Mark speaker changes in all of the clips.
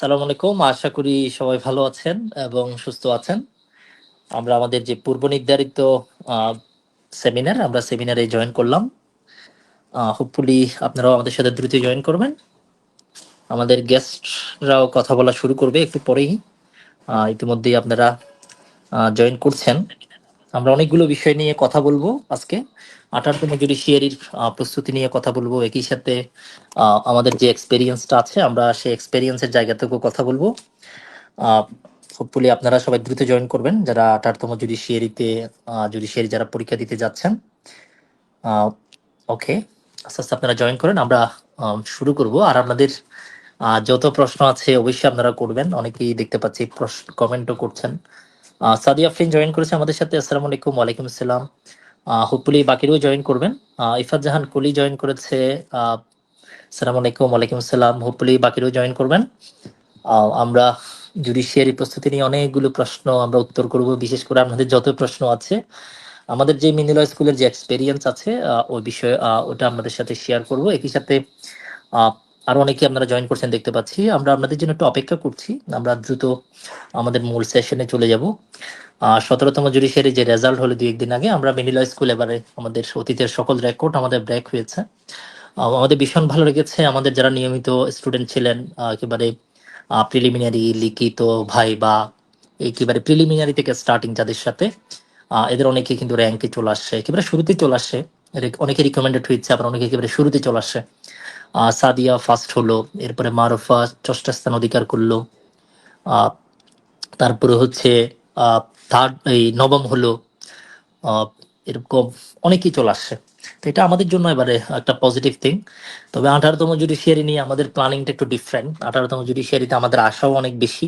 Speaker 1: সালাম আলাইকুম। আশা করি সবাই ভালো আছেন এবং সুস্থ আছেন। আমরা আমাদের যে পূর্ব নির্ধারিত সেমিনার, আমরা সেমিনারে জয়েন করলাম। হোপফুলি আপনারাও আমাদের সাথে দ্রুত জয়েন করবেন। আমাদের গেস্টরাও কথা বলা শুরু করবে একটু পরেই। ইতিমধ্যেই আপনারা জয়েন করছেন। আমরা অনেকগুলো বিষয় নিয়ে কথা বলবো আজকে। 18তম জুডিশিয়ারির প্রস্তুতি নিয়ে কথা বলবো। একই সাথে আমাদের যে এক্সপেরিয়েন্সটা আছে, আমরা সেই এক্সপেরিয়েন্সের জায়গা থেকেও কথা বলবো। হোপফুলি আপনারা সবাই দ্রুত জয়েন করবেন যারা 18তম জুডিশিয়ারি যারা পরীক্ষা দিতে যাচ্ছেন। ওকে, আস্তে আস্তে আপনারা জয়েন করেন, আমরা শুরু করব। আর আপনাদের যত প্রশ্ন আছে অবশ্যই আপনারা করবেন। অনেকেই দেখতে পাচ্ছি কমেন্টও করছেন। সাদিয়া আফরিন জয়েন করেছে আমাদের সাথে। আসসালামু আলাইকুম। ওয়ালাইকুম আসসালাম। হোপফুলি বাকিরাও জয়েন করবেন। ইফাত জাহান কলি জয়েন করেছে। আসসালামু আলাইকুম। ওয়ালাইকুম আসসালাম। হোপফুলি বাকিরাও জয়েন করবেন। আমরা জুডিশিয়ারি প্রস্তুতি নিয়ে অনেকগুলো প্রশ্ন আমরা উত্তর করব। বিশেষ করে আপনাদের যত প্রশ্ন আছে, আমাদের যে মিনিলয় স্কুলের যে এক্সপেরিয়েন্স আছে ওই বিষয়ে ওটা আপনাদের সাথে শেয়ার করব। একই সাথে আরো অনেকে আপনারা জয়েন করছেন দেখতে পাচ্ছি। আমরা আপনাদের জন্য একটু অপেক্ষা করছি। আমরা দ্রুত আমাদের মূল সেশনে চলে যাব। 17তম জুডিশিয়ারি যে রেজাল্ট হলো 2-1 দিন আগে, আমরা মিনিলয় স্কুল এবারে আমাদের অতীতের সকল রেকর্ড আমাদের ব্রেক হয়েছে। আমাদের ভীষণ ভালো লেগেছে। আমাদের যারা নিয়মিত স্টুডেন্ট ছিলেন, একেবারে প্রিলিমিনারি, লিখিত, ভাইবা, একেবারে প্রিলিমিনারি থেকে স্টার্টিং যাদের সাথে, এদের অনেকে কিন্তু র্যাঙ্কে চলে আসছে, একেবারে শুরুতেই চলে আসছে। অনেকে রিকমেন্ডেড হয়েছে, আবার অনেকে একেবারে শুরুতে চলে আসছে। সাদিয়া ফার্স্ট হলো, এরপরে মারুফা 6ষ্ঠ স্থান অধিকার করলো। তারপরে হচ্ছে থার্ড, এই নবম হলো। এরকম অনেকেই চলে আসছে। তো এটা আমাদের জন্য এবারে একটা পজিটিভ থিং। তবে 18তম জুডিশিয়ারি নিয়ে আমাদের প্ল্যানিংটা একটু ডিফারেন্ট। 18তম জুডিশিয়ারিতে আমাদের আশাও অনেক বেশি,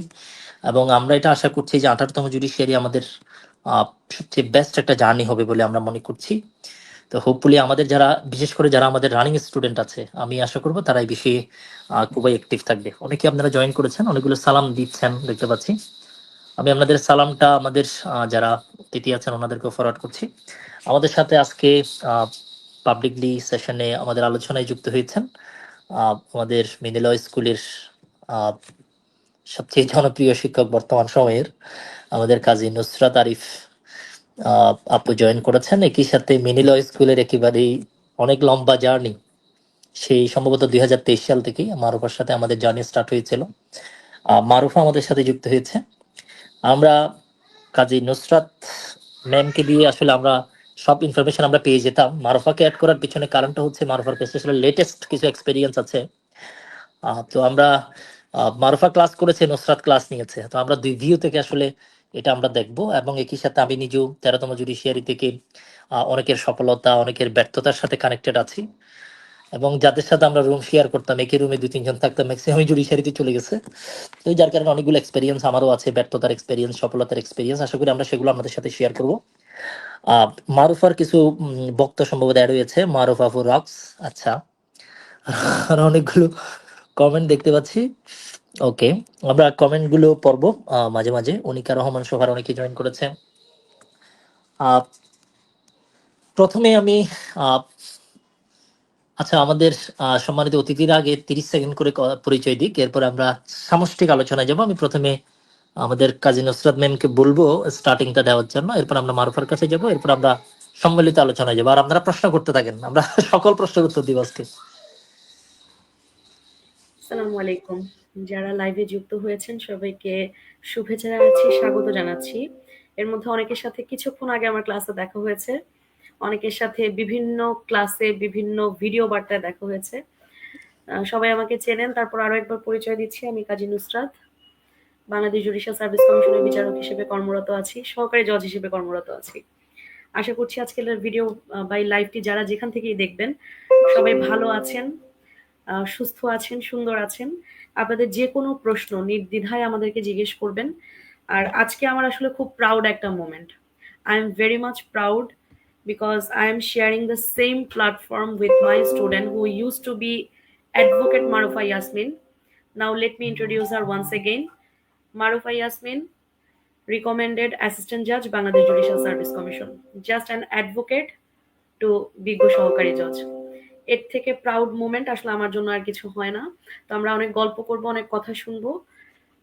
Speaker 1: এবং আমরা এটা আশা করছি যে 18তম জুডিশিয়ারি আমাদের সবচেয়ে বেস্ট একটা জার্নি হবে বলে আমরা মনে করছি। তো হোপফুলি আমাদের যারা, বিশেষ করে যারা আমাদের রানিং স্টুডেন্ট আছে, আমি আশা করবো তারা এই বিষয়ে খুবই অ্যাক্টিভ থাকবে। অনেকে আপনারা জয়েন করেছেন, অনেকগুলো সালাম দিচ্ছেন দেখতে পাচ্ছি। আমি আপনাদের সালামটা আমাদের যারা অতিথি আছেন ওনাদেরকে ফরওয়ার্ড করছি। আমাদের সাথে আজকে পাবলিকলি সেশনে আমাদের আলোচনায় যুক্ত হয়েছেন আমাদের মিনিলয় স্কুলের সবচেয়ে জনপ্রিয় শিক্ষক বর্তমান সময়ের, আমাদের কাজী নুসরাত আরিফ আপু জয়েন করেছেন। একই সাথে মিনিলয় স্কুলের একেবারেই অনেক লম্বা জার্নি, সেই সম্ভবত 2023 সাল থেকেই মারুফার সাথে আমাদের জার্নি স্টার্ট হয়েছিল। মারুফা আমাদের সাথে যুক্ত হয়েছে। আমরা কাজী নুসরাত ম্যামকে দিয়ে আসলে আমরা সব ইনফরমেশন আমরা পেয়ে যেতাম। মারুফাকে অ্যাড করার পিছনে কারণটা হচ্ছে মারুফার কাছে আসলে লেটেস্ট কিছু এক্সপেরিয়েন্স আছে। তো আমরা মারুফা ক্লাস করেছে, নুসরাত ক্লাস নিয়েছে, তো আমরা দুই ভিউ থেকে আসলে এটা আমরা দেখব। এবং একই সাথে আমি নিজেও 13তম জুডিশিয়ারি থেকে অনেকের সফলতা, অনেকের ব্যর্থতার সাথে কানেক্টেড আছি। এবং যাদের সাথে আমরা রুম শেয়ার করতাম, একই রুমে 2-3 জন থাকতাম, ম্যাক্সিমাম জুডিশিয়ারিতে চলে গেছে। তো যার কারণে অনেকগুলো এক্সপেরিয়েন্স আমারও আছে, ব্যর্থতার এক্সপেরিয়েন্স, সফলতার এক্সপেরিয়েন্স। আশা করি আমরা সেগুলো আপনাদের সাথে শেয়ার করব। মারুফার কিছু বক্তব্য সম্ভবত অ্যাড হয়েছে, মারুফা ফর রক্স। আচ্ছা, আর অনেকগুলো কমেন্ট দেখতে পাচ্ছি। ওকে, আমরা কমেন্ট গুলো পড়বো মাঝে মাঝে। অনিকা রহমান সোহার অনেকে জয়েন করেছে। প্রথমে আমি আচ্ছা, আমাদের সম্মানিত অতিথির আগে 30 সেকেন্ড করে পরিচয় দিক, এরপর আমরা সামষ্টিক আলোচনায় যাব। আমি প্রথমে আমাদের কাজী নুসরাত ম্যামকে বলবো স্টার্টিংটা দেওয়ার জন্য, এরপর আমরা মারুফার কাছে যাব, এরপর আমরা সম্মিলিত আলোচনায় যাবো। আর আপনারা প্রশ্ন করতে থাকেন, আমরা সকল প্রশ্নের উত্তর দিব আজকে।
Speaker 2: আসসালামু আলাইকুম। যারা লাইভে যুক্ত হয়েছেন সবাইকে শুভেচ্ছা জানাচ্ছি, স্বাগত জানাচ্ছি। এর মধ্যে অনেকের সাথে কিছুক্ষণ আগে আমার ক্লাসে দেখা হয়েছে, অনেকের সাথে বিভিন্ন ক্লাসে বিভিন্ন ভিডিও বার্তায় দেখা হয়েছে। সবাই আমাকে চেনেন। তারপর আরো একবার পরিচয় দিচ্ছি, আমি কাজী নুসরাত, বাংলাদেশ জুডিশিয়াল সার্ভিস কমিশনের বিচারক হিসেবে কর্মরত আছি, সহকারী জজ হিসেবে কর্মরত আছি। আশা করছি আজকের ভিডিও বা লাইভটি যারা যেখান থেকেই দেখবেন সবাই ভালো আছেন, সুস্থ আছেন, সুন্দর আছেন। আপনাদের যে কোনো প্রশ্ন নির্দ্বিধায় আমাদেরকে জিজ্ঞেস করবেন। আর আজকে আমার আসলে খুব প্রাউড একটা moment. I am very much proud because I am sharing the same platform with my student who used to be Advocate Marufa Yasmin. Now let me introduce her once again. Marufa Yasmin, recommended Assistant Judge, Bangladesh Judicial Service Commission. Just an advocate to বিজ্ঞ সহকারী জজ। এর থেকে proud moment আসলে আমার জন্য আর কিছু হয় না। তো আমরা অনেক গল্প করব, অনেক কথা শুনবো।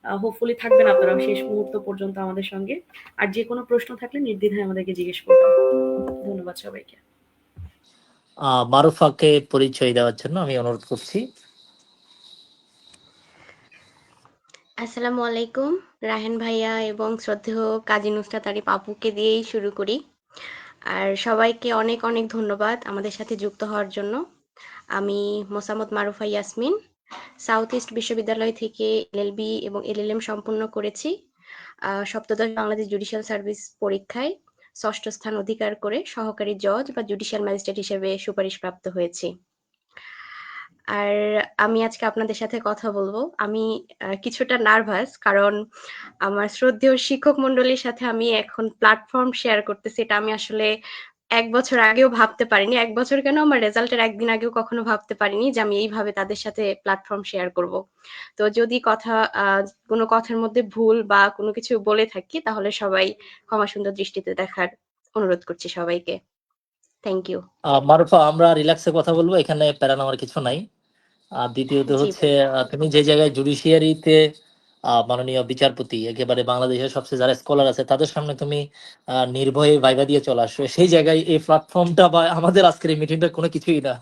Speaker 2: হোপফুলি থাকবেন আপনারা শেষ মুহূর্ত পর্যন্ত আমাদের সঙ্গে। আর যে কোনো প্রশ্ন থাকলে নির্দ্বিধায় আমাদেরকে জিজ্ঞেস করবেন। ধন্যবাদ সবাইকে।
Speaker 1: মারুফাকে পরিচয় দেওয়ার জন্য আমি অনুরোধ করছি।
Speaker 3: আসসালামু আলাইকুম রাহেন ভাইয়া এবং শ্রদ্ধেয় কাজী নুসরাত আরিফ আপুকে দিয়েই শুরু করি। আর সবাইকে অনেক অনেক ধন্যবাদ আমাদের সাথে যুক্ত হওয়ার জন্য। আমি মোসাম্মদ মারুফা ইয়াসমিন, সাউথ ইস্ট বিশ্ববিদ্যালয় থেকে এলএলবি এবং এলএলএম সম্পন্ন করেছি। সপ্তদশ বাংলাদেশ জুডিশিয়াল সার্ভিস পরীক্ষায় ষষ্ঠ স্থান অধিকার করে সহকারী জজ বা জুডিশিয়াল ম্যাজিস্ট্রেট হিসেবে সুপারিশপ্রাপ্ত হয়েছি। আর আমি আজকে আপনাদের সাথে কথা বলবো। আমি কিছুটা নার্ভাস, কারণ আমার শ্রদ্ধেয় শিক্ষক মন্ডলীর সাথে আমি এখন প্ল্যাটফর্ম শেয়ার করতেছি। এটা আমি আসলে ১ বছর আগেও ভাবতে পারিনি। ১ বছর কেন, আমার রেজাল্টের ১ দিন আগেও কখনো ভাবতে পারিনি যে আমি এইভাবে তাদের সাথে প্ল্যাটফর্ম শেয়ার করব। তো যদি কোনো কথার মধ্যে ভুল বা কোনো কিছু বলে থাকি তাহলে সবাই ক্ষমা সুন্দর দৃষ্টিতে দেখার অনুরোধ করছি সবাইকে। Thank you.
Speaker 1: মারুফা, আমরা রিল্যাক্সে কথা বলবো, এখানে প্যারা নেওয়ার কিছু নাই। আর দ্বিতীয়ত
Speaker 3: জি
Speaker 1: হচ্ছে,
Speaker 3: ভাই।
Speaker 1: তুমি যে জায়গায় জুডিশিয়ারিতে মাননীয় বিচারপতি, একেবারে বাংলাদেশের সবচেয়ে যারা স্কলার আছে তাদের সামনে তুমি নির্ভয়ে ভাইবা দিয়ে চলে আসো, সেই জায়গায় এই প্ল্যাটফর্মটা বা আমাদের আজকের এই মিটিংটা কোনো কিছুই না।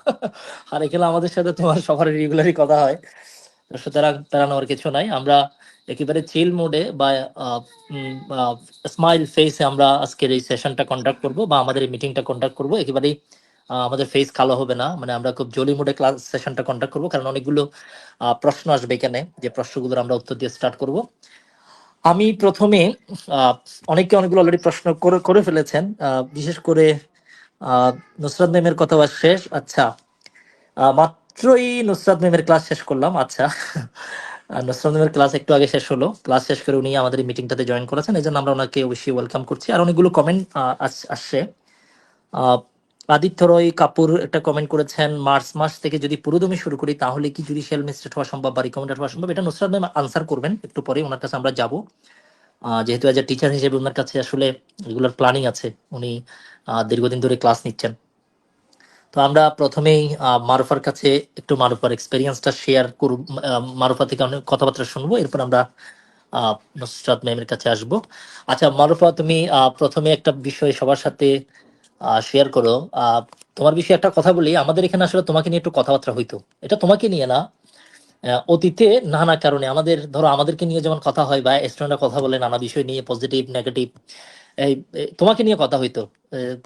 Speaker 1: আর এখানে আমাদের সাথে তোমার সবার রেগুলারই কথা হয়, সুতরাং প্যারা নেওয়ার কিছু নাই। আমরা একেবারে চিল মোডে বা স্মাইল ফেসে আমরা আজকের এই সেশনটা কন্ডাক্ট করব বা আমাদের এই মিটিংটা কন্ডাক্ট করব। একেবারেই আমাদের ফেস কালো হবে না, মানে আমরা খুব জলি মোডে ক্লাস সেশনটা কন্ডাক্ট করবো, কারণ অনেকগুলো প্রশ্ন আসবে এখানে, যে প্রশ্নগুলোর আমরা উত্তর দিয়ে স্টার্ট করব। আমি প্রথমে অনেকে অনেকগুলো অলরেডি প্রশ্ন করে করে ফেলেছেন, বিশেষ করে নুসরাত ম্যামের কথা আবার শেষ। আচ্ছা, মাত্রই নুসরাত ম্যামের ক্লাস শেষ করলাম। আচ্ছা, নুসরাত ম্যামের ক্লাস একটু আগে শেষ হলো, ক্লাস শেষ করে উনি আমাদের এই মিটিংটাতে জয়েন করেছেন, এই জন্য আমরা ওনাকে অবশ্যই ওয়েলকাম করছি। আর অনেকগুলো কমেন্ট আসছে। আহ, আদিত্য রয় কাপুর একটা কমেন্ট করেছেন, মার্চ মাস থেকে যদি পুরোদমে শুরু করি তাহলে কি জুডিশিয়াল ম্যাজিস্ট্রেট হওয়া সম্ভব বা রিকমেন্ডেড হওয়া সম্ভব? এটা নুসরাত ম্যাম আনসার করবেন একটু পরে, ওনার কাছে আমরা যাব। যেহেতু এজ এ টিচার হিসেবে ওনার কাছে আসলে রেগুলার প্ল্যানিং আছে, উনি দীর্ঘদিন ধরে ক্লাস নিচ্ছেন। তো আমরা প্রথমেই মারুফার কাছে একটু মারুফার এক্সপেরিয়েন্সটা শেয়ার করব, মারুফা থেকে অনেক কথাবার্তা শুনবো, এরপর আমরা নুসরাত ম্যামের কাছে আসবো। আচ্ছা মারুফা, তুমি প্রথমে একটা বিষয় সবার সাথে শেয়ার করো। তোমার বিষয়ে একটা কথা বলি, আমাদের এখানে আসলে তোমাকে নিয়ে একটু কথাবার্তা হইতো, এটা তোমাকে নিয়ে না, অতীতে নানা কারণে আমাদের, ধরো আমাদেরকে নিয়ে যেমন কথা হয় বা স্টুডেন্টরা কথা বলে নানা বিষয় নিয়ে, পজিটিভ নেগেটিভ, তোমাকে নিয়ে কথা হইতো।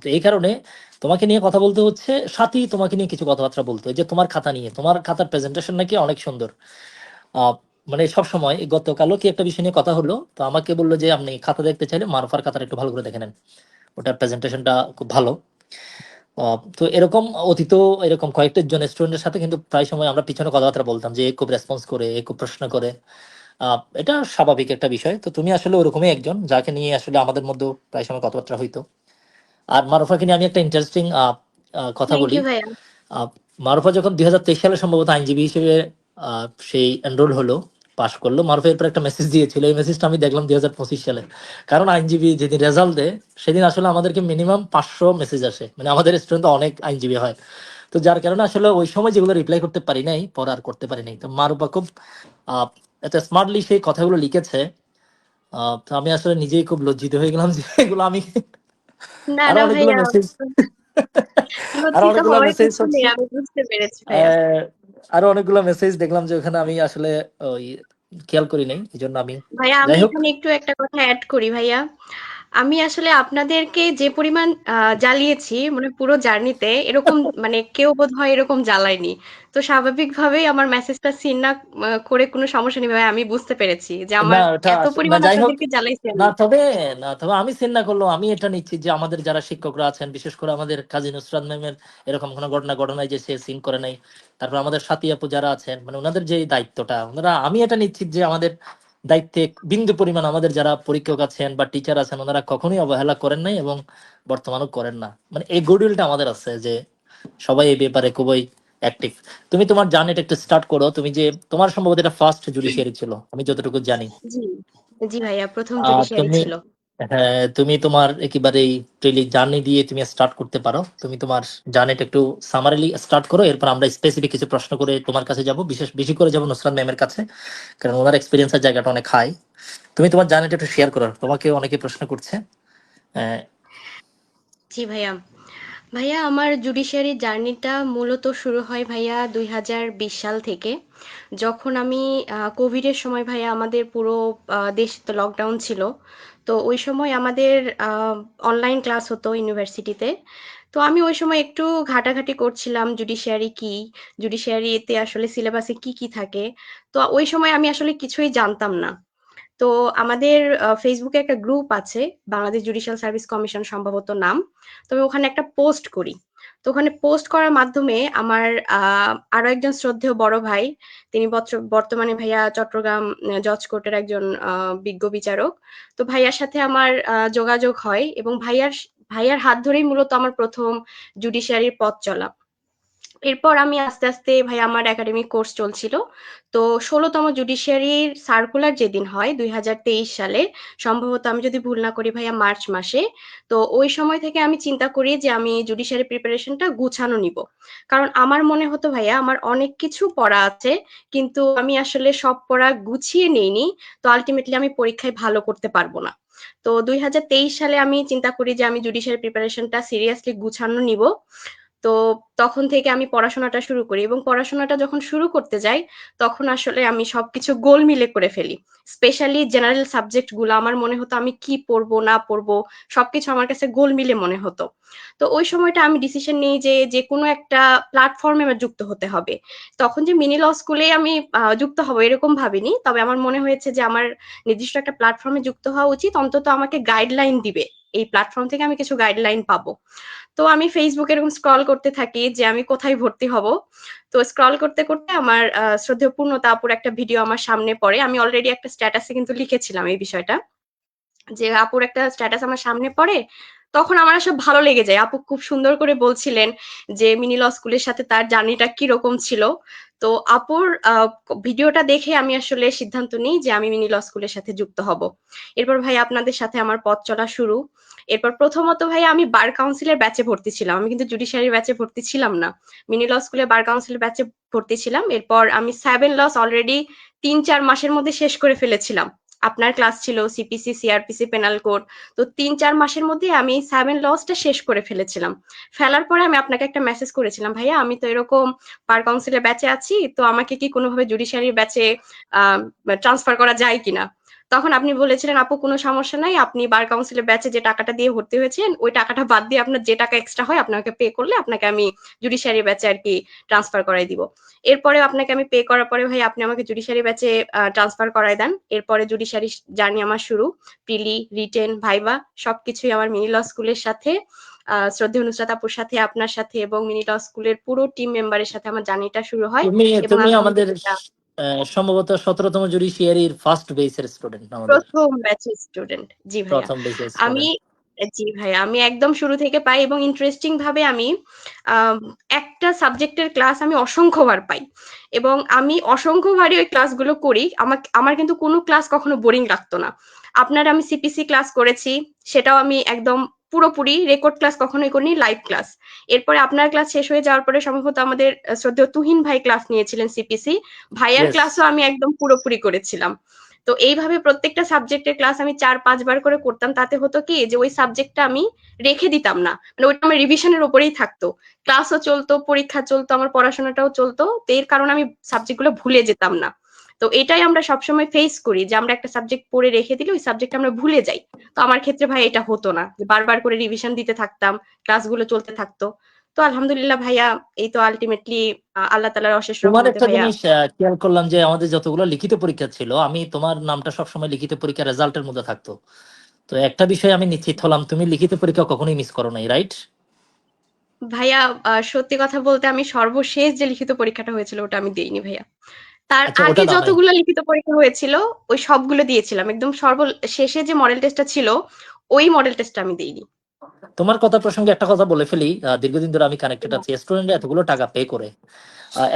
Speaker 1: তো এই কারণে তোমাকে নিয়ে কথা বলতে হচ্ছে, সাথী তোমাকে নিয়ে কিছু কথাবার্তা বলতো, এই যে তোমার খাতা নিয়ে, তোমার খাতার প্রেজেন্টেশন নাকি অনেক সুন্দর। আহ মানে সব সময়, গতকালও কি একটা বিষয় নিয়ে কথা হলো, তো আমাকে বললো যে আপনি খাতা দেখতে চাইলে মারুফার খাতাটা একটু ভালো করে দেখে নেন, ওটার প্রেজেন্টেশনটা খুব ভালো। তো এরকম অতীত এরকম কয়েকটা জন স্টুডেন্টের সাথে কিন্তু প্রায় সময় আমরা পিছনে কথাবার্তা বলতাম যে এ খুব রেসপন্স করে, এ খুব প্রশ্ন করে। এটা স্বাভাবিক একটা বিষয়। তো তুমি আসলে ওরকমই একজন যাকে নিয়ে আসলে আমাদের মধ্যে প্রায় সময় কথাবার্তা হইতো। আর মারুফাকে নিয়ে আমি একটা ইন্টারেস্টিং কথা
Speaker 3: থ্যাংক
Speaker 1: বলি।
Speaker 3: ইউ ভাইয়া।
Speaker 1: আহ, মারুফা যখন 2023 সালে সম্ভবত আইনজীবী হিসেবে সেই এনরোল হলো, পাশ করলো, মারুফা এরপর একটা মেসেজ দিয়েছিল, এই মেসেজটা আমি দেখলাম 2025 সালে। কারণ আইনজীবী যেদিন রেজাল্ট দেয় সেদিন আসলে আমাদেরকে মিনিমাম 500 মেসেজ আসে, মানে আমাদের স্টুডেন্ট অনেক আইনজীবী হয়। তো যার কারণে আসলে ওই সময় যেগুলো রিপ্লাই করতে পারি নাই, পরে আর করতে পারি নাই। তো মারুফা খুব আহ এত স্মার্টলি সেই কথাগুলো লিখেছে। তো আমি আসলে নিজেই খুব লজ্জিত হয়ে গেলাম যে এগুলো আমি,
Speaker 3: না,
Speaker 1: আরো
Speaker 3: না
Speaker 1: অনেকগুলো
Speaker 3: ভাইয়া,
Speaker 1: মেসেজ, আরো
Speaker 3: লজ্জিত
Speaker 1: অনেকগুলো
Speaker 3: হওয়ার
Speaker 1: মেসেজ
Speaker 3: কিছু নেই।
Speaker 1: হচ্ছে,
Speaker 3: আমি বুঝতে পেরেছি ভাইয়া।
Speaker 1: আহ, আরো অনেকগুলো মেসেজ দেখলাম যে ওখানে আমি আসলে ওই খেয়াল করি নাই, এই জন্য আমি,
Speaker 3: ভাইয়া আমি
Speaker 1: যাই হোক।
Speaker 3: এখানে একটু একটা কথা এড করি ভাইয়া। আমি আসলে আপনাদেরকে যে পরিমাণ জ্বালিয়েছি মানে পুরো জার্নিতে, এরকম মানে কেউ বোধহয় এরকম জ্বালায়নি। তো স্বাভাবিকভাবেই আমার মেসেজটা সিন না করে কোনো সমস্যা নেই ভাইয়া। আমি বুঝতে পেরেছি যে
Speaker 1: না
Speaker 3: আমার
Speaker 1: ওটা
Speaker 3: এত
Speaker 1: না,
Speaker 3: পরিমাণ
Speaker 1: যাই হোক।
Speaker 3: আপনাদেরকে জ্বালাইছি
Speaker 1: না
Speaker 3: আমি।
Speaker 1: তবে, না তবে আমি সিন না করলেও আমি এটা নিচ্ছি যে আমাদের যারা শিক্ষকরা আছেন, বিশেষ করে আমাদের কাজী নুসরাত ম্যামের এরকম কোনো ঘটনায় যে সে সিন করে নাই। তারপর আমাদের সাথী আপু যারা আছেন, মানে ওনাদের যে দায়িত্বটা, ওনারা, আমি এটা নিশ্চিত যে আমাদের দায়িত্বে বিন্দু পরিমাণ আমাদের যারা পরীক্ষক আছেন বা টিচার আছেন, ওনারা কখনোই অবহেলা করেন নাই এবং বর্তমানেও করেন না। মানে এই গুডউইলটা আমাদের আছে যে সবাই এই ব্যাপারে খুবই অ্যাক্টিভ। তুমি তোমার জার্নিটা একটু স্টার্ট করো। তুমি যে, তোমার সম্ভবত এটা ফার্স্ট জুডিশিয়ারি ছিল আমি যতটুকু জানি।
Speaker 3: জি, জি ভাইয়া, প্রথম জুডিশিয়ারি
Speaker 1: তুমি
Speaker 3: ছিল।
Speaker 1: হ্যাঁ, তুমি তোমার একেবারে ট্রেলি জার্নি দিয়ে তুমি স্টার্ট করতে পারো। তুমি তোমার জার্নিটা একটু সামারিলি স্টার্ট করো, এরপর আমরা স্পেসিফিক কিছু প্রশ্ন করে তোমার কাছে যাব, বিশেষ বেশি করে যাব নুসরাত ম্যামের কাছে, কারণ ওনার এক্সপিরিয়েন্সের জায়গাটা অনেক হাই। তুমি তোমার জার্নিটা একটু শেয়ার করো, তোমাকে অনেকে প্রশ্ন করছে। আহ,
Speaker 3: জি ভাইয়া। ভাইয়া আমার জুডিশিয়ারি জার্নিটা মূলত শুরু হয় ভাইয়া 2020 সাল থেকে, যখন আমি কোভিডের সময় ভাইয়া আমাদের পুরো দেশ তো লকডাউন ছিল। তো ওই সময় আমাদের অনলাইন ক্লাস হতো ইউনিভার্সিটিতে। তো আমি ওই সময় একটু ঘাটাঘাটি করছিলাম জুডিশিয়ারি কি, জুডিশিয়ারিতে আসলে সিলেবাসে কি কি থাকে। তো ওই সময় আমি আসলে কিছুই জানতাম না। তো আমাদের ফেসবুকে একটা গ্রুপ আছে, বাংলাদেশ জুডিশিয়াল সার্ভিস কমিশন সম্ভবত নাম। তো আমি ওখানে একটা পোস্ট করি। তো ওখানে পোস্ট করার মাধ্যমে আমার আরো একজন শ্রদ্ধেয় বড় ভাই, তিনি বর্তমানে ভাইয়া চট্টগ্রাম জজ কোর্টের একজন বিজ্ঞ বিচারক। তো ভাইয়ার সাথে আমার যোগাযোগ হয় এবং ভাইয়ার হাত ধরেই মূলত আমার প্রথম জুডিশিয়ারির পথ চলা। এরপর আমি আস্তে আস্তে ভাই আমার একাডেমিক কোর্স চলছিল। তো ১৬তম জুডিশিয়ারির সার্কুলার যেদিন হয় ২০২৩ সালে, সম্ভবত আমি যদি ভুল না করি ভাইয়া মার্চ মাসে। তো ওই সময় থেকে আমি চিন্তা করি যে আমি জুডিশিয়ারি প্রিপারেশনটা গুছানো নিব। কারণ আমার মনে হতো ভাইয়া আমার অনেক কিছু পড়া আছে, কিন্তু আমি আসলে সব পড়া গুছিয়ে নেইনি। তো আলটিমেটলি আমি পরীক্ষায় ভালো করতে পারবো না। তো ২০২৩ সালে আমি চিন্তা করি যে আমি জুডিশিয়ারি প্রিপারেশনটা সিরিয়াসলি গুছানো নিব। তো তখন থেকে আমি পড়াশোনাটা শুরু করি এবং পড়াশোনাটা যখন শুরু করতে যাই, তখন আসলে আমি সবকিছু গোলমিলে করে ফেলি। স্পেশালি জেনারেল সাবজেক্ট গুলো আমার মনে হতো আমি কি পড়বো না পড়বো, সবকিছু আমার কাছে গোলমিলে মনে হতো। তো ওই সময়টা আমি ডিসিশন নিই যে যেকোনো একটা প্ল্যাটফর্মে আমার যুক্ত হতে হবে। তখন যে মিনি ল স্কুলে আমি যুক্ত হব এরকম ভাবিনি, তবে আমার মনে হয়েছে যে আমার নির্দিষ্ট একটা প্ল্যাটফর্মে যুক্ত হওয়া উচিত, অন্তত আমাকে গাইডলাইন দিবে, এই প্ল্যাটফর্ম থেকে আমি কিছু গাইডলাইন পাবো। তো আমি Facebook এরকম স্ক্রল করতে থাকি যে আমি কোথায় ভর্তি হব। তো স্ক্রল করতে করতে আমার শ্রদ্ধেয় পূর্ণতা আপুর একটা ভিডিও আমার সামনে পড়ে। আমি অলরেডি একটা স্ট্যাটাসে কিন্তু লিখেছিলাম এই বিষয়টা, যে আপুর একটা স্ট্যাটাস আমার সামনে পড়ে। তখন আমার আসলে ভালো লেগে যায়। আপু খুব সুন্দর করে বলছিলেন যে মিনি ল স্কুলের সাথে তার জার্নিটা কিরকম ছিল। তো আপুর ভিডিওটা দেখে আমি আসলে সিদ্ধান্ত নিই যে আমি মিনি ল স্কুলের সাথে যুক্ত হব। এরপর ভাই আপনাদের সাথে আমার পথ চলা শুরু। এরপর প্রথমত ভাই আমি বার কাউন্সিলের ব্যাচে ভর্তি ছিলাম। আমি কিন্তু জুডিশিয়ারির ব্যাচে ভর্তি ছিলাম না। মিনি ল স্কুলে বার কাউন্সিলের ব্যাচে ভর্তি ছিলাম। এরপর আমি 7 লস অলরেডি ৩-৪ মাসের মধ্যে শেষ করে ফেলেছিলাম। আপনার ক্লাস ছিল সিপিসি, সিআরপিসি, পেনাল কোড। তো ৩-৪ মাসের মধ্যে আমি 7 লসটা শেষ করে ফেলেছিলাম। ফেলার পরে আমি আপনাকে একটা মেসেজ করেছিলাম, ভাইয়া আমি তো এরকম বার কাউন্সিলের ব্যাচে আছি, তো আমাকে কি কোনোভাবে জুডিশিয়ারির ব্যাচে ট্রান্সফার করা যায় কিনা? তখন আপনি বলেছিলেন, আপু কোনো সমস্যা নাই, আপনি বার কাউন্সিলের ব্যাচে যে টাকাটা দিয়ে ভর্তি হয়েছেন ওই টাকাটা বাদ দিয়ে আপনার যে টাকা এক্সট্রা হয় আপনাকে পে করলে আপনাকে আমি জুডিশিয়ারি ব্যাচে আর কি ট্রান্সফার করাই দিব। এরপরে আপনাকে আমি পে করার পরে ভাই আপনি আমাকে জুডিশিয়ারি ব্যাচে ট্রান্সফার করাই দেন। এরপরে জুডিশিয়ারি জার্নি আমার শুরু। প্রিলি, রিটেন, ভাইবা সবকিছুই আমার মিনি ল স্কুলের সাথে, শ্রদ্ধেয় নুসরাত আপুর সাথে, আপনার সাথে এবং মিনি ল স্কুলের পুরো টিম মেম্বারের সাথে আমার জার্নিটা শুরু হয়।
Speaker 1: তুমি
Speaker 3: এবং
Speaker 1: তুমি আমাদের
Speaker 3: আলহামদুলিল্লাহ
Speaker 1: সম্ভবত 17তম জুডিশিয়ারির ফার্স্ট বেসের স্টুডেন্ট, আমাদের
Speaker 3: প্রথম ব্যাচের স্টুডেন্ট। জি ভাইয়া।
Speaker 1: প্রথম বেসের
Speaker 3: আমি
Speaker 1: স্টুডেন্ট।
Speaker 3: জি ভাইয়া, আমি একদম শুরু থেকে পাই এবং ইন্টারেস্টিং ভাবে আমি আম একটা সাবজেক্টের ক্লাস আমি অসংখ্যবার পাই। এবং আমি অসংখ্যবারই ওই ক্লাসগুলো করি। আমার কিন্তু কোনো ক্লাস কখনো বোরিং লাগতো না। আপনার আমি সিপিসি ক্লাস করেছি, সেটাও আমি একদম পুরোপুরি রেকর্ড ক্লাস কখনোই করিনি, লাইভ ক্লাস। এরপরে আপনার ক্লাস শেষ হয়ে যাওয়ার পরে সম্ভবত আমাদের শ্রদ্ধেয় তুহিন ভাই ক্লাস নিয়েছিলেন সিপিসি। ভাইয়ার
Speaker 1: ইয়েস,
Speaker 3: ক্লাসও আমি একদম পুরোপুরি করেছিলাম। তো এইভাবে প্রত্যেকটা সাবজেক্টের ক্লাস আমি ৪-৫ বার করে করতাম। তাতে হতো কি যে ওই সাবজেক্টটা আমি রেখে দিতাম না। মানে ওইটা আমার রিভিশনের উপরেই থাকতো। ক্লাসও চলতো, পরীক্ষা চলতো, আমার পড়াশোনাটাও চলতো। তো এর কারণে আমি সাবজেক্টগুলো ভুলে যেতাম না। তো এটাই আমরা সবসময় ফেস করি যে আমরা একটা সাবজেক্ট পড়ে রেখে দিলে ওই সাবজেক্ট আমরা ভুলে যাই। তো আমার ক্ষেত্রে ভাই এটা হতো না। যে বারবার করে রিভিশন দিতে থাকতাম, ক্লাসগুলো চলতে থাকতো। তো আলহামদুলিল্লাহ ভাইয়া, এই তো আল্টিমেটলি আল্লাহ তাআলার অশেষ
Speaker 1: তোমার
Speaker 3: রহমতে
Speaker 1: একটা
Speaker 3: ভাইয়া।
Speaker 1: জিনিস খেয়াল করলাম যে আমাদের যতগুলো লিখিত পরীক্ষা ছিল, আমি তোমার নামটা সবসময় লিখিত পরীক্ষা রেজাল্টের মধ্যে থাকতো। তো একটা বিষয় আমি নিশ্চিত হলাম, তুমি লিখিত পরীক্ষা কখনোই মিস করো নাই, রাইট?
Speaker 3: ভাইয়া সত্যি কথা বলতে আমি সর্বশেষ যে লিখিত পরীক্ষাটা হয়েছিল ওটা আমি দেইনি ভাইয়া। তার
Speaker 1: আচ্ছা, ওটা
Speaker 3: আগে
Speaker 1: দাও নাই।
Speaker 3: যতগুলো লিখিত পরীক্ষা হয়েছিল ওই সবগুলো দিয়েছিলাম। একদম সর্বশেষে যে মডেল টেস্টটা ছিল ওই মডেল টেস্টটা আমি দেইনি।
Speaker 1: তোমার কথা প্রসঙ্গে একটা কথা বলে ফেলি, দীর্ঘদিন ধরে আমি কানেক্টেড আছি, স্টুডেন্টরা এতগুলো টাকা পে করে,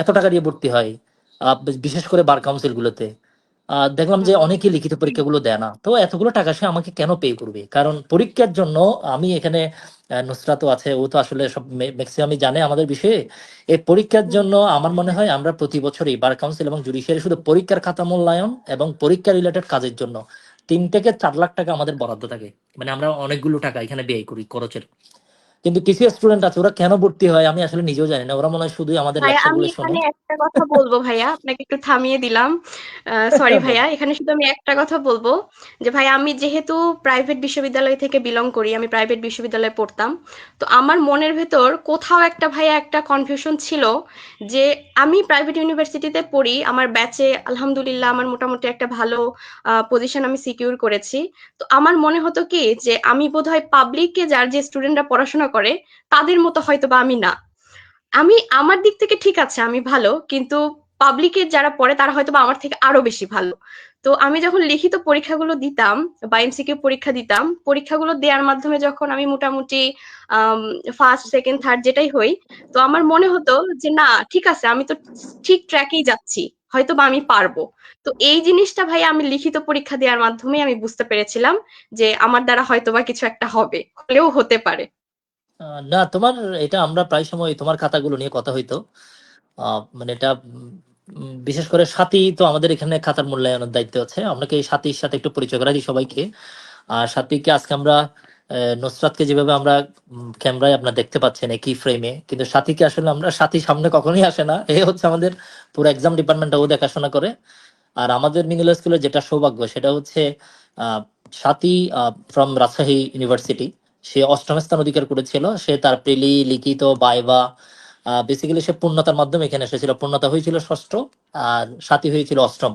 Speaker 1: এত টাকা দিয়ে ভর্তি হয়, বিশেষ করে বার কাউন্সিল গুলোতে। দেখলাম যে
Speaker 3: হুম
Speaker 1: অনেকেই লিখিত পরীক্ষাগুলো দেয় না, তো এতগুলো টাকা সে আমাকে কেন পে করবে? কারণ পরীক্ষার জন্য আমি এখানে, নুসরাতও আছে, ও তো আসলে সব ম্যাক্সিমামই জানে আমাদের বিষয়ে। এই পরীক্ষার
Speaker 3: হুম
Speaker 1: জন্য আমার মনে হয় আমরা প্রতি বছরই বার কাউন্সিল এবং জুডিশিয়ারি শুধু পরীক্ষার খাতা মূল্যায়ন এবং পরীক্ষা রিলেটেড কাজের জন্য 3 থেকে 4 লাখ টাকা আমাদের বরাদ্দ থাকে। মানে আমরা অনেকগুলো টাকা এখানে ব্যয় করি খরচের। কিন্তু কিছু স্টুডেন্ট আছে ওরা কেন ভর্তি হয় আমি আসলে নিজেও জানি না, ওরা মনে হয় শুধুই আমাদের
Speaker 3: ভাইয়া,
Speaker 1: লেকচার
Speaker 3: আমি
Speaker 1: গুলো শোনে।
Speaker 3: এখানে একটা কথা বলবো ভাইয়া, আপনাকে একটু থামিয়ে দিলাম। সরি ভাইয়া, এখানে শুধু আমি একটা কথা বলবো যে ভাইয়া, আমি যেহেতু প্রাইভেট বিশ্ববিদ্যালয় থেকে বিলং করি, আমি প্রাইভেট বিশ্ববিদ্যালয়ে পড়তাম। তো আমার মনের ভেতর কোথাও একটা ভাইয়া একটা কনফিউশন ছিল যে আমি প্রাইভেট ইউনিভার্সিটিতে পড়ি, আমার ব্যাচে আলহামদুলিল্লাহ আমার মোটামুটি একটা ভালো পজিশন আমি সিকিউর করেছি। তো আমার মনে হতো কি যে আমি বোধহয় পাবলিকে যার যে স্টুডেন্টরা পড়াশোনা করে তাদের মতো হয়তো বা আমি না। আমি আমার দিক থেকে ঠিক আছে, আমি ভালো, কিন্তু পাবলিকের যারা পড়ে তারা হয়তো বা আমার থেকে আরো বেশি ভালো। তো আমি যখন লিখিত পরীক্ষাগুলো দিতাম বা এমসিকিউ পরীক্ষা দিতাম, পরীক্ষাগুলো দেওয়ার মাধ্যমে যখন আমি মোটামুটি ফার্স্ট সেকেন্ড থার্ড যেটাই হই, তো আমার মনে হতো যে না, ঠিক আছে, আমি তো ঠিক ট্র্যাকেই যাচ্ছি, হয়তো বা আমি পারবো। তো এই জিনিসটা ভাই আমি লিখিত পরীক্ষা দেওয়ার মাধ্যমে আমি বুঝতে পেরেছিলাম যে আমার দ্বারা হয়তো বা কিছু একটা হবে, হলেও হতে পারে।
Speaker 1: না, তোমার এটা আমরা প্রায় সময় তোমার খাতাগুলো নিয়ে কথা হইতো। মানে এটা বিশেষ করে সাথী তো আমাদের এখানে খাতার মূল্যায়নের দায়িত্ব আছে। আপনাকে এই সাথীর সাথে একটু পরিচয় করা দিই সবাইকে। আর সাথীকে আজকে আমরা নুসরাতকে যেভাবে আমরা ক্যামেরায় আপনার দেখতে পাচ্ছেন একই ফ্রেমে, কিন্তু সাথীকে আসলে আমরা, সাথী সামনে কখনোই আসে না, এ হচ্ছে আমাদের পুরো এক্সাম ডিপার্টমেন্টটা ও দেখাশোনা করে। আর আমাদের মিনিল স্কুলের যেটা সৌভাগ্য সেটা হচ্ছে আহ সাথী ফ্রম রাজশাহী ইউনিভার্সিটি, সে অষ্টম স্থান অধিকার করেছিল। সে তার প্রিলি, লিখিত, ভাইভা, বেসিক্যালি সে পূর্ণতার মাধ্যমে এখানে এসেছিল। পূর্ণতা হয়েছিল ষষ্ঠ, আর সাথী হয়েছিল অষ্টম।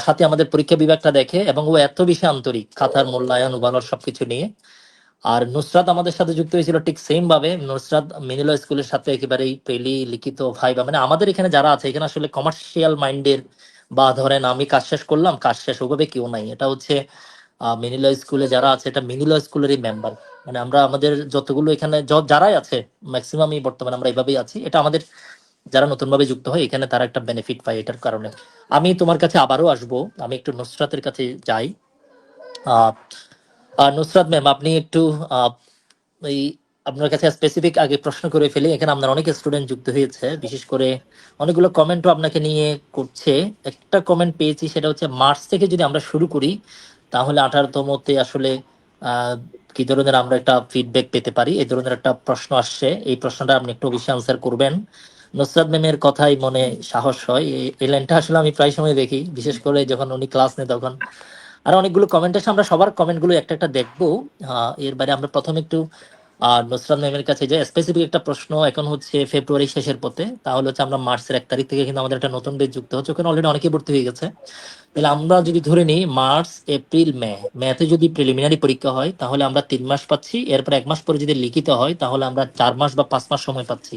Speaker 1: সাথী আমাদের পরীক্ষা বিভাগটা দেখে এবং ও এত বেশি আন্তরিক খাতার মূল্যায়ন ওভারঅল সবকিছু নিয়ে। আর নুসরাত আমাদের সাথে যুক্ত হয়েছিল ঠিক সেম ভাবে। নুসরাত মিনিল স্কুলের সাথে একেবারেই প্রিলি, লিখিত, ভাইভা, মানে আমাদের এখানে যারা আছে এখানে আসলে কমার্শিয়াল মাইন্ডের বা ধরেন আমি কাজ শেষ করলাম কাজ শেষ ওভাবে কেউ নাই। এটা হচ্ছে মিনিলয় স্কুলে যারা আছে এটা মিনিলয় স্কুলেরই মেম্বার। মানে আমরা আমাদের যতগুলো এখানে যারাই আছে ম্যাক্সিমামই বর্তমানে আমরা এইভাবেই আছি। এটা আমাদের যারা নতুন ভাবে যুক্ত হয় এখানে তারা একটা বেনিফিট পায় এটার কারণে। আমি তোমার কাছে আবারও আসবো, আমি একটু নুসরাতের কাছে যাই। আহ নুসরাত ম্যাম, আপনি একটু আহ এই আপনার কাছে স্পেসিফিক আগে প্রশ্ন করে ফেলি। এখানে আপনার অনেক স্টুডেন্ট যুক্ত হয়েছে, বিশেষ করে অনেকগুলো কমেন্টও আপনাকে নিয়ে করছে। একটা কমেন্ট পেয়েছি, সেটা হচ্ছে মার্চ থেকে যদি আমরা শুরু করি তাহলে 18তমতে আসলে আহ কি ধরনের আমরা একটা ফিডব্যাক পেতে পারি, এই ধরনের একটা প্রশ্ন আসছে। এই প্রশ্নটা আপনি একটু বেশি আনসার করবেন। নুসরাত ম্যামের কথাই মনে সাহস হয়, এই লাইনটা আসলে আমি প্রায় সময় দেখি, বিশেষ করে যখন উনি ক্লাস নেয় তখন। আর অনেকগুলো কমেন্ট আছে, আমরা সবার কমেন্ট গুলো একটা একটা দেখবো। এর বাইরে আমরা প্রথমে একটু নুসরাত ম্যামের কাছে যে স্পেসিফিক একটা প্রশ্ন এখন হচ্ছে ফেব্রুয়ারি শেষের পথে, তাহলে হচ্ছে আমরা মার্চের 1 তারিখ থেকে কিন্তু আমাদের একটা নতুন বেচ যুক্ত হচ্ছে, ওখানে অলরেডি অনেকেই ভর্তি হয়ে গেছে। তাহলে আমরা যদি ধরে নিই মার্চ, এপ্রিল, মে, মেতে যদি প্রিলিমিনারি পরীক্ষা হয় তাহলে আমরা 3 মাস পাচ্ছি। এরপর 1 মাস পরে যদি লিখিত হয় তাহলে আমরা 4 মাস বা 5 মাস সময় পাচ্ছি।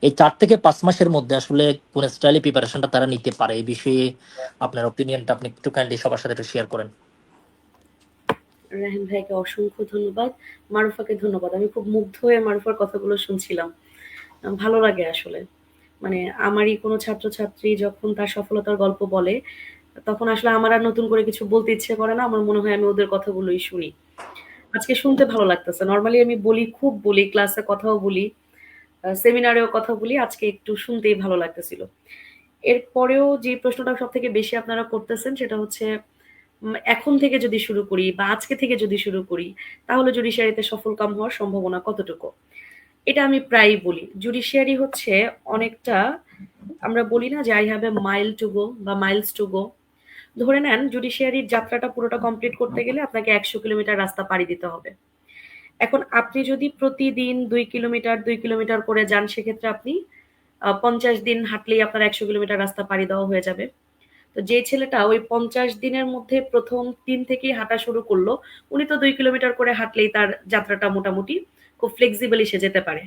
Speaker 1: এই 4 থেকে 5 মাসের মধ্যে আসলে কোন স্টাইলে প্রিপারেশনটা তারা নিতে পারে, এই বিষয়ে আপনার ওপিনিয়নটা আপনি একটু কাইন্ডলি সবার সাথে একটু শেয়ার করেন।
Speaker 2: রাহেন ভাইকে অসংখ্য ধন্যবাদ, মারুফাকে ধন্যবাদ। আমি খুব মুগ্ধ হয়ে মারুফার কথাগুলো শুনছিলাম। ভালো লাগে আসলে। মানে আমারই কোনো ছাত্রছাত্রী যখন তার সফলতার গল্প বলে, তখন আসলে আমার আর নতুন করে কিছু বলতে ইচ্ছে করে না। আমার মনে হয় আমি ওদের কথাগুলোই শুনি। আজকে শুনতে ভালো লাগতেছে। নরমালি আমি বলি, খুব বলি, ক্লাসে কথাও বলি, সেমিনারেও কথা বলি। আজকে একটু শুনতেই ভালো লাগতেছিল। এরপরেও যে প্রশ্নটা সবথেকে বেশি আপনারা করতেছেন সেটা হচ্ছে, এখন থেকে যদি শুরু করি বা আজকে থেকে যদি শুরু করি তাহলে জুডিশিয়ারিতে সফলকাম হওয়ার সম্ভাবনা কতটুকু? এটা আমি প্রায়ই বলি। জুডিশিয়ারি হচ্ছে অনেকটা, আমরা বলি না যে I have a mile to go বা মাইলস টু গো। ধরে নেন জুডিশিয়ারির যাত্রাটা পুরোটা কমপ্লিট করতে গেলে আপনাকে 100 কিলোমিটার রাস্তা পাড়ি দিতে হবে। এখন আপনি যদি প্রতিদিন 2 কিলোমিটার 2 কিলোমিটার করে যান, সেক্ষেত্রে আপনি 50 দিন হাঁটলেই আপনার 100 কিলোমিটার রাস্তা পাড়ি দেওয়া হয়ে যাবে। তো যে ছেলেটা ওই 50 দিনের মধ্যে প্রথম 3 থেকেই হাঁটা শুরু করলো, উনি তো 2 কিলোমিটার করে হাঁটলেই তার যাত্রাটা মোটামুটি খুব ফ্লেক্সিবলি সে যেতে পারে।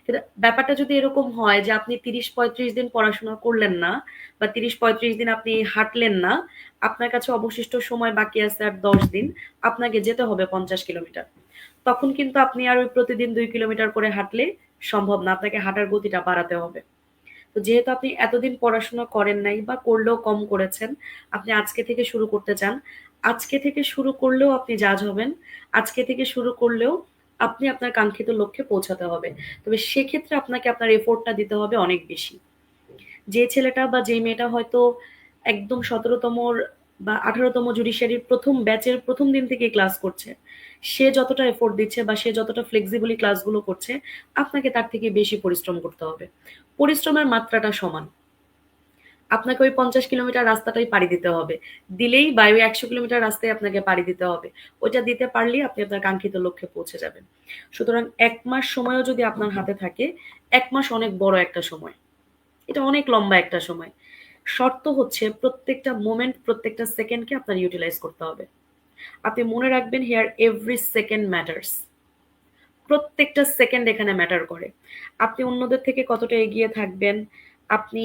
Speaker 2: কিন্তু ব্যাপারটা যদি এরকম হয় যে আপনি 30-35 দিন পড়াশোনা করলেন না বা 30-35 দিন আপনি হাঁটলেন না, আপনার কাছে অবশিষ্ট সময় বাকি আছে আর 10 দিন, আপনাকে যেতে হবে 50 কিলোমিটার। তখন কিন্তু আপনি আর ওই প্রতিদিন 2 কিলোমিটার করে হাঁটলে সম্ভব না, আপনাকে হাঁটার গতিটা বাড়াতে হবে। তো যেহেতু আপনি এতদিন পড়াশোনা করেন নাই বা করলেও কম করেছেন, আপনি আজকে থেকে শুরু করতে চান। আজকে থেকে শুরু করলেও আপনি জাজ হবেন। আজকে থেকে শুরু করলেও আপনি আপনার কাঙ্ক্ষিত লক্ষ্যে পৌঁছাতে হবে। তবে সেক্ষেত্রে আপনাকে আপনার এফোর্টটা দিতে হবে অনেক বেশি। যে ছেলেটা বা যে মেয়েটা হয়তো একদম ১৭তম বা ১৮তম জুডিশিয়ারির ১ম ব্যাচের ১ম দিন থেকেই ক্লাস করছে, সে যতটা এফোর্ট দিচ্ছে বা সে যতটা ফ্লেক্সিবলি ক্লাসগুলো করছে, আপনাকে তার থেকে বেশি পরিশ্রম করতে হবে। পরিশ্রমের মাত্রাটা সমান। আপনাকে ওই ৫০ কিলোমিটার রাস্তাটাই পাড়ি দিতে হবে। দিলেই বা ওই ১০০ কিলোমিটার রাস্তায় আপনাকে পাড়ি দিতে হবে। ওইটা দিতে পারলেই আপনি আপনার কাঙ্ক্ষিত লক্ষ্যে পৌঁছে যাবেন। সুতরাং ১ মাস সময়ও যদি আপনার হাতে থাকে, ১ মাস অনেক বড় একটা সময়। এটা অনেক লম্বা একটা সময়। শর্ত হচ্ছে প্রত্যেকটা মোমেন্ট, প্রত্যেকটা সেকেন্ডকে আপনার ইউটিলাইজ করতে হবে। আপনি মনে রাখবেন হিয়ার এভরি সেকেন্ড ম্যাটার্স। প্রত্যেকটা সেকেন্ড এখানে ম্যাটার করে। আপনি অন্যদের থেকে কতটা এগিয়ে থাকবেন, আপনি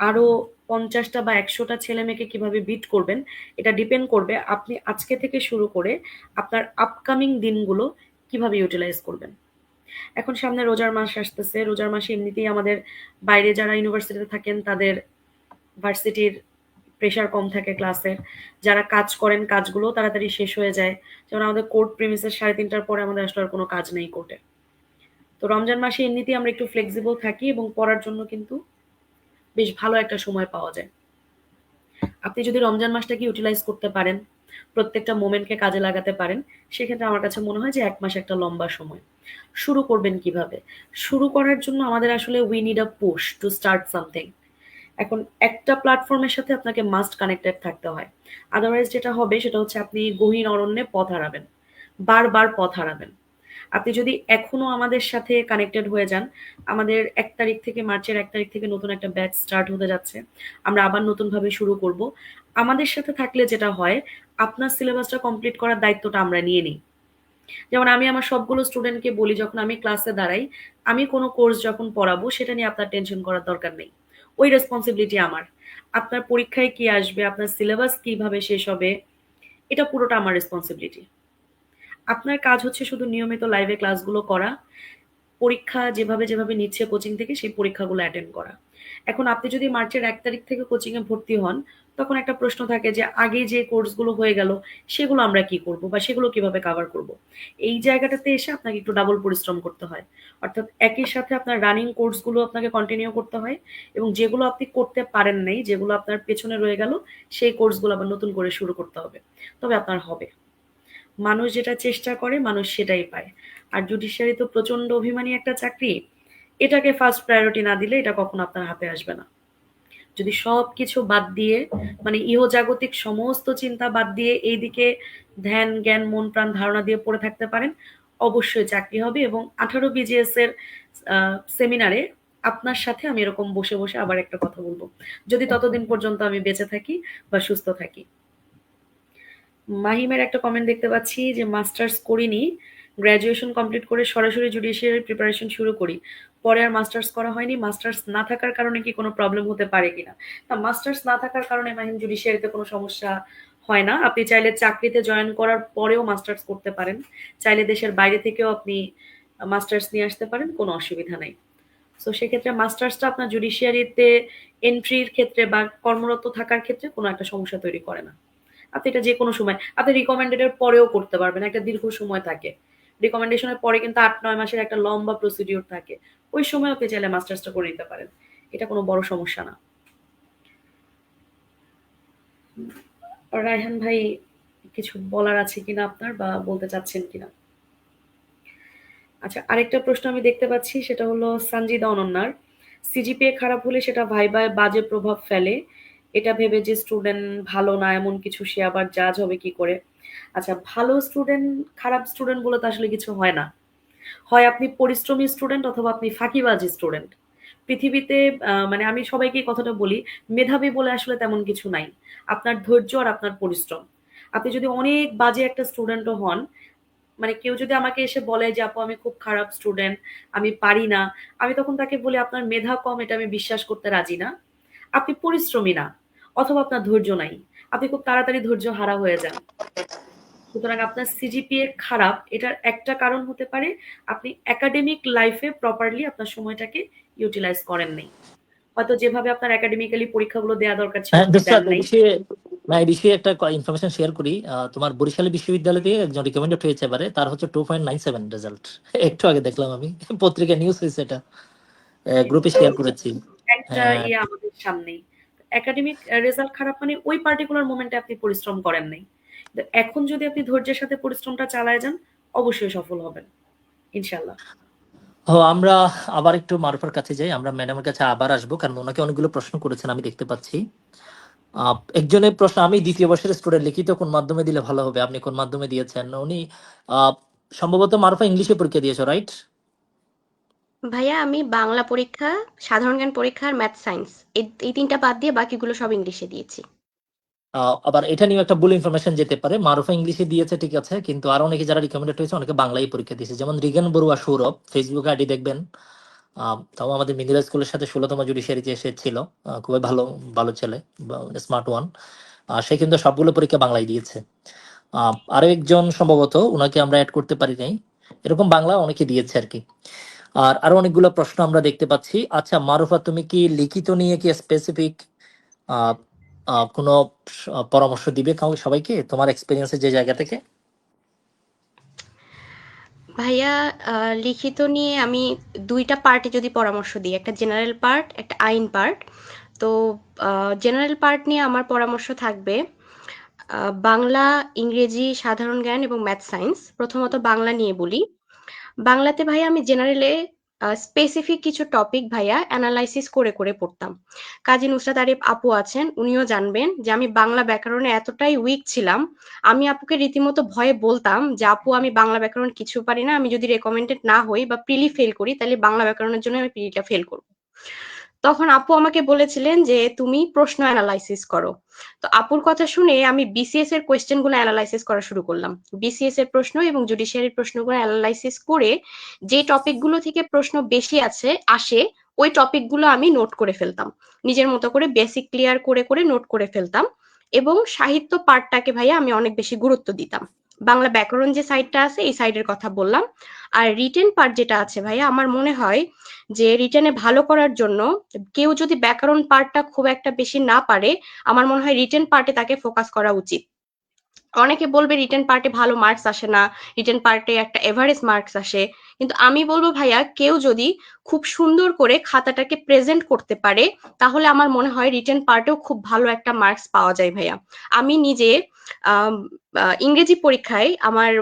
Speaker 2: আরো ৫০টা বা ১০০টা ছেলেমেয়েকে কিভাবে বিট করবেন, এটা ডিপেন্ড করবে আপনি আজকে থেকে শুরু করে আপনার আপকামিং দিনগুলো কিভাবে ইউটিলাইজ করবেন। এখন সামনে রোজার মাস আসতেছে। রোজার মাসে এমনিতেই আমাদের বাইরে যারা ইউনিভার্সিটিতে থাকেন তাদের ভার্সিটির প্রেশার কম থাকে ক্লাসের। যারা কাজ করেন কাজগুলোও তাড়াতাড়ি শেষ হয়ে যায়। যেমন আমাদের কোর্ট প্রিমিসেস ৩:৩০টার পরে আমাদের আসলে আর কোনো কাজ নেই কোর্টে। তো রমজান মাসে এমনিতেই আমরা একটু ফ্লেক্সিবল থাকি এবং পড়ার জন্য কিন্তু বেশ ভালো একটা সময় পাওয়া যায়। আপনি যদি রমজান মাসটাকে ইউটিলাইজ করতে পারেন, প্রত্যেকটা মোমেন্টকে কাজে লাগাতে পারেন, সেক্ষেত্রে আমার কাছে মনে হয় যে ১ মাস একটা লম্বা সময়। শুরু করবেন কিভাবে? শুরু করার জন্য আমাদের আসলে we need a push to start something. এখন একটা প্ল্যাটফর্মের সাথে আপনাকে মাস্ট কানেক্টেড থাকতে হয়। আদারওয়াইজ যেটা হবে সেটা হচ্ছে আপনি গহীন অরণ্যে পথ হারাবেন। বারবার পথ হারাবেন। আপনি যদি এখনো আমাদের সাথে কানেক্টেড হয়ে যান, আমাদের ১ তারিখ থেকে মার্চের ১ তারিখ থেকে নতুন একটা ব্যাচ স্টার্ট হতে যাচ্ছে। আমরা আবার নতুনভাবে শুরু করব। আমাদের সাথে থাকলে যেটা হয়, আপনার সিলেবাসটা কমপ্লিট করার দায়িত্বটা আমরা নিয়ে নিই। যেমন আমি আমার সবগুলো স্টুডেন্টকে বলি যখন আমি ক্লাসে দাঁড়াই, আমি কোনো কোর্স যখন পড়াবো সেটা নিয়ে আপনার টেনশন করার দরকার নেই। ওই রেসপন্সিবিলিটি আমার। আপনার পরীক্ষায় কি আসবে, আপনার সিলেবাস কিভাবে শেষ হবে, এটা পুরোটা আমার রেসপন্সিবিলিটি। আপনার কাজ হচ্ছে শুধু নিয়মিত লাইভে ক্লাসগুলো করা, পরীক্ষা যেভাবে নিচ্ছে কোচিং থেকে সেই পরীক্ষাগুলো অ্যাটেন্ড করা। এখন আপনি যদি মার্চের ১ তারিখ থেকে কোচিং এ ভর্তি হন, তখন একটা প্রশ্ন থাকে যে আগে যে কোর্সগুলো হয়ে গেল সেগুলো আমরা কি করব বা সেগুলো কিভাবে কভার করব? এই জায়গাটাতে এসে আপনাকে একটু ডাবল পরিশ্রম করতে হয়। অর্থাৎ একই সাথে আপনার রানিং কোর্সগুলো আপনাকে কন্টিনিউ করতে হয় এবং যেগুলো আপনি করতে পারেন নাই, যেগুলো আপনার পেছনে রয়ে গেল, সেই কোর্সগুলো আবার নতুন করে শুরু করতে হবে। তবে আপনার হবে। মানুষ যেটা চেষ্টা করে মানুষ সেটাই পায়। আর জুডিশিয়ারি তো প্রচন্ড অভিমানী একটা চাকরি। এটাকে ফার্স্ট প্রায়োরিটি না দিলে এটা কখনো আপনার হাতে আসবে না। যদি সবকিছু বাদ দিয়ে মানে ইহজাগতিক সমস্ত চিন্তা বাদ দিয়ে এইদিকে ধ্যান, জ্ঞান, মন প্রাণ ধারণা দিয়ে পড়ে থাকতে পারেন, অবশ্যই চাকরি হবে এবং ১৮ বিজিএস এর সেমিনারে আপনার সাথে আমি এরকম বসে আবার একটা কথা বলব। যদি ততদিন পর্যন্ত আমি বেঁচে থাকি বা সুস্থ থাকি। মাহিমের একটা কমেন্ট দেখতে পাচ্ছি যে মাস্টার্স করিনি, গ্র্যাজুয়েশন কমপ্লিট করে সরাসরি জুডিশিয়ারি প্রিপারেশন শুরু করি, পরে আর মাস্টার্স করা হয়নি, মাস্টার্স না থাকার কারণে কি কোনো প্রবলেম হতে পারে কিনা? না, মাস্টার্স না থাকার কারণে মাহিম জুডিশিয়ারিতে কোনো সমস্যা হয় না। আপনি চাইলে চাকরিতে জয়েন করার পরেও মাস্টার্স করতে পারেন, চাইলে দেশের বাইরে থেকেও আপনি মাস্টার্স নিয়ে আসতে পারেন, কোনো অসুবিধা নাই। সো সেক্ষেত্রে মাস্টার্সটা আপনার জুডিশিয়ারিতে এন্ট্রির ক্ষেত্রে বা কর্মরত থাকার ক্ষেত্রে কোনো একটা সমস্যা তৈরি করে না। আপনি এটা যেকোনো সময় আপনি রিকমেন্ডেড এর পরেও করতে পারবেন। একটা দীর্ঘ সময় থাকে। রিকমেন্ডেশন এর পরে কিন্তু ৮-৯ মাসের একটা লম্বা প্রসিডিউর থাকে। ওই সময় আপনি চাইলে মাস্টার্সটা করে নিতে পারেন। এটা কোনো বড় সমস্যা না। রায়হান ভাই, কিছু বলার আছে কিনা আপনার বা বলতে চাচ্ছেন কিনা? আচ্ছা, আরেকটা প্রশ্ন আমি দেখতে পাচ্ছি সেটা হলো সানজিদা অনন্যার। সিজিপিএ খারাপ হলে সেটা ভাইবায় বাজে প্রভাব ফেলে। এটা ভেবে যে স্টুডেন্ট ভালো না এমন কিছু সে আবার জাজ হবে কি করে? আচ্ছা, ভালো স্টুডেন্ট, খারাপ স্টুডেন্ট বলে তো আসলে কিছু হয় না। হয় আপনি পরিশ্রমী স্টুডেন্ট অথবা আপনি ফাঁকিবাজ স্টুডেন্ট। পৃথিবীতে মানে আমি সবাইকে এই কথাটা বলি, মেধাবী বলে আসলে তেমন কিছু নাই। আপনার ধৈর্য আর আপনার পরিশ্রম। আপনি যদি অনেক বাজে একটা স্টুডেন্টও হন, মানে কেউ যদি আমাকে এসে বলে যে আপু আমি খুব খারাপ স্টুডেন্ট, আমি পারি না, আমি তখন তাকে বলি আপনার মেধা কম, এটা আমি বিশ্বাস করতে রাজি না। আপনি পরিশ্রমী না, অথবা আপনার ধৈর্য নাই। আপনি খুব তাড়াতাড়ি ধৈর্য হারা হয়ে যান। সুতরাং আপনার সিজিপিএ খারাপ এটার একটা কারণ হতে পারে আপনি একাডেমিক লাইফে প্রপারলি আপনার সময়টাকে ইউটিলাইজ করেন নাই। হয়তো যেভাবে আপনার একাডেমিক্যালি পরীক্ষাগুলো দেওয়া দরকার ছিল
Speaker 1: হ্যাঁ
Speaker 2: আপনি দেন
Speaker 1: নুসরাত, এই
Speaker 2: নাই।
Speaker 1: বিষয়ে না, এই বিষয়ে একটা ইনফরমেশন শেয়ার করি। তোমার বরিশাল বিশ্ববিদ্যালয় থেকে একজন রিকমেন্ডেড হয়েছে এবারে, তার হচ্ছে 2.97 রেজাল্ট। একটু আগে দেখলাম আমি, পত্রিকায় নিউজ হয়েছে, এটা গ্রুপে
Speaker 2: তো
Speaker 1: শেয়ার করেছি।
Speaker 2: একটা
Speaker 1: হ্যাঁ,
Speaker 2: ইয়ে আমাদের সামনেই, একাডেমিক রেজাল্ট খারাপ মানে ওই পার্টিকুলার মোমেন্টে আপনি পরিশ্রম করেন নাই। কিন্তু এখন যদি আপনি ধৈর্যের সাথে পরিশ্রমটা চালায় যান, অবশ্যই সফল হবেন ইনশাল্লাহ।
Speaker 1: ও আমরা আবার একটু মারুফার কাছে যাই, আমরা ম্যাডামের কাছে আবার আসবো, কারণ ওনাকে অনেকগুলো প্রশ্ন করেছেন আমি দেখতে পাচ্ছি। একজনের প্রশ্ন, আমি দ্বিতীয় বর্ষের স্টুডেন্ট, লিখিত কোন মাধ্যমে দিলে ভালো হবে, আপনি কোন মাধ্যমে দিয়েছেন? উনি সম্ভবত মারুফা ইংলিশে পরীক্ষা দিয়েছো, রাইট?
Speaker 3: ভাইয়া আমি বাংলা পরীক্ষা, সাধারণ জ্ঞান পরীক্ষা আর ম্যাথ সায়েন্স, এই তিনটা বাদ দিয়ে বাকিগুলো সব ইংলিশে দিয়েছি।
Speaker 1: আবার এটা নিয়ে একটা ভুল ইনফরমেশন যেতে পারে, মারুফা ইংলিশে দিয়েছে ঠিক আছে, কিন্তু আরো অনেকে যারা রিকমেন্ডেড হয়েছে অনেকে বাংলায় পরীক্ষা দিয়েছে, যেমন রিগান বড়ুয়া সৌরভ, ফেসবুক আইডি দেখবেন। তাও আমাদের মিডিল স্কুলের সাথে 16তম জুডিশিয়ারিতে এসেছিল। খুবই ভালো ভালো ছেলে, স্মার্ট ওয়ান। সে কিন্তু সবগুলো পরীক্ষা বাংলায় দিয়েছে। আরো একজন সম্ভবত, ওনাকে আমরা অ্যাড করতে পারি নাই, এরকম বাংলা অনেকে দিয়েছে আর কি। আর আরো অনেকগুলো প্রশ্ন আমরা দেখতে পাচ্ছি। আচ্ছা মারুফা, তুমি কি লিখিত নিয়ে কি স্পেসিফিক কোনো পরামর্শ দিবে কাউকে, সবাইকে, তোমার এক্সপিরিয়েন্সের যে জায়গা থেকে?
Speaker 3: ভাইয়া লিখিত নিয়ে আমি ২ টা পার্টে যদি পরামর্শ দিই, একটা জেনারেল পার্ট, একটা আইন পার্ট। তো জেনারেল পার্ট নিয়ে আমার পরামর্শ থাকবে বাংলা, ইংরেজি, সাধারণ জ্ঞান এবং ম্যাথ সায়েন্স। প্রথমত বাংলা নিয়ে বলি। বাংলাতে ভাইয়া আমি জেনারেলে স্পেসিফিক কিছু টপিক ভাইয়া এনালাইসিস করে পড়তাম। কাজী নুসরাত আরিফ আপু আছেন, উনিও জানবেন যে আমি বাংলা ব্যাকরণে এতটাই উইক ছিলাম, আমি আপুকে রীতিমতো ভয়ে বলতাম যে, "আপু আমি বাংলা ব্যাকরণ কিছু পারি না। আমি যদি রেকমেন্ডেড না হই বা প্রিলি ফেল করি, তাহলে বাংলা ব্যাকরণের জন্য আমি প্রিলিটা ফেল করব।" তখন আপু আমাকে বলেছিলেন যে, "তুমি প্রশ্ন এনালাইসিস করো।" তো আপুর কথা শুনে আমি বিসিএস এর কোয়েশ্চেন গুলো এনালাইসিস করা শুরু করলাম। বিসিএস এর প্রশ্ন এবং জুডিশিয়ারির প্রশ্নগুলো এনালাইসিস করে যে টপিক গুলো থেকে প্রশ্ন বেশি আসে ওই টপিক গুলো আমি নোট করে ফেলতাম। নিজের মতো করে বেসিক ক্লিয়ার করে নোট করে ফেলতাম। এবং সাহিত্য পার্টটাকে ভাইয়া আমি অনেক বেশি গুরুত্ব দিতাম। বাংলা ব্যাকরণ যে সাইডটা আছে এই সাইডের কথা বললাম। আর রিটেন পার্ট যেটা আছে ভাইয়া, আমার মনে হয় যে রিটেনে ভালো করার জন্য কেউ যদি ব্যাকরণ পার্টটা খুব একটা বেশি না পারে, আমার মনে হয় রিটেন পার্টে তাকে ফোকাস করা উচিত। অনেকে বলবে রিটেন পার্টে ভালো মার্কস আসে না, রিটেন পার্টে একটা এভারেজ মার্কস আসে। কিন্তু আমি বলবো ভাইয়া, কেউ যদি খুব সুন্দর করে খাতাটাকে প্রেজেন্ট করতে পারে, তাহলে আমার মনে হয় রিটেন পার্টেও খুব ভালো একটা মার্কস পাওয়া যায় ভাইয়া। আমি নিজে আম ইংরেজি পরীক্ষায় আমার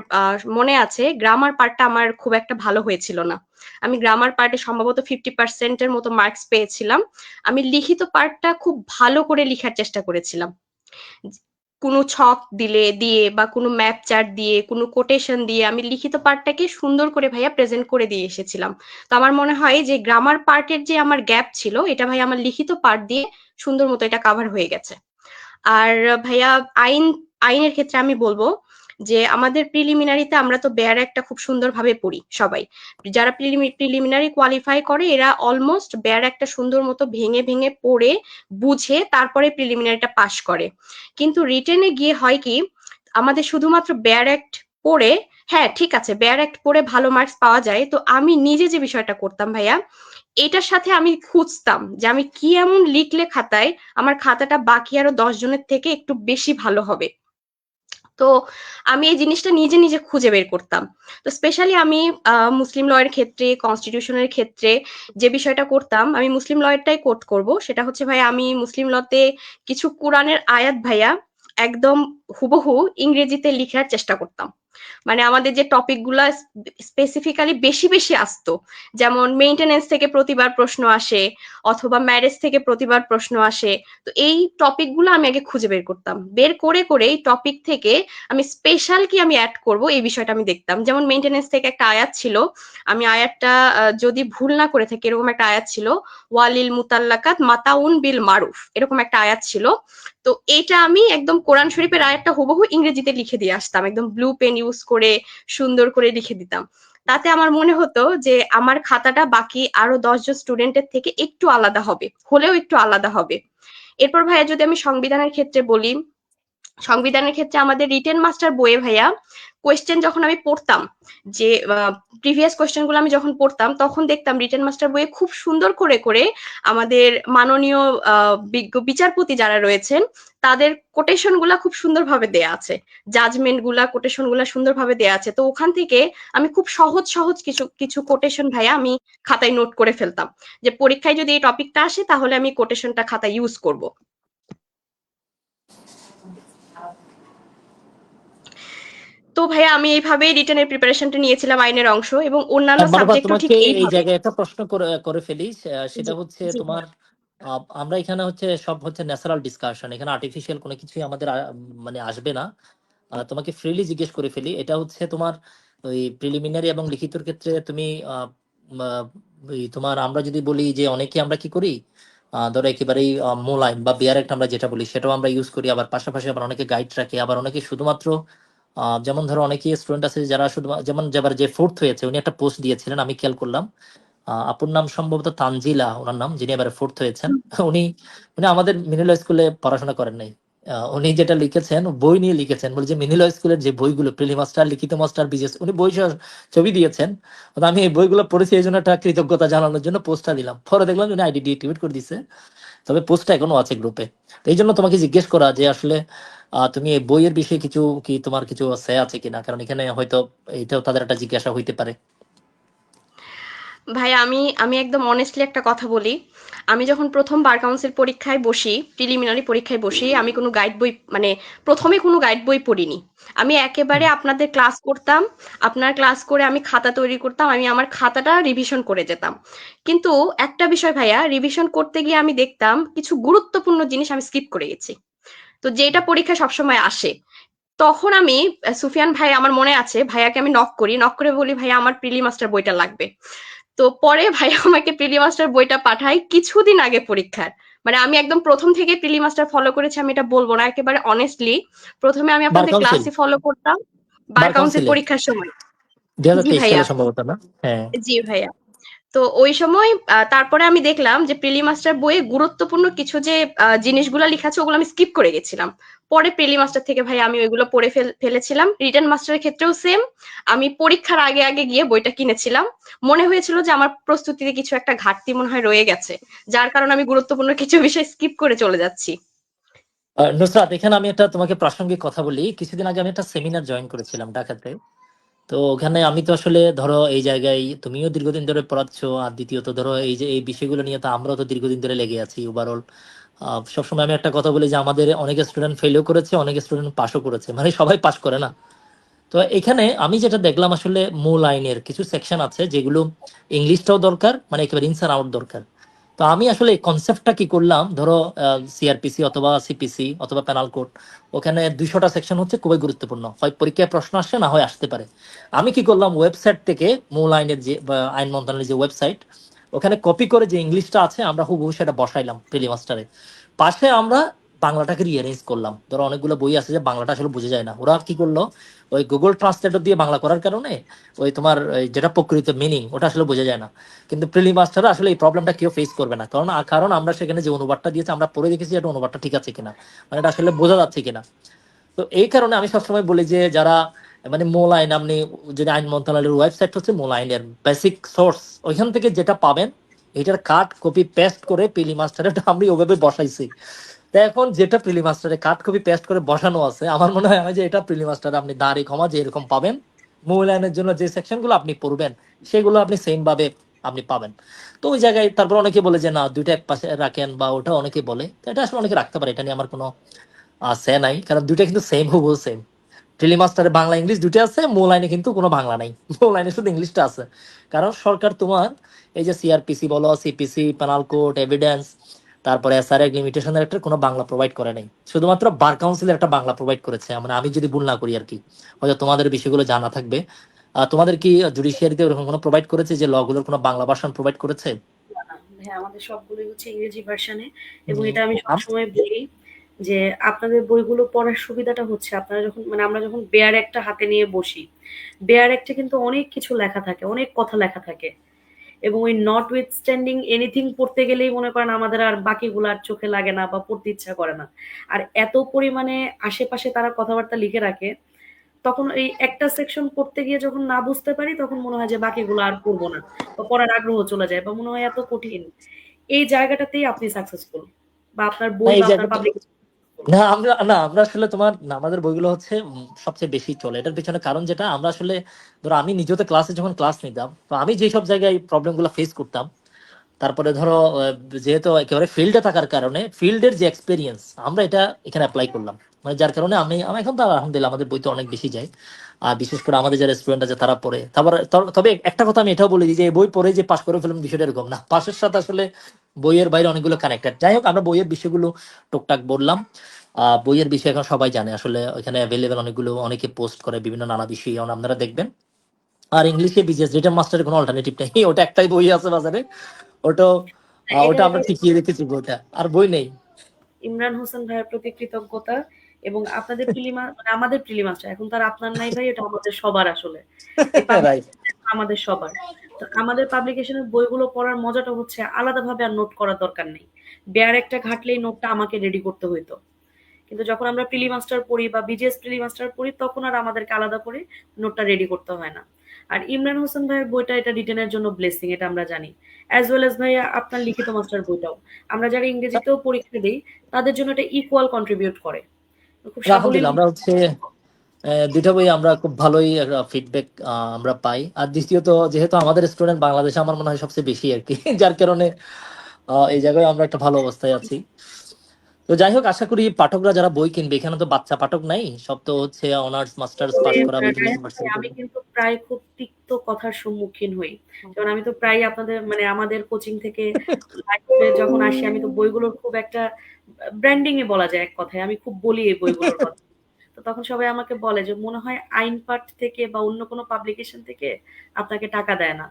Speaker 3: মনে আছে গ্রামার পার্টটা আমার খুব একটা ভালো হয়েছিল না। আমি গ্রামার পার্টে সম্ভবত 50% এর মতো মার্কস পেয়েছিলাম। আমি লিখিত পার্টটা খুব ভালো করে লিখার চেষ্টা করেছিলাম। কোনো ছক দিয়ে বা কোনো ম্যাপ চার্ট দিয়ে, কোনো কোটেশন দিয়ে আমি লিখিত পার্টটাকে সুন্দর করে ভাইয়া প্রেজেন্ট করে দিয়ে এসেছিলাম। তো আমার মনে হয় যে গ্রামার পার্টের যে আমার গ্যাপ ছিল, এটা ভাইয়া আমার লিখিত পার্ট দিয়ে সুন্দর মতো এটা কাভার হয়ে গেছে। আর ভাইয়া আইনের ক্ষেত্রে আমি বলবো যে আমাদের প্রিলিমিনারিতে আমরা তো বেয়ার একটা খুব সুন্দরভাবে পড়ি সবাই। যারা প্রিলিমিনারি কোয়ালিফাই করে এরা অলমোস্ট বেয়ার একটা সুন্দর মতো ভেঙে পড়ে বুঝে তারপরে প্রিলিমিনারিটা পাস করে। কিন্তু রিটেনে গিয়ে হয় কি, আমাদের শুধুমাত্র বেয়ার অ্যাক্ট পড়ে, হ্যাঁ ঠিক আছে বেয়ার অ্যাক্ট পড়ে ভালো মার্কস পাওয়া যায়। তো আমি নিজে যে বিষয়টা করতাম ভাইয়া, এটার সাথে আমি খুঁজতাম যে আমি কি এমন লিখলে খাতায় আমার খাতাটা বাকি আরো 10 জনের থেকে একটু বেশি ভালো হবে। তো আমি এই জিনিসটা নিজে খুঁজে বের করতাম। তো স্পেশালি আমি মুসলিম ল এর ক্ষেত্রে, কনস্টিটিউশনের ক্ষেত্রে যে বিষয়টা করতাম, আমি মুসলিম ল এরটাই কোট করব। সেটা হচ্ছে ভাই, আমি মুসলিম লতে কিছু কোরআনের আয়াত ভাইয়া একদম হুবহু ইংরেজিতে লিখার চেষ্টা করতাম। মানে আমাদের যে টপিক গুলা স্পেসিফিক্যালি বেশি আসতো, যেমন মেইনটেনেন্স থেকে প্রতিবার প্রশ্ন আসে অথবা ম্যারেজ থেকে প্রতিবার প্রশ্ন আসে। তো এই টপিক গুলো আমি আগে খুঁজে বের করতাম, বের করে এই টপিক থেকে আমি স্পেশাল কি আমি অ্যাড করব এই বিষয়টা আমি দেখতাম। যেমন মেইনটেনেন্স থেকে একটা আয়াত ছিল, আমি আয়াতটা যদি ভুল না করে থাকি, এরকম একটা আয়াত ছিল, ওয়ালিল মুতাল্লাকাত মাতাউন বিল মারুফ, এরকম একটা আয়াত ছিল। তো এটা আমি একদম কোরআন শরীফের আয়াতটা হুবহু ইংরেজিতে লিখে দিয়ে আসতাম, একদম ব্লু পেন ইউজ করে সুন্দর করে লিখে দিতাম। তাতে আমার মনে হতো যে আমার খাতাটা বাকি আরো 10 জন স্টুডেন্টের থেকে একটু আলাদা হবে, হলেও একটু আলাদা হবে। এরপর ভাইয়া যদি আমি সংবিধানের ক্ষেত্রে বলি, সংবিধানের ক্ষেত্রে আমাদের রিটেন মাস্টার বইয়ে ভাইয়া কোয়েশ্চেন যখন আমি পড়তাম, যে প্রিভিয়াস কোয়েশ্চেন গুলো আমি যখন পড়তাম, তখন দেখতাম রিটেন মাস্টার বইয়ে খুব সুন্দর করে করে আমাদের মাননীয় বিজ্ঞ বিচারপতি যারা রয়েছেন তাদের কোটেশন গুলা খুব সুন্দরভাবে দেয়া আছে, জাজমেন্ট গুলা কোটেশন গুলা সুন্দরভাবে দেয়া আছে। তো ওখান থেকে আমি খুব সহজ সহজ কিছু কিছু কোটেশন ভাইয়া আমি খাতায় নোট করে ফেলতাম, যে পরীক্ষায় যদি এই টপিকটা আসে তাহলে আমি কোটেশনটা খাতায় ইউজ করব। তো ভাইয়া আমি এইভাবেই রিটেনের প্রিপারেশনটা নিয়েছিলাম আইনের অংশ, এবং অন্যান্য
Speaker 1: মারুফা,
Speaker 3: সাবজেক্টও ঠিক
Speaker 1: তোমাকে এই
Speaker 3: এইভাবে।
Speaker 1: জায়গায় একটা প্রশ্ন করে করে ফেলি, সেটা
Speaker 3: জি,
Speaker 1: হচ্ছে
Speaker 3: জি
Speaker 1: তোমার
Speaker 3: ভাইয়া।
Speaker 1: আমরা এখানে হচ্ছে সব হচ্ছে ন্যাচারাল ডিসকাশন, এখানে আর্টিফিশিয়াল কোনো কিছুই আমাদের মানে আসবে না। তোমাকে ফ্রিলি জিজ্ঞেস করে ফেলি, এটা হচ্ছে তোমার ওই প্রিলিমিনারি এবং লিখিতর ক্ষেত্রে তুমি ওই তোমার আমরা যদি বলি যে অনেকে আমরা কি করি, ধরো একেবারেই মূল আইন বা বিয়ার একটা আমরা যেটা বলি সেটাও আমরা ইউজ করি, আবার পাশাপাশি আবার অনেকে গাইড রাখে, আবার অনেকে শুধুমাত্র যেমন ধরো অনেকে স্টুডেন্ট আছে যারা শুধু যেমন যাবার যে ফোর্থ হয়েছে উনি একটা পোস্ট দিয়েছিলেন, আমি খেয়াল করলাম, আপুর নাম সম্ভবত তানজিলা ওনার নাম, যিনি এবারে ফোর্থ হয়েছেন। উনি উনি আমাদের মিনিল স্কুলে পড়াশোনা করেন নাই। উনি যেটা লিখেছেন বই নিয়ে লিখেছেন, বলছে মিনিল স্কুলের যে বইগুলো প্রিলি মাস্টার, লিখিত মাস্টার, বিজেস, উনি বই সহ ছবি দিয়েছেন। তো আমি এই বইগুলো পড়েছি, এই জন্য একটা কৃতজ্ঞতা জানানোর জন্য পোস্টটা দিলাম, পরে দেখলাম উনি আইডি ডিএক্টিভেট করে দিছে, তবে পোস্টটা এখনো আছে গ্রুপে। তো এই জন্য তোমাকে জিজ্ঞেস করা যে আসলে তুমি এই বইয়ের বিষয়ে কিছু কি তোমার কিছু আছে কিনা, কারণ এখানে হয়তো এটাও তাদের একটা জিজ্ঞাসা হইতে পারে।
Speaker 3: ভাইয়া আমি আমি একদম অনেস্টলি একটা কথা বলি। আমি যখন প্রথম বার কাউন্সিল পরীক্ষায় বসি, প্রিলিমিনারি পরীক্ষায় বসি, আমি কোনো গাইড বই মানে প্রথমে কোনো গাইড বই পড়িনি। আমি একেবারে
Speaker 1: হুম।
Speaker 3: আপনাদের ক্লাস করতাম, আপনার ক্লাস করে আমি খাতা তৈরি করতাম, আমি আমার খাতাটা রিভিশন করে যেতাম। কিন্তু একটা বিষয় ভাইয়া, রিভিশন করতে গিয়ে আমি দেখতাম কিছু গুরুত্বপূর্ণ জিনিস আমি স্কিপ করে গেছি। তো যেটা পরীক্ষায় সবসময় আসে, তখন আমি সুফিয়ান ভাই, আমার মনে আছে ভাইয়াকে আমি নক করি, নক করে বলি ভাইয়া আমার প্রিলি মাস্টার বইটা লাগবে। তো পরে ভাইয়া আমাকে প্রিলি মাস্টার বইটা পাঠায় কিছুদিন আগে পরীক্ষার। মানে আমি একদম প্রথম থেকে প্রিলি মাস্টার ফলো করেছি, আমি এটা বলবো না, একেবারে অনেস্টলি প্রথমে আমি
Speaker 1: বার
Speaker 3: আপনাদের
Speaker 1: কাউন্সিল,
Speaker 3: ক্লাসে ফলো করতাম বার
Speaker 1: বার
Speaker 3: কাউন্সিল
Speaker 1: কাউন্সিলে
Speaker 3: পরীক্ষার সময়। জি
Speaker 1: 2023
Speaker 3: ভাইয়া,
Speaker 1: সালে সম্ভবত, না? হ্যাঁ।
Speaker 3: জি ভাইয়া। তো ওই সময় তারপরে আমি দেখলাম যে প্রিলি মাস্টার বইয়ে গুরুত্বপূর্ণ কিছু যে জিনিসগুলো লেখা আছে ওগুলো আমি স্কিপ করে গেছিলাম। পরে প্রিলি মাস্টার থেকে ভাই আমি ওইগুলো পড়ে ফেলেছিলাম। রিটেন মাস্টারের ক্ষেত্রেও সেম, আমি পরীক্ষার আগে আগে গিয়ে বইটা কিনেছিলাম। মনে হয়েছিল যে আমার প্রস্তুতিতে কিছু একটা ঘাটতি মনে হয় রয়ে গেছে, যার কারণে আমি গুরুত্বপূর্ণ কিছু বিষয় স্কিপ করে চলে যাচ্ছি।
Speaker 1: নুসরাত, এখানে আমি একটা তোমাকে প্রাসঙ্গিক কথা বলি, কিছুদিন আগে আমি একটা সেমিনার জয়েন করেছিলাম ঢাকাতে। তো ওখানে আমি তো আসলে ধরো এই জায়গায় তুমিও দীর্ঘদিন ধরে পড়াচ্ছ, আর দ্বিতীয়ত ধরো এই যে এই বিষয়গুলো নিয়ে তো আমরাও তো দীর্ঘদিন ধরে লেগে আছি ওভারঅল। সবসময় আমি একটা কথা বলি যে আমাদের অনেক স্টুডেন্ট ফেলও করেছে, অনেক স্টুডেন্ট পাসও করেছে, মানে সবাই পাস করে না। তো এখানে আমি যেটা দেখলাম আসলে মূল আইনের কিছু সেকশন আছে যেগুলো ইংলিশটাও দরকার, মানে একেবারে ইনস অ্যান্ড আউট দরকার। তো আমি আসলে এই কনসেপ্টটা কি করলাম, ধরো সিআরপিসি অথবা সিপিসি অথবা পেনাল কোড, ওখানে 200টা সেকশন হচ্ছে খুবই গুরুত্বপূর্ণ, হয় পরীক্ষায় প্রশ্ন আসে না হয় আসতে পারে। আমি কি করলাম, ওয়েবসাইট থেকে মূল আইনের যে বা আইন মন্ত্রণালয়ের যে ওয়েবসাইট, ওখানে কপি করে যে ইংলিশটা আছে আমরা হুবহু সেটা বসাইলাম প্রিলি মাস্টারে। পাশে আমরা বাংলাটাকে রিঅ্যারেঞ্জ করলাম, ধরো অনেকগুলো বই আছে যে বাংলাটা আসলে বোঝা যায় না, ওরা কি করলো ওই গুগল ট্রান্সলেটর দিয়ে বাংলা করার কারণে ওই তোমার যেটা প্রকৃত মিনিং ওটা আসলে বোঝা যায় না। কিন্তু প্রিলি মাস্টার আসলে এই প্রবলেমটা কেউ ফেস করবে না, কারণ কারণ আমরা সেখানে যে অনুবাদটা দিয়েছি আমরা পড়ে দেখেছি এটা অনুবাদটা ঠিক আছে কিনা, মানে এটা আসলে বোঝা যাচ্ছে কিনা। তো এই কারণে আমি সবসময় বলি যে যারা মানে মূল আইন, আপনি যদি আইন মন্ত্রণালয়ের ওয়েবসাইট হচ্ছে মূল আইনের বেসিক সোর্স, ওইখান থেকে যেটা পাবেন এটার কাট কপি পেস্ট করে প্রিলি মাস্টারে আমি ওভাবে বসাইছি। তো এখন যেটা প্রিলি মাস্টারে কাট কপি পেস্ট করে বসানো আছে, আমার মনে হয় যে এটা প্রিলি মাস্টারে আপনি দাঁড়ি ক্ষমা যে এরকম পাবেন, মূল্যায়নের জন্য যে সেকশনগুলো আপনি পড়বেন সেগুলো আপনি সেম ভাবে আপনি পাবেন। তো ওই জায়গায় তারপর অনেকে বলে যে না দুইটা এক পাশে রাখেন, বা ওটা অনেকে বলে, তো এটা আসলে অনেকে রাখতে পারে, এটা নিয়ে আমার কোনো সে নাই, কারণ দুইটা কিন্তু সেম হুবহু সেম। প্রিলি মাস্টারে বাংলা ইংলিশ দুইটা আছে, মূল আইনে কিন্তু কোনো বাংলা নাই, মূল আইনে শুধু ইংলিশটা আছে। কারণ সরকার তোমার এই যে সিআরপিসি বলো, সিপিসি, পেনাল কোড, এভিডেন্স, তারপরে এসআর লিমিটেশনের একটা কোনো বাংলা প্রোভাইড করে নাই, শুধুমাত্র বার কাউন্সিলের একটা বাংলা প্রোভাইড করেছে, মানে আমি যদি ভুল না করি আর কি, হয়তো তোমাদের বিষয়গুলো জানা থাকবে। তোমাদের কি জুডিশিয়ারিতে ওরকম কোনো প্রোভাইড করেছে যে লগুলোর কোনো বাংলা ভার্সন প্রোভাইড করেছে?
Speaker 2: হ্যাঁ, আমাদের সবগুলোই হচ্ছে ইংরেজি ভার্সনে, এবং
Speaker 1: উম,
Speaker 2: এটা আমি সবসময় বলি যে আপনাদের বইগুলো পড়ার সুবিধাটা হচ্ছে আপনারা যখন মানে আমরা যখন বেয়ার একটা হাতে নিয়ে বসি, বেয়ার একটা কিন্তু অনেক কিছু লেখা থাকে, অনেক কথা লেখা থাকে। এবং ওই নট উইথস্ট্যান্ডিং এনিথিং পড়তে গেলেই মনে করেন আমাদের আর বাকিগুলো আর চোখে লাগে না বা পড়তে ইচ্ছা করে না। আর এত পরিমাণে আশেপাশে তারা কথাবার্তা লিখে রাখে, তখন এই একটা সেকশন পড়তে গিয়ে যখন না বুঝতে পারি তখন মনে হয় যে বাকিগুলো আর পড়বো না বা পড়ার আগ্রহ চলে যায় বা মনে হয় এত কঠিন। এই জায়গাটাতেই আপনি সাকসেসফুল বা আপনার
Speaker 1: না
Speaker 2: বই
Speaker 1: এই
Speaker 2: বা আপনার
Speaker 1: জায়গাটা
Speaker 2: পাবলিকেশন।
Speaker 1: না আমরা আসলে তোমার না, আমাদের বইগুলো হচ্ছে সবচেয়ে বেশি চলে। এটার পিছনে কারণ যেটা, আমরা আসলে ধরো আমি নিজেতে ক্লাসে যখন ক্লাস নিতাম, তো আমি যেসব জায়গায় প্রবলেম গুলো ফেস করতাম, তারপরে ধরো যেহেতু একেবারে ফিল্ডে থাকার কারণে ফিল্ডের যে এক্সপিরিয়েন্স আমরা এটা এখানে অ্যাপ্লাই করলাম, মানে যার কারণে আমি এখন তো আলহামদুলিল্লাহ আমাদের বই তো অনেক বেশি যায়। আর বিশেষ করে আমাদের যারা স্টুডেন্ট আছে তারা পড়ে। তারপর তবে একটা কথা আমি এটাও বলে দিই যে এই বই পড়ে যে পাশ করে ফেলুন বিষয়টা এরকম না, পাশের সাথে আসলে বইয়ের বাইরে অনেকগুলো কানেক্টেড। যাই হোক, আমরা বইয়ের বিষয়গুলো টুকটাক বললাম। বইয়ের বিষয় এখন সবাই জানে আসলে, ওইখানে অ্যাভেলেবেল অনেকগুলো, অনেকে পোস্ট করে বিভিন্ন নানা বিষয়, যেমন আপনারা দেখবেন। আর ইংলিশে বিজনেস রিটেন মাস্টারের কোনো অল্টারনেটিভ নেই, ওটা একটাই বই আছে বাজারে। ওটা
Speaker 2: এটা
Speaker 1: ওটা আমরা
Speaker 2: এটা
Speaker 1: টিকিয়ে রেখেছি বইটা, আর বই নেই।
Speaker 2: ইমরান হোসেন ভাইয়ের প্রতি কৃতজ্ঞতা। এবং আপনাদের মানে আমাদের প্রিলিমাস্টার এখন তার আপনার নাই ভাই, এটা আমাদের সবার আসলে। এই
Speaker 1: রাইট।
Speaker 2: পাবলিকেশন আমাদের সবার। তো আমাদের পাবলিকেশনের বইগুলো পড়ার মজাটা হচ্ছে আলাদাভাবে আর নোট করার দরকার নেই। বেয়ার একটা ঘাটলেই নোটটা আমাকে রেডি করতে হইতো। কিন্তু যখন আমরা প্রিলি মাস্টার পড়ি বা বিজিএস প্রিলি মাস্টার পড়ি তখন আর আমাদেরকে আলাদা করে নোটটা রেডি করতে হয় না। আর ইমরান হোসেন ভাইয়ের বইটা এটা রিটেনের জন্য ব্লেসিং, এটা আমরা জানি। অ্যাজ ওয়েল এজ ভাইয়া আপনার লিখিত মাস্টার বইটাও আমরা যারা ইংরেজিতেও পরীক্ষা দিই তাদের জন্য এটা ইকুয়াল কন্ট্রিবিউট করে, খুব সাবলীল।
Speaker 1: আলহামদুলিল্লাহ আমরা হচ্ছে দুইটা বই আমরা খুব ভালোই ফিডব্যাক আমরা পাই। আর দ্বিতীয়ত যেহেতু আমাদের স্টুডেন্ট বাংলাদেশে আমার মনে হয় সবচেয়ে বেশি আর কি, যার কারণে এই জায়গায় আমরা একটা ভালো অবস্থায় আছি। তো যাই হোক, আশা করি পাঠকরা যারা বই কিনবে, এখানে তো বাচ্চা পাঠক নাই, সব তো হচ্ছে অনার্স মাস্টার্স পাস করা বিভিন্ন
Speaker 2: রায়হান ভাই,
Speaker 1: ইউনিভার্সিটি।
Speaker 2: আমি কিন্তু প্রায় খুব তিক্ত কথার সম্মুখীন হই। যেমন আমি তো প্রায় আপনাদের মানে আমাদের কোচিং থেকে লাইভে যখন আসি আমি তো বইগুলোর খুব একটা ব্র্যান্ডিং এ বলা যায় এক কথায়, আমি খুব বলি এই বইগুলোর কথা। তো তখন সবাই আমাকে বলে যে মনে হয় আইন পাঠ থেকে বা অন্য কোনো পাবলিকেশন থেকে আপনাকে টাকা দেয় না,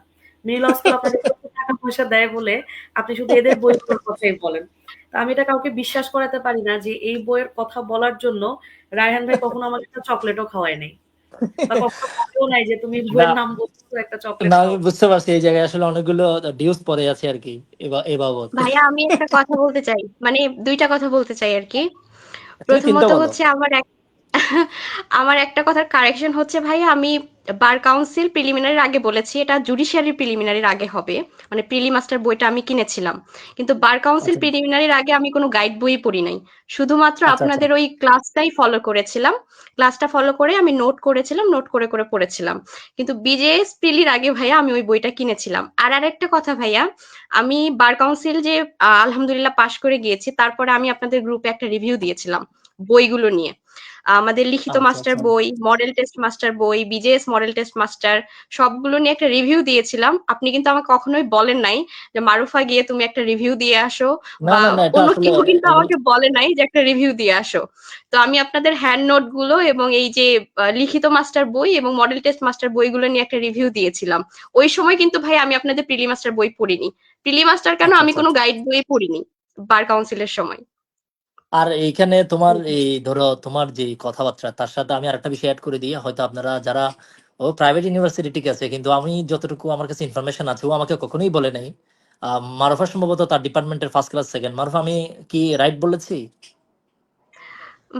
Speaker 2: নীল স্কুল আপনাকে প্রচুর টাকা পয়সা দেয় বলে আপনি শুধু এদের বইগুলোর কথাই বলেন। তো আমি এটা কাউকে বিশ্বাস করাতে পারি না যে এই বইয়ের কথা বলার জন্য রায়হান ভাই কখনো আমাকে একটা চকলেটও খাওয়ায় নাই বা কখনো বলেও নাই যে তুমি
Speaker 1: না
Speaker 2: বইয়ের নাম বলছো একটা চকলেট
Speaker 1: না, আমি
Speaker 2: খাও।
Speaker 1: বুঝতে পারছি এই জায়গায় আসলে অনেকগুলো ডিউস পড়ে আছে আর কি এ বাবদ।
Speaker 3: ভাইয়া আমি একটা কথা বলতে চাই, মানে দুইটা কথা বলতে চাই আর কি।
Speaker 1: তুমি তিনটা
Speaker 3: প্রথমত
Speaker 1: বলো।
Speaker 3: হচ্ছে আমার একটা কথার কারেকশন হচ্ছে ভাইয়া, আমি বার কাউন্সিল প্রিলিমিনারির আগে বলেছি এটা জুডিশিয়ারি প্রিলিমিনারির আগে হবে। মানে প্রিলি মাস্টার বইটা আমি কিনেছিলাম, কিন্তু বার কাউন্সিল
Speaker 1: আচ্ছা
Speaker 3: প্রিলিমিনারির আগে আমি কোনো গাইড বই পড়ি নাই। শুধুমাত্র
Speaker 1: আচ্ছা আচ্ছা।
Speaker 3: আপনাদের ওই ক্লাসটাই ফলো করেছিলাম। ক্লাসটা ফলো করে আমি নোট করেছিলাম, নোট করে করে পড়েছিলাম। কিন্তু বিজেএস প্রিলির আগে ভাইয়া আমি ওই বইটা কিনেছিলাম। আর আরেকটা কথা ভাইয়া, আমি বার কাউন্সিল যে আলহামদুলিল্লাহ পাশ করে গিয়েছি, তারপরে আমি আপনাদের গ্রুপে একটা রিভিউ দিয়েছিলাম বইগুলো নিয়ে। আমাদের লিখিত
Speaker 1: আচ্ছা
Speaker 3: মাস্টার
Speaker 1: আচ্ছা।
Speaker 3: বই, মডেল টেস্ট মাস্টার বই, বিজেএস মডেল টেস্ট মাস্টার, সবগুলো নিয়ে একটা রিভিউ দিয়েছিলাম। আপনি কিন্তু আমাকে কখনোই বলেন নাই যে মারুফা গিয়ে তুমি একটা রিভিউ দিয়ে আসো,
Speaker 1: না
Speaker 3: বা
Speaker 1: না না, এটা
Speaker 3: অন্য
Speaker 1: আসলে
Speaker 3: কেউ কিন্তু
Speaker 1: এগুলো
Speaker 3: আমাকে বলে নাই যে একটা রিভিউ দিয়ে আসো। তো আমি আপনাদের হ্যান্ড নোট গুলো এবং এই যে লিখিত মাস্টার বই এবং মডেল টেস্ট মাস্টার বইগুলো নিয়ে একটা রিভিউ দিয়েছিলাম। ওই সময় কিন্তু ভাই আমি আপনাদের প্রিলি মাস্টার বই পড়িনি। প্রিলি মাস্টার কেন,
Speaker 1: আচ্ছা
Speaker 3: আমি
Speaker 1: আচ্ছা
Speaker 3: কোনো
Speaker 1: আচ্ছা।
Speaker 3: গাইড বই পড়িনি বার কাউন্সিলের সময়।
Speaker 1: আর এইখানে তোমার এই ধরো তোমার যে কথাবার্তা, তার সাথে আমি আরেকটা বিষয় অ্যাড করে দিই। হয়তো আপনারা যারা ও প্রাইভেট ইউনিভার্সিটি ঠিক আছে, কিন্তু আমি যতটুকু আমার কাছে ইনফরমেশন আছে, ও আমাকে কখনোই বলে নাই মারুফা সম্ভবত তার ডিপার্টমেন্টের ফার্স্ট ক্লাস সেকেন্ড। মারুফা, আমি কি রাইট বলেছি?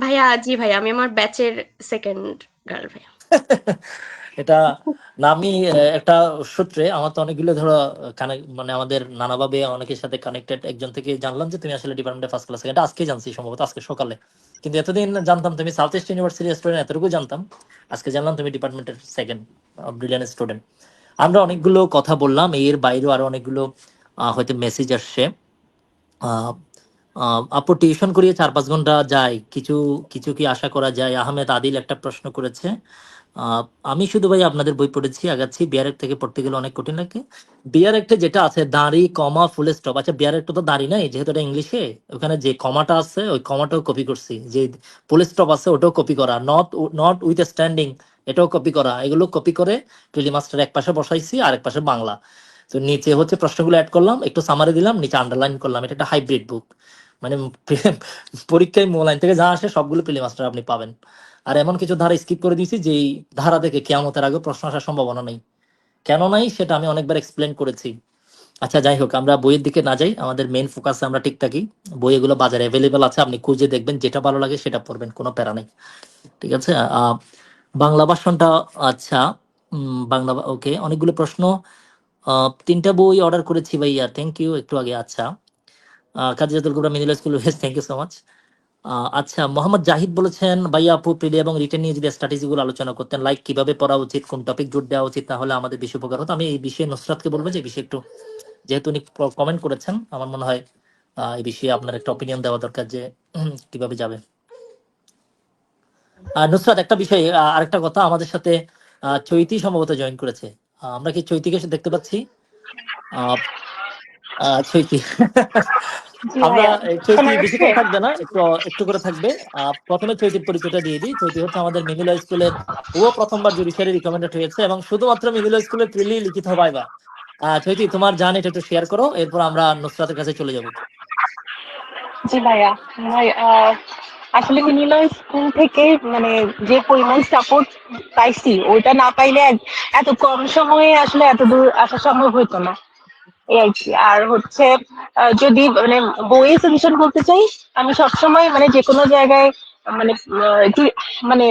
Speaker 3: ভাইয়া জি ভাইয়া, আমি আমার ব্যাচের সেকেন্ড গার্ল ভাইয়া।
Speaker 1: এটা না, আমি একটা সূত্রে আমার তো অনেকগুলো ধরো কানেক্ট, মানে আমাদের নানাভাবে অনেকের সাথে কানেক্টেড একজন থেকে জানলাম যে তুমি আসলে ডিপার্টমেন্টে ফার্স্ট ক্লাস। এটা আজকে জানছি, সম্ভবত আজকে সকালে। কিন্তু এতদিন জানতাম তুমি সাউথ ইস্ট ইউনিভার্সিটি স্টুডেন্ট, এতটুকু জানতাম। আজকে জানলাম তুমি ডিপার্টমেন্টের সেকেন্ড ব্রিলিয়ান্ট স্টুডেন্ট। আমরা অনেকগুলো কথা বললাম, এর বাইরেও আরো অনেকগুলো হয়তো মেসেজ আসছে। আহ, আপু টিউশন করিয়ে 4-5 ঘন্টা যায়, কিছু কিছু কি আশা করা যায়? আহমেদ আদিল একটা প্রশ্ন করেছে। আহ, আমি শুধু ভাই আপনাদের বই পড়েছি, আগাচ্ছি। বিআর এক থেকে পড়তে গেলে অনেক কঠিন লাগে। বিআর একটা যেটা আছে দাঁড়ি কমা ফুল স্টপ, আচ্ছা বিআর একটা তো দাঁড়ি নাই যেহেতু এটা ইংলিশে, ওখানে যে কমাটা আছে ওই কমাটাও কপি করছি, যে ফুল স্টপ আছে ওটাও কপি করা, নট নট উইথ স্ট্যান্ডিং এটাও কপি করা, এগুলো কপি করে প্রিলি মাস্টার এক পাশে বসাইছি আর এক পাশে বাংলা। তো নিচে হচ্ছে প্রশ্নগুলো অ্যাড করলাম, একটু সামারি দিলাম, নিচে আন্ডারলাইন করলাম। এটা একটা হাইব্রিড বুক, মানে পরীক্ষায় মূল আইন থেকে যা আসে সবগুলো প্রিলি মাস্টার আপনি পাবেন। আর এমন কিছু ধারা স্কিপ করে দিয়েছি যেই ধারা থেকে কেয়ামতের আগে প্রশ্ন আসার সম্ভাবনা নেই। কেন নাই সেটা আমি অনেকবার এক্সপ্লেন করেছি। আচ্ছা যাই হোক, আমরা বইয়ের দিকে না যাই, আমাদের মেইন ফোকাসে আমরা ঠিক থাকি। বই এগুলো বাজারে অ্যাভেলেবেল আছে, আপনি খুঁজে দেখবেন, যেটা ভালো লাগে সেটা পড়বেন, কোনো প্যারা নেই। ঠিক আছে। বাংলা ভাষণটা, আচ্ছা, বাংলা, ওকে, অনেকগুলো প্রশ্ন। 3টা বই অর্ডার করেছি ভাইয়া, থ্যাংক ইউ, একটু আগে। আচ্ছা, Kazi Jatul Kubra middle school, thank you so much. আচ্ছা, মোহাম্মদ জাহিদ বলেছেন ভাইয়া আপু প্রিলি এবং রিটেন নিয়ে যদি স্ট্র্যাটেজি গুলো আলোচনা করতেন, লাইক কিভাবে পড়া উচিত, কোন টপিক জোর দেওয়া উচিত, তাহলে আমাদের বেশি উপকার হতো। আমি এই বিষয়ে নুসরাতকে বলবো যে এই বিষয়ে একটু, যেহেতু উনি কমেন্ট করেছেন, আমার মনে হয় এই বিষয়ে আপনার একটা অপিনিয়ন দেওয়া দরকার যে কিভাবে যাবে। নুসরাত, একটা বিষয়, আরেকটা কথা, আমাদের সাথে চৈতি সম্ভবত জয়েন করেছে। আমরা কি চৈতিকে দেখতে পাচ্ছি? আহ, চৈতি
Speaker 4: জি
Speaker 1: আমরা
Speaker 4: ভাইয়া,
Speaker 1: চৈতি
Speaker 4: শোনা যাচ্ছে?
Speaker 1: বেশিক্ষণ থাকবে না, একটু একটু করে থাকবে। প্রথমে চৈতির পরিচয়টা দিয়ে দিই। চৈতি হচ্ছে আমাদের মিমিলা স্কুলের, ও প্রথমবার জুডিশিয়ারি রিকমেন্ডেড হয়েছে এবং শুধুমাত্র মিমিলা স্কুলের প্রিলি লিখিত ভাইবা। চৈতি, তোমার জান এটা একটু শেয়ার করো, এরপর আমরা নুসরাতের কাছে চলে যাব।
Speaker 4: জি ভাইয়া, ভাই আসলে মিনিলা স্কুল থেকে মানে যে পরিমাণ সাপোর্ট পাইছি, ওইটা না পাইলে এত কম সময়ে আসলে এত দূর আসা সম্ভব হতো না। এই আর কি। আর হচ্ছে যদি মানে বইয়ে সাজেশন বলতে চাই, আমি সবসময় মানে যে কোনো জায়গায় মানে একটু মানে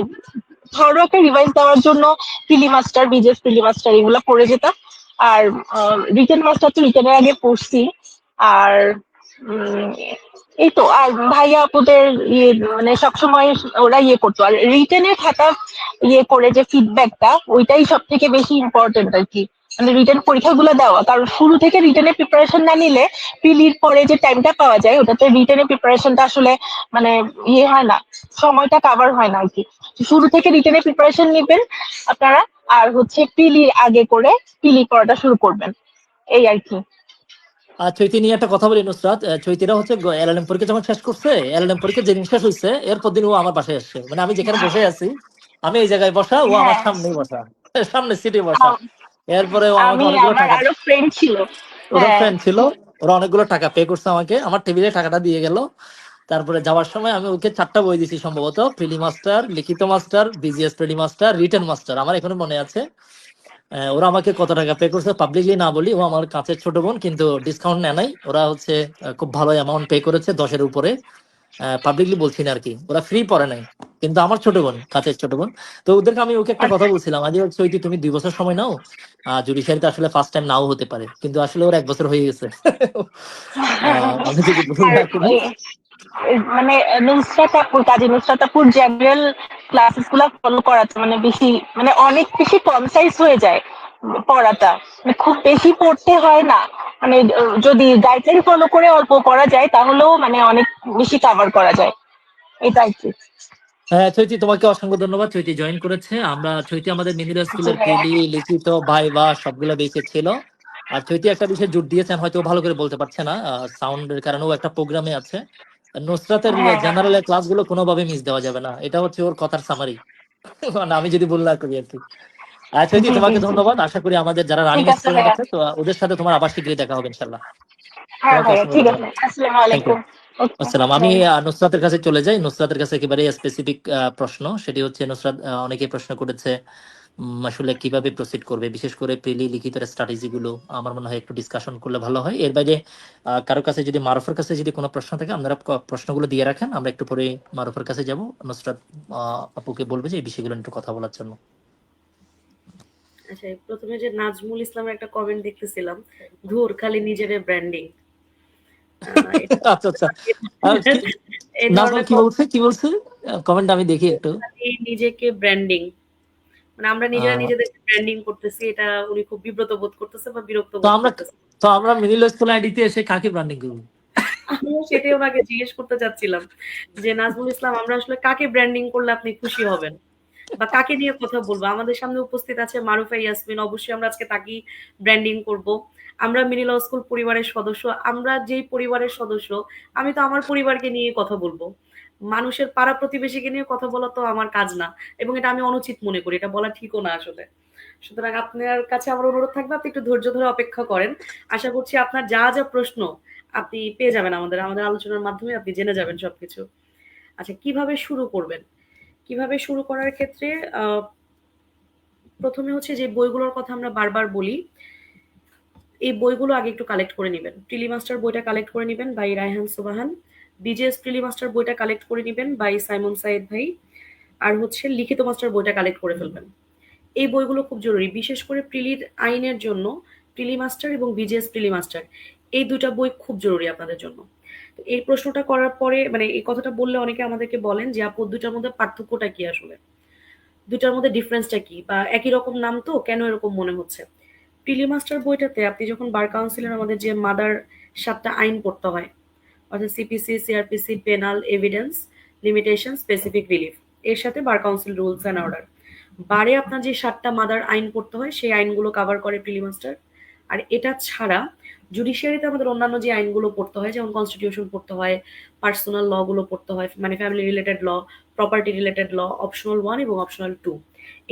Speaker 4: থরো একটা রিভাইজ দেওয়ার জন্য প্রিলি মাস্টার, বিজেস প্রিলি মাস্টার এগুলো পড়ে যেতাম। আর রিটেন মাস্টার তো রিটেনের আগে পড়ছি। আর উম, এই তো। আর ভাইয়া আপুদের ইয়ে মানে সবসময় ওরা ইয়ে করতো। আর রিটেনে খাতা ইয়ে করে যে ফিডব্যাকটা, ওইটাই সব থেকে বেশি ইম্পর্টেন্ট আর কি। মানে রিটেন পরীক্ষাগুলো দেওয়া, কারণ শুরু থেকে রিটেনের প্রিপারেশন না নিলে পিলির পরে যে টাইমটা পাওয়া যায়, ওটাতে রিটেনের প্রিপারেশনটা আসলে মানে ইয়ে হয় না, সময়টা কাভার হয় না আর কি। শুরু থেকে রিটেনের প্রিপারেশন নেবেন আপনারা। আর হচ্ছে পিলির আগে করে পিলি পড়াটা শুরু করবেন, এই আর কি।
Speaker 1: চৈতি নিয়ে একটা কথা বলি নুসরাত, চৈতিরা হচ্ছে এলএলএম পরীক্ষা যখন শেষ করছে, এলএলএম পরীক্ষা যেদিন শেষ হয়েছে এরপর দিন ও আমার বাসায় আসছে, মানে আমি যেখানে বসে আছি, আমি এই জায়গায় বসা, ও আমার
Speaker 4: হ্যাঁ,
Speaker 1: সামনেই বসা, সামনে সিটে বসা। এরপরে ও আমাকে
Speaker 4: আমি
Speaker 1: অনেকগুলো
Speaker 4: আমার
Speaker 1: টাকা,
Speaker 4: আরো ফ্রেন্ড ছিল।
Speaker 1: ওরা
Speaker 4: হ্যাঁ,
Speaker 1: ফ্রেন্ড ছিল, ওরা অনেকগুলো টাকা পে করছে আমাকে, আমার টেবিলে টাকাটা দিয়ে গেল। তারপরে যাওয়ার সময় আমি ওকে 4টা বই দিছি সম্ভবত, প্রিলি মাস্টার, লিখিত মাস্টার, বিজিএস প্রিলি মাস্টার, রিটেন মাস্টার, আমার এখনো মনে আছে। ওরা আমাকে কত টাকা পে করছে পাবলিকলি না বলি, ও আমার কাছের ছোট বোন, কিন্তু ডিসকাউন্ট নেয় নাই। ওরা হচ্ছে খুব ভালো অ্যামাউন্ট পে করেছে, 10-এর উপরে। পাবলিকলি বলছি না আর কি, ওরা ফ্রি পড়ে নাই, কিন্তু আমার ছোট বোন, কাছের ছোট বোন। তো ওদেরকে আমি ওকে একটা কথা
Speaker 4: আচ্ছা।
Speaker 1: বলছিলাম, আজ হচ্ছে ওই তুমি 2 বছর সময় নাও, জুডিশিয়ারিতে আসলে ফার্স্ট টাইম নাও হতে পারে, কিন্তু আসলে ওর 1 বছর হয়ে গেছে। আমি যদি ভুল
Speaker 4: আর
Speaker 1: না করি।
Speaker 4: মানে নুসরাত আপুর, কাজী নুসরাত আপুর জেনারেল ক্লাসেস গুলা ফলো করাতে মানে বেশি মানে অনেক বেশি কনসাইজ হয়ে যায় পড়াটা। মানে খুব বেশি পড়তে হয় না। মানে যদি গাইডলাইন ফলো করে অল্প পড়া যায় তাহলেও মানে অনেক বেশি কাভার করা যায়, এটা আর কি।
Speaker 1: হ্যাঁ চৈতি, তোমাকে অসংখ্য ধন্যবাদ। চৈতি জয়েন করেছে। আমরা চৈতি আমাদের মিডিল
Speaker 4: জি
Speaker 1: স্কুলের
Speaker 4: ভাইয়া।
Speaker 1: প্রিলি, লিখিত, ভাইভা সবগুলো বেঁচে ছিল। আর চৈতি একটা বিষয়ে জোর দিয়েছেন, হয়তো ও ভালো করে বলতে পারছে না সাউন্ডের কারণে, ও একটা প্রোগ্রামে আছে। নুসরাতের
Speaker 4: হ্যাঁ, হ্যাঁ।
Speaker 1: জেনারেলের ক্লাসগুলো কোনোভাবে মিস দেওয়া যাবে না, এটা হচ্ছে ওর কথার সামারি। মানে আমি যদি ভুল না করি আর কি। চৈতি,
Speaker 4: জি, জি,
Speaker 1: তোমাকে
Speaker 4: জি।
Speaker 1: ধন্যবাদ। আশা করি আমাদের যারা
Speaker 4: ঠিক
Speaker 1: রানিং
Speaker 4: আছে
Speaker 1: স্টুডেন্ট
Speaker 4: ভাইয়া।
Speaker 1: আছে, তো ওদের সাথে তোমার আবার শীঘ্রই দেখা হবে ইনশাল্লাহ।
Speaker 4: হ্যাঁ
Speaker 1: তোমাকে
Speaker 4: ভাইয়া,
Speaker 1: অসংখ্য
Speaker 4: ঠিক
Speaker 1: ধন্যবাদ।
Speaker 4: আছে। আসসালামু
Speaker 1: থ্যাংক ইউ।
Speaker 4: আলাইকুম। ওকে,
Speaker 1: আসসালাম। আমি
Speaker 4: বাই।
Speaker 1: নুসরাতের কাছে চলে যাই। নুসরাতের কাছে একেবারে স্পেসিফিক প্রশ্ন, সেটি হচ্ছে নুসরাত, অনেকে প্রশ্ন করেছে আসলে কিভাবে প্রসিড করবে, বিশেষ করে প্রিলি লিখিত স্ট্র্যাটেজি গুলো। আমার মনে হয় একটু ডিসকাশন করলে ভালো হয়। এর বাইরে কারো কাছে যদি, মারুফের কাছে যদি কোনো প্রশ্ন থাকে, আপনারা প্রশ্নগুলো দিয়ে রাখেন, আমরা একটু পরে মারুফের কাছে যাব। নুসরাত আপুকে বলবে যে এই বিষয়গুলো একটু কথা বলার জন্য।
Speaker 2: আচ্ছা, প্রথমে যে নাজমুল ইসলামের একটা কমেন্ট দেখতেছিলাম, ধুর খালি নিজের ব্র্যান্ডিং, এটা
Speaker 1: আচ্ছা আচ্ছা। আহ, কি-
Speaker 2: এই
Speaker 1: নাজমুল
Speaker 2: ধরনের
Speaker 1: কি বলছে, কি বলছে? কমেন্ট আমি দেখি একটু।
Speaker 2: খালি নিজেকে ব্র্যান্ডিং, মানে আমরা নিজেরা
Speaker 1: আহ,
Speaker 2: নিজেদেরকে ব্র্যান্ডিং করতেছি, এটা উনি খুব বিব্রত বোধ করতেছে বা বিরক্ত
Speaker 1: তো
Speaker 2: বোধ
Speaker 1: আমরা
Speaker 2: করতেছে।
Speaker 1: তো আমরা মিডিল স্কুল আইডিতে এসে কাকে ব্র্যান্ডিং করবো?
Speaker 2: আমিও সেটাই ওনাকে জিজ্ঞেস করতে চাচ্ছিলাম যে নাজমুল ইসলাম, আমরা আসলে কাকে ব্র্যান্ডিং করলে আপনি খুশি হবেন বা কাকে নিয়ে কথা বলবো? আমাদের সামনে উপস্থিত আছে মারুফা ইয়াসমিন, অবশ্যই আমরা আজকে তাকেই ব্র্যান্ডিং করব। আমরা মিনি ল স্কুল পরিবারের সদস্য, আমরা যেই পরিবারের সদস্য, আমি তো আমার পরিবারকে নিয়ে কথা বলবো। মানুষের পাড়া প্রতিবেশীকে নিয়ে কথা বলা তো আমার কাজ না, এবং এটা আমি অনুচিত মনে করি, এটা বলা ঠিকও না আসলে। সুতরাং আপনার কাছে আমার অনুরোধ থাকবে, আপনি একটু ধৈর্য ধরে অপেক্ষা করেন। আশা করছি আপনার যা যা প্রশ্ন আপনি পেয়ে যাবেন, আমাদের আমাদের আলোচনার মাধ্যমে আপনি জেনে যাবেন সবকিছু। আচ্ছা, কিভাবে শুরু করবেন? কিভাবে শুরু করার ক্ষেত্রে প্রথমে হচ্ছে যে বইগুলোর কথা আমরা বারবার বলি, এই বইগুলো আগে একটু কালেক্ট করে নেবেন। প্রিলি মাস্টার বইটা কালেক্ট করে নেবেন বাই রায়হান সোবাহান। বিজেএস প্রিলি মাস্টার বইটা কালেক্ট করে নেবেন বাই সাইমন সাইদ ভাই। আর হচ্ছে লিখিত মাস্টার বইটা কালেক্ট করে ফেলবেন। এই বইগুলো খুব জরুরি, বিশেষ করে প্রিলির আইনের জন্য প্রিলি মাস্টার এবং বিজেএস প্রিলি মাস্টার এই দুটা বই খুব জরুরি আপনাদের জন্য। তো এই প্রশ্নটা করার পরে মানে এই কথাটা বললে অনেকে আমাদেরকে বলেন যে আপু দুটার মধ্যে পার্থক্যটা কি, আসলে দুটার মধ্যে ডিফারেন্সটা কি, বা একই রকম নাম তো কেন এরকম মনে হচ্ছে। প্রিলি মাস্টার বইটাতে আপনি যখন বার কাউন্সিলের আমাদের যে মাদার 7টা আইন পড়তে হয়, অর্থাৎ CPC, CrPC, penal, evidence, limitation, specific relief, এর সাথে bar council rules and order, বারে আপনার যে 7টা মাদার আইন পড়তে হয় সেই আইনগুলো কভার করে প্রিলি মাস্টার। আর এটা ছাড়া জুডিশিয়ারিতে আমাদের অন্যান্য যে আইনগুলো পড়তে হয়, যেমন কনস্টিটিউশন পড়তে হয়, পার্সোনাল ল গুলো পড়তে হয়, মানে ফ্যামিলি রিলেটেড ল, প্রপার্টি রিলেটেড ল, অপশনাল 1 এবং অপশনাল 2,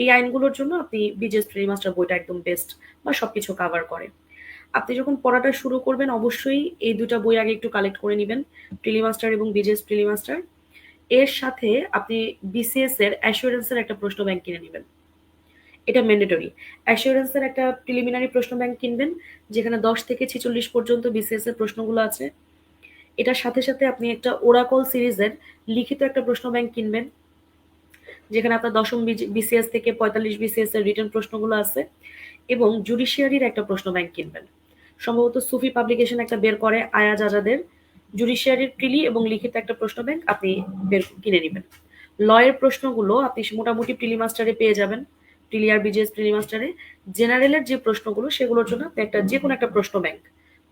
Speaker 2: এই আইনগুলোর জন্য আপনি বিজেএস প্রিলি মাস্টার বইটা একদম বেস্ট, বা সবকিছু কভার করে। আপনি যখন পড়াটা শুরু করবেন অবশ্যই এই দুটা বই আগে একটু কালেক্ট করে নেবেন, প্রিলি মাস্টার এবং বিজেএস প্রিলি মাস্টার। এর সাথে আপনি বিসিএস এর অ্যাসুরেন্সের একটা প্রশ্ন ব্যাংক কিনে নেবেন, এটা ম্যান্ডেটরি। অ্যাসুরেন্সের একটা প্রিলিমিনারি প্রশ্ন ব্যাংক কিনবেন, যেখানে 10 থেকে 46 পর্যন্ত বিসিএস এর প্রশ্নগুলো আছে। এটার সাথে সাথে আপনি একটা ওরাকল সিরিজের লিখিত একটা প্রশ্ন ব্যাংক কিনবেন, যেখানে আপনার 10ম বিসিএস থেকে 45 বিসিএস এর রিটার্ন প্রশ্নগুলো আছে। এবং জুডিশিয়ারির একটা প্রশ্ন ব্যাংক কিনবেন, সম্ভবত সুফি পাবলিকেশন একটা বের করে আয়াজ আজাদের জুডিশিয়ারির প্রিলি এবং লিখিত একটা প্রশ্ন ব্যাংক আপনি কিনে নেবেন। লয়ের প্রশ্নগুলো আপনি মোটামুটি প্রিলি মাস্টারে পেয়ে যাবেন, প্রিলি আর বিজেএস প্রিলি মাস্টারে। জেনারেলের যে প্রশ্নগুলো সেগুলোর জন্য আপনি একটা যে কোনো একটা প্রশ্ন ব্যাংক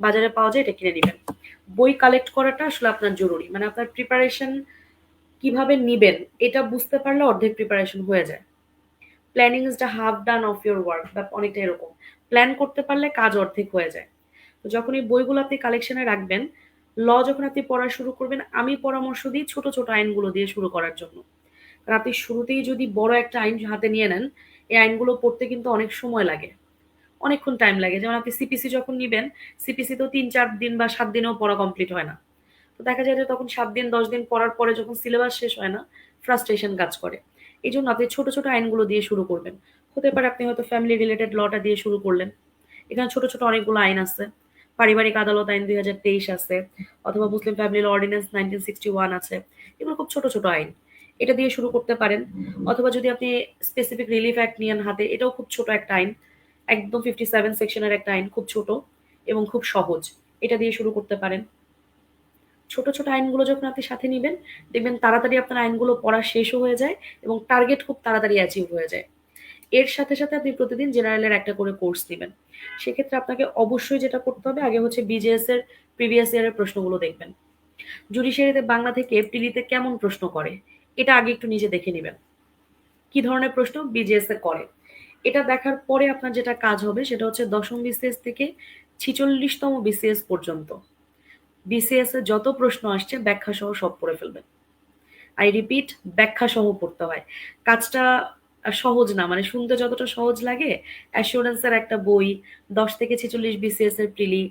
Speaker 2: বাজারে পাওয়া যায়, এটা কিনে নেবেন। বই কালেক্ট করাটা আসলে আপনার জরুরি, মানে আপনার প্রিপারেশন কিভাবে নিবেন এটা বুঝতে পারলে অর্ধেক প্রিপারেশন হয়ে যায়। Planning is the half done of your work, বা অনেকটা এরকম, প্ল্যান করতে পারলে কাজ অর্ধেক হয়ে যায়। তো যখন এই বইগুলো আপনি কালেকশনে রাখবেন, ল যখন আপনি পড়া শুরু করবেন, আমি পরামর্শ দিই ছোট ছোট আইনগুলো দিয়ে শুরু করার জন্য। কারণ আপনি শুরুতেই যদি বড় একটা আইন হাতে নিয়ে নেন, এই আইনগুলো পড়তে কিন্তু অনেক সময় লাগে, অনেকক্ষণ টাইম লাগে। যেমন আপনি সিপিসি যখন নিবেন, সিপিসি তো 3-4 দিন বা 7 দিনেও পড়া কমপ্লিট হয় না। তো দেখা যায় যে তখন 7 দিন 10 দিন পড়ার পরে যখন সিলেবাস শেষ হয় না, ফ্রাস্ট্রেশন কাজ করে। এই জন্য আপনি ছোট ছোট আইনগুলো দিয়ে শুরু করবেন। হতে পারে আপনি হয়তো ফ্যামিলি রিলেটেড লটা দিয়ে শুরু করলেন, এখানে ছোট ছোট অনেকগুলো আইন আছে। পারিবারিক আদালত আইন 2023 আছে, অথবা মুসলিম ফ্যামিলি ল অর্ডিন্যান্স 1961 আছে। এগুলো খুব ছোট ছোট আইন, এটা দিয়ে শুরু করতে পারেন। অথবা যদি আপনি স্পেসিফিক রিলিফ অ্যাক্ট নিয়েন হাতে, এটাও খুব ছোট একটা আইন, একদম 57 সেকশনের একটা আইন, খুব ছোট এবং খুব সহজ, এটা দিয়ে শুরু করতে পারেন। ছোট ছোট আইনগুলো যখন আপনি সাথে নিবেন, দেখবেন তাড়াতাড়ি আপনার আইনগুলো পড়া শেষও হয়ে যায় এবং টার্গেট খুব তাড়াতাড়ি অ্যাচিভ হয়ে যায়। এর সাথে সাথে আপনি প্রতিদিন জেনারেলের একটা করে কোর্স নেবেন। সেক্ষেত্রে আপনাকে অবশ্যই যেটা করতে হবে, আগে হচ্ছে বিজেএস এর প্রিভিয়াস ইয়ারের প্রশ্নগুলো দেখবেন। জুডিশিয়ারিতে বাংলা থেকে প্রিলিতে কেমন প্রশ্ন করে, এটা আগে একটু নিজে দেখে নেবেন, কি ধরনের প্রশ্ন বিজেএস এ করে। এটা দেখার পরে আপনার যেটা কাজ হবে সেটা হচ্ছে 10ম বিসিএস থেকে 46তম বিসিএস পর্যন্ত বিসিএস এ যত প্রশ্ন আসছে ব্যাখ্যা সহ সব পড়ে ফেলবেন। আই রিপিট, ব্যাখ্যা সহ পড়তে হয়। কাজটা সহজ না, মানে শুনতে যতটা সহজ লাগে, অ্যাসুরেন্সের একটা বই, 10 থেকে 46 বিসিএস এর প্রিলি,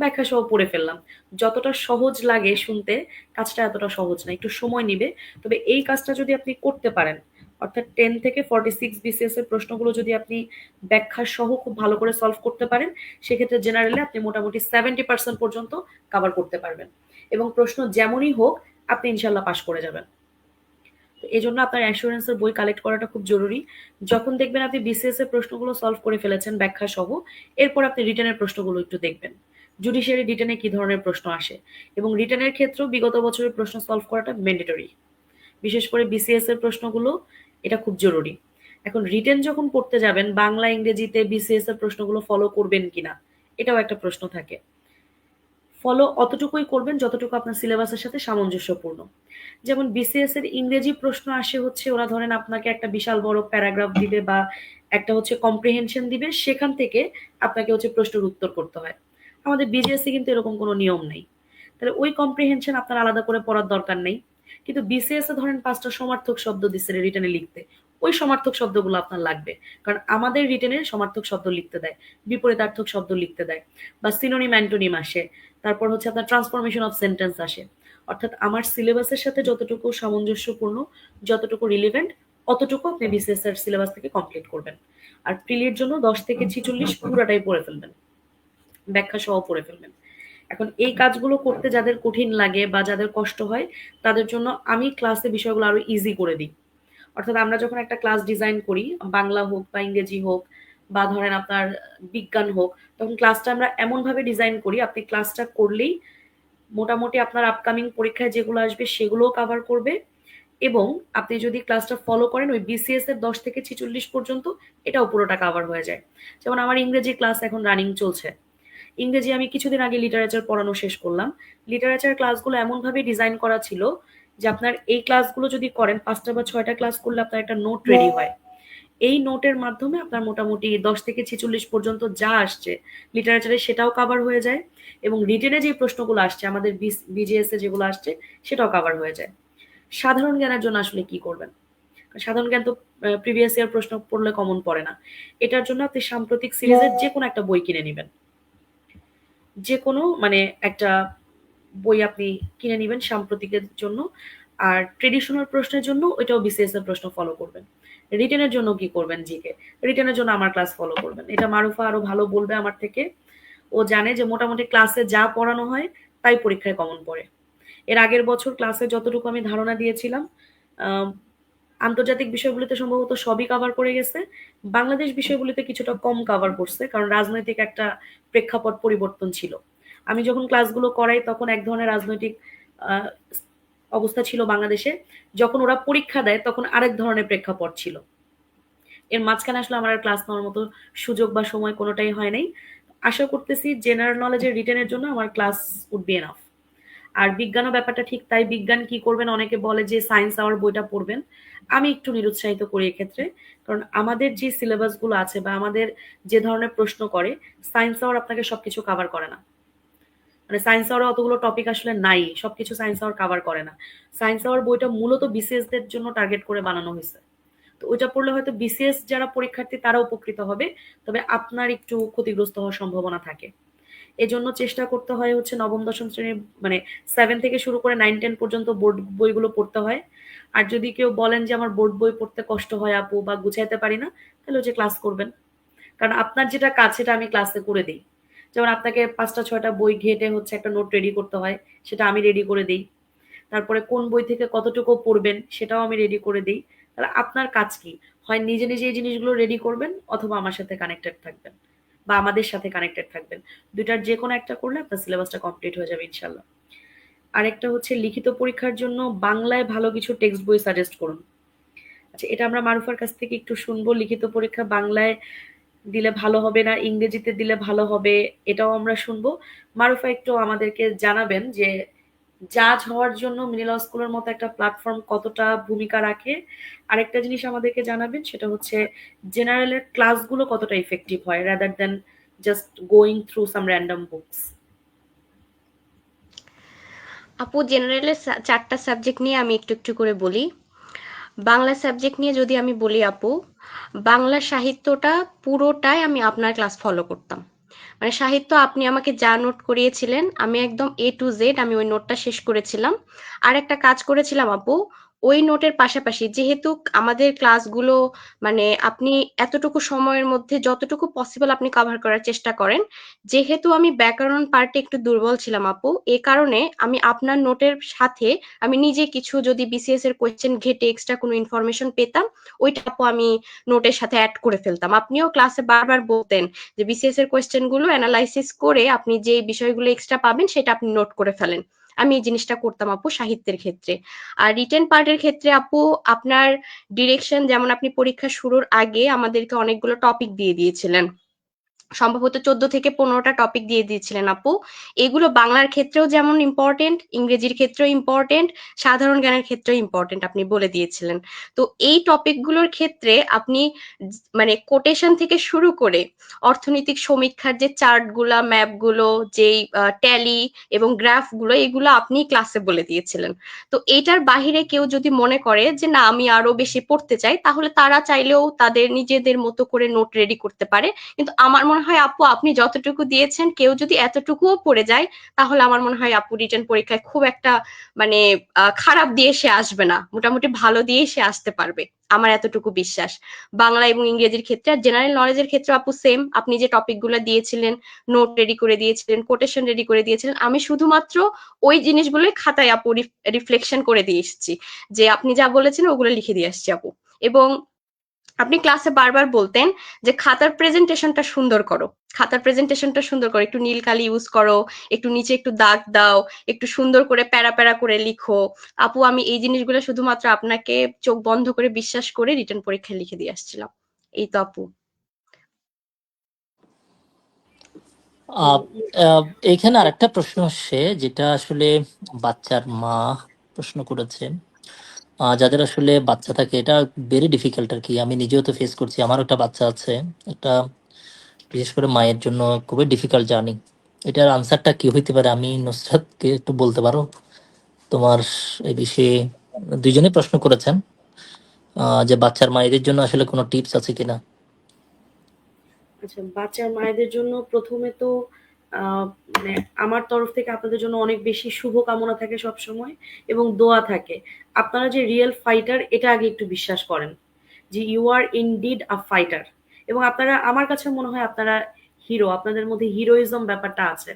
Speaker 2: ব্যাখ্যা সহ পড়ে ফেললাম, যতটা সহজ লাগে শুনতে, কাজটা এতটা সহজ না, একটু সময় নিবে। তবে এই কাজটা যদি আপনি করতে পারেন, অর্থাৎ 10 থেকে 46 বিসিএস এর প্রশ্নগুলো যদি আপনি ব্যাখ্যা সহ খুব ভালো করে সলভ করতে পারেন, সেক্ষেত্রে জেনারেলে আপনি মোটামুটি 70% পর্যন্ত কভার করতে পারবেন, এবং প্রশ্ন যেমনই হোক আপনি ইনশাল্লাহ পাশ করে যাবেন। তো এই জন্য আপনার অ্যাসুরেন্সের বই কালেক্ট করাটা খুব জরুরি। যখন দেখবেন আপনি বিসিএস এর প্রশ্নগুলো সলভ করে ফেলেছেন ব্যাখ্যা সহ, এরপর আপনি রিটেনের প্রশ্নগুলো একটু দেখবেন, জুডিশিয়ারি রিটেনে কি ধরনের প্রশ্ন আসে। এবং রিটেনের ক্ষেত্রেও বিগত বছরের প্রশ্ন সলভ করাটা ম্যান্ডেটরি, বিশেষ করে বিসিএস এর প্রশ্নগুলো, এটা খুব জরুরি। এখন রিটেন যখন পড়তে যাবেন, বাংলা ইংরেজিতে বিসিএস এর প্রশ্নগুলো ফলো করবেন কিনা, এটাও একটা প্রশ্ন থাকে। ফলো অতটুকুই করবেন যতটুকু আপনার সিলেবাসের সাথে সামঞ্জস্যপূর্ণ। যেমন বিসিএস এর ইংরেজি প্রশ্ন আসে হচ্ছে, ওরা ধরেন আপনাকে একটা বিশাল বড় প্যারাগ্রাফ দিবে বা একটা হচ্ছে কম্প্রিহেনশন দিবে, সেখান থেকে আপনাকে হচ্ছে প্রশ্নের উত্তর করতে হয়। আমাদের বিজিএসসি কিন্তু এরকম কোনো নিয়ম নেই, তাহলে ওই কম্প্রিহেনশন আপনার আলাদা করে পড়ার দরকার নেই। কিন্তু বিসিএস এ ধরেন 5টা সমার্থক শব্দ দিচ্ছে রিটেনে লিখতে, ওই সমার্থক শব্দগুলো আপনার লাগবে, কারণ আমাদের রিটেনে সমার্থক শব্দ লিখতে দেয়, বিপরীতার্থক শব্দ লিখতে দেয়, বা সিনোনিম অ্যান্টোনিম আসে, তারপর হচ্ছে আপনার ট্রান্সফরমেশন অফ সেন্টেন্স আসে। অর্থাৎ আমার সিলেবাসের সাথে যতটুকু সামঞ্জস্যপূর্ণ, যতটুকু রিলিভেন্ট, অতটুকু আপনি বিসিএস এর সিলেবাস থেকে কমপ্লিট করবেন। আর প্রিলির জন্য 10 থেকে 46 পুরাটাই পড়ে ফেলবেন। ব্যাখ্যা সহ পড়ে ফেলবেন। এখন এই কাজগুলো করতে যাদের কঠিন লাগে বা যাদের কষ্ট হয়, তাদের জন্য আমি ক্লাসে বিষয়গুলো আরো ইজি করে দিই। অর্থাৎ আমরা যখন একটা ক্লাস ডিজাইন করি, বাংলা হোক বা ইংরেজি হোক বা ধরেন আপনার বিজ্ঞান হোক, তখন ক্লাসটা আমরা এমনভাবে ডিজাইন করি, আপনি ক্লাসটা করলেই মোটামুটি আপনার আপকামিং পরীক্ষায় যেগুলো আসবে সেগুলোও কাভার করবে, এবং আপনি যদি ক্লাসটা ফলো করেন ওই বিসিএস এর 10 থেকে 46 পর্যন্ত এটাও পুরোটা কাভার হয়ে যায়। যেমন আমার ইংরেজি ক্লাস এখন রানিং চলছে। ইংরেজি আমি কিছুদিন আগে লিটারেচার পড়ানো শেষ করলাম। লিটারেচার ক্লাসগুলো এমনভাবে ডিজাইন করা ছিল যে আপনার এই ক্লাসগুলো যদি করেন ৫টা বা ৬টা ক্লাস করলে আপনার একটা নোট রেডি হয়। এই নোটের মাধ্যমে আপনার মোটামুটি 10 থেকে 46 পর্যন্ত যা আসছে লিটারেচারে সেটাও কাভার হয়ে যায়, এবং রিটেনে যে প্রশ্নগুলো আসছে আমাদের বিজিএস এ যেগুলো আসছে সেটাও কাভার হয়ে যায়। সাধারণ জ্ঞানের জন্য আসলে কি করবেন? সাধারণ জ্ঞান তো প্রিভিয়াস ইয়ার প্রশ্ন পড়লে কমন পড়ে না। এটার জন্য আপনি সাম্প্রতিক সিরিজের যে কোনো একটা বই কিনে নিবেন। যে কোনো মানে একটা বই আপনি কিনে নিবেন সাম্প্রতিকের জন্য। আর ট্রেডিশনাল প্রশ্নের জন্য ওইটাও বিসিএস এর প্রশ্ন ফলো করবেন। রিটেনের জন্য কি করবেন? জিকে। রিটেনের জন্য আমার ক্লাস ফলো করবেন। এটা মারুফা আরো ভালো বলবে আমার থেকে। ও জানে যে মোটামুটি ক্লাসে যা পড়ানো হয় তাই পরীক্ষায় কমন পড়ে। এর আগের বছর ক্লাসে যতটুকু আমি ধারণা দিয়েছিলাম, আহ, আন্তর্জাতিক বিষয়গুলিতে সম্ভবত সবই কাভার করে গেছে। বাংলাদেশ বিষয়গুলিতে কিছুটা কম কাভার করছে, কারণ রাজনৈতিক একটা প্রেক্ষাপট পরিবর্তন ছিল। আমি যখন ক্লাসগুলো করাই তখন এক ধরনের রাজনৈতিক আহ, অবস্থা ছিল বাংলাদেশে। যখন ওরা পরীক্ষা দেয় তখন আরেক ধরনের প্রেক্ষাপট ছিল। এর মাঝখানে আসলে আমার আর ক্লাস নেওয়ার মতো সুযোগ বা সময় কোনোটাই হয় নাই। আশা করতেছি জেনারেল নলেজের রিটেনের জন্য আমার ক্লাস উড বি এনাফ। আর বিজ্ঞানও ব্যাপারটা ঠিক তাই। বিজ্ঞান কি করবেন? অনেকে বলে যে সায়েন্স আওয়ার বইটা পড়বেন। আমি একটু নিরুৎসাহিত করি এক্ষেত্রে। কারণ আমাদের যে সিলেবাস গুলো আছে বা আমাদের যে ধরনের প্রশ্ন করে, সায়েন্স আওয়ার আপনাকে সবকিছু কাভার করে না। মানে সায়েন্স আওয়ারে অতগুলো টপিক আসলে নাই, সবকিছু সায়েন্স আওয়ার কাভার করে না। সায়েন্স আওয়ার বইটা মূলত বিসিএস দের জন্য টার্গেট করে বানানো হয়েছে। তো ওইটা পড়লে হয়তো বিসিএস যারা পরীক্ষার্থী তারা উপকৃত হবে, তবে আপনার একটু ক্ষতিগ্রস্ত হওয়ার সম্ভাবনা থাকে। এজন্য চেষ্টা করতে হয় হচ্ছে নবম দশম শ্রেণীর মানে 7 থেকে শুরু করে 9-10 পর্যন্ত বোর্ড বইগুলো পড়তে হয়। আর যদি কেউ বলেন যে আমার বোর্ড বই পড়তে কষ্ট হয় আপু বা গুছাইতে পারি না, তাহলে হচ্ছে ক্লাস করবেন। কারণ আপনার যেটা কাজ সেটা আমি ক্লাসে করে দিই। যেমন আপনাকে 5টা 6টা বই ঘেটে হচ্ছে একটা নোট রেডি করতে হয়, সেটা আমি রেডি করে দিই। তারপরে কোন বই থেকে কতটুকু পড়বেন সেটাও আমি রেডি করে দিই। তাহলে আপনার কাজ কি? হয় নিজে নিজে এই জিনিসগুলো রেডি করবেন, অথবা আমার সাথে কানেক্টেড থাকবেন বা আমাদের সাথে কানেক্টেড থাকবেন। দুইটার যে কোনো একটা করলে আপনার সিলেবাসটা কমপ্লিট হয়ে যাবে ইনশাল্লাহ। আরেকটা হচ্ছে লিখিত পরীক্ষার জন্য বাংলায় ভালো কিছু টেক্সট বই সাজেস্ট করুন। আচ্ছা, এটা আমরা মারুফার কাছ থেকে একটু শুনবো। লিখিত পরীক্ষা বাংলায় দিলে ভালো হবে না ইংরেজিতে দিলে ভালো হবে, এটাও আমরা শুনবো। মারুফা একটু আমাদেরকে জানাবেন যে জাজ হওয়ার জন্য মিনি ল স্কুলের মতো একটা প্ল্যাটফর্ম কতটা ভূমিকা রাখে। আরেকটা জিনিস আমাদেরকে জানাবেন, সেটা হচ্ছে জেনারেলের ক্লাসগুলো কতটা ইফেক্টিভ হয় rather than just going through সাম র্যান্ডম বুকস।
Speaker 3: আপু, জেনারেলের 4টা সাবজেক্ট নিয়ে আমি একটু একটু করে বলি। বাংলা সাবজেক্ট নিয়ে যদি আমি বলি আপু, বাংলা সাহিত্যটা পুরোটাই আমি আপনার ক্লাস ফলো করতাম। মানে সাহিত্য আপনি আমাকে যা নোট করিয়েছিলেন আমি একদম A to Z আমি ওই নোটটা শেষ করেছিলাম। আর একটা কাজ করেছিলাম আপু, ওই নোটের পাশাপাশি যেহেতু আমাদের ক্লাসগুলো মানে আপনি এতটুকু সময়ের মধ্যে যতটুকু পসিবল আপনি কভার করার চেষ্টা করেন, যেহেতু আমি ব্যাকরণ পার্টে একটু দুর্বল ছিলাম আপু, এ কারণে আমি আপনার নোটের সাথে আমি নিজে কিছু যদি বিসিএস এর কোয়েশ্চেন ঘেটে এক্সট্রা কোনো ইনফরমেশন পেতাম, ওইটা আপু আমি নোটের সাথে অ্যাড করে ফেলতাম। আপনিও ক্লাসে বারবার বলতেন যে বিসিএস এর কোয়েশ্চেন গুলো অ্যানালাইসিস করে আপনি যে বিষয়গুলো এক্সট্রা পাবেন সেটা আপনি নোট করে ফেলেন। আমি এই জিনিসটা করতাম আপু সাহিত্যের ক্ষেত্রে। আর রিটেন পার্টের ক্ষেত্রে আপু, আপনার ডিরেকশন যেমন আপনি পরীক্ষা শুরুর আগে আমাদেরকে অনেকগুলো টপিক দিয়ে দিয়েছিলেন, সম্ভবত 14 থেকে 15টা টপিক দিয়ে দিয়েছিলেন আপু। এগুলো বাংলার ক্ষেত্রেও যেমন ইম্পর্টেন্ট, ইংরেজির ক্ষেত্রেও ইম্পর্টেন্ট, সাধারণ জ্ঞানের ক্ষেত্রেও ইম্পর্টেন্ট আপনি বলে দিয়েছিলেন। তো এই টপিকগুলোর ক্ষেত্রে আপনি মানে কোটেশন থেকে শুরু করে অর্থনৈতিক সমীক্ষার যে চার্টগুলা, ম্যাপগুলো, যেই ট্যালি এবং গ্রাফগুলো, এগুলো আপনি ক্লাসে বলে দিয়েছিলেন। তো এইটার বাহিরে কেউ যদি মনে করে যে না আমি আরো বেশি পড়তে চাই, তাহলে তারা চাইলেও তাদের নিজেদের মতো করে নোট রেডি করতে পারে। কিন্তু আমার মনে মনে হয় আপু আপনি যতটুকু দিয়েছেন কেউ যদি এতটুকুও পড়ে যায় তাহলে আমার মনে হয় আপু রিটেন পরীক্ষায় খুব একটা মানে খারাপ দিয়ে সে আসবে না, মোটামুটি ভালো দিয়ে সে আসতে পারবে, আমার এতটুকু বিশ্বাস। বাংলা এবং ইংরেজির ক্ষেত্রে আর জেনারেল নলেজের ক্ষেত্রে আপু সেম, আপনি যে টপিকগুলো দিয়েছিলেন, নোট রেডি করে দিয়েছিলেন, কোটেশন রেডি করে দিয়েছিলেন, আমি শুধুমাত্র ওই জিনিসগুলোই খাতায় আপু রিফ্লেকশন করে দিয়ে এসেছি, যে আপনি যা বলেছেন ওগুলো লিখে দিয়ে আসছি আপু। এবং আপনি ক্লাসে বারবার বলতেন যে খাতার প্রেজেন্টেশনটা সুন্দর করো, খাতার প্রেজেন্টেশনটা সুন্দর করো, একটু নীল কালি ইউজ করো, একটু নিচে একটু দাগ দাও, একটু সুন্দর করে প্যারা প্যারা করে লিখো। আপু আমি এই জিনিসগুলো শুধুমাত্র আপনাকে চোখ বন্ধ করে বিশ্বাস করে রিটার্ন পরীক্ষায় লিখে দিয়ে আসছিলাম। এই তো আপু।
Speaker 1: আহ, আহ, এইখানে আরেকটা প্রশ্ন আসছে, যেটা আসলে বাচ্চার মা প্রশ্ন করেছেন। যাদের আসলে বাচ্চা থাকে, এটা ভেরি ডিফিকাল্ট আর কি। আমি নিজেও তো ফেস করছি, আমারও একটা বাচ্চা আছে। একটা বিশেষ করে মায়ের জন্য খুবই ডিফিকাল্ট জার্নি। এটার আনসারটা কি হইতে পারে? আমি নুসরাতকে একটু বলতে পারো তোমার এই বিষয়ে? দুইজনে প্রশ্ন করেছেন যে বাচ্চার মায়েদের জন্য আসলে কোনো টিপস আছে কিনা।
Speaker 2: আচ্ছা, বাচ্চার মায়েদের জন্য প্রথমে তো আহ, মানে আমার তরফ থেকে আপনাদের জন্য অনেক বেশি শুভকামনা থাকে সব সময়, এবং দোয়া থাকে। আপনারা যে রিয়েল ফাইটার এটা আগে একটু বিশ্বাস করেন, যে you are indeed a fighter. এবং আপনারা, আমার কাছে মনে হয় আপনারা হিরো, আপনাদের মধ্যে হিরোইজম ব্যাপারটা আছে।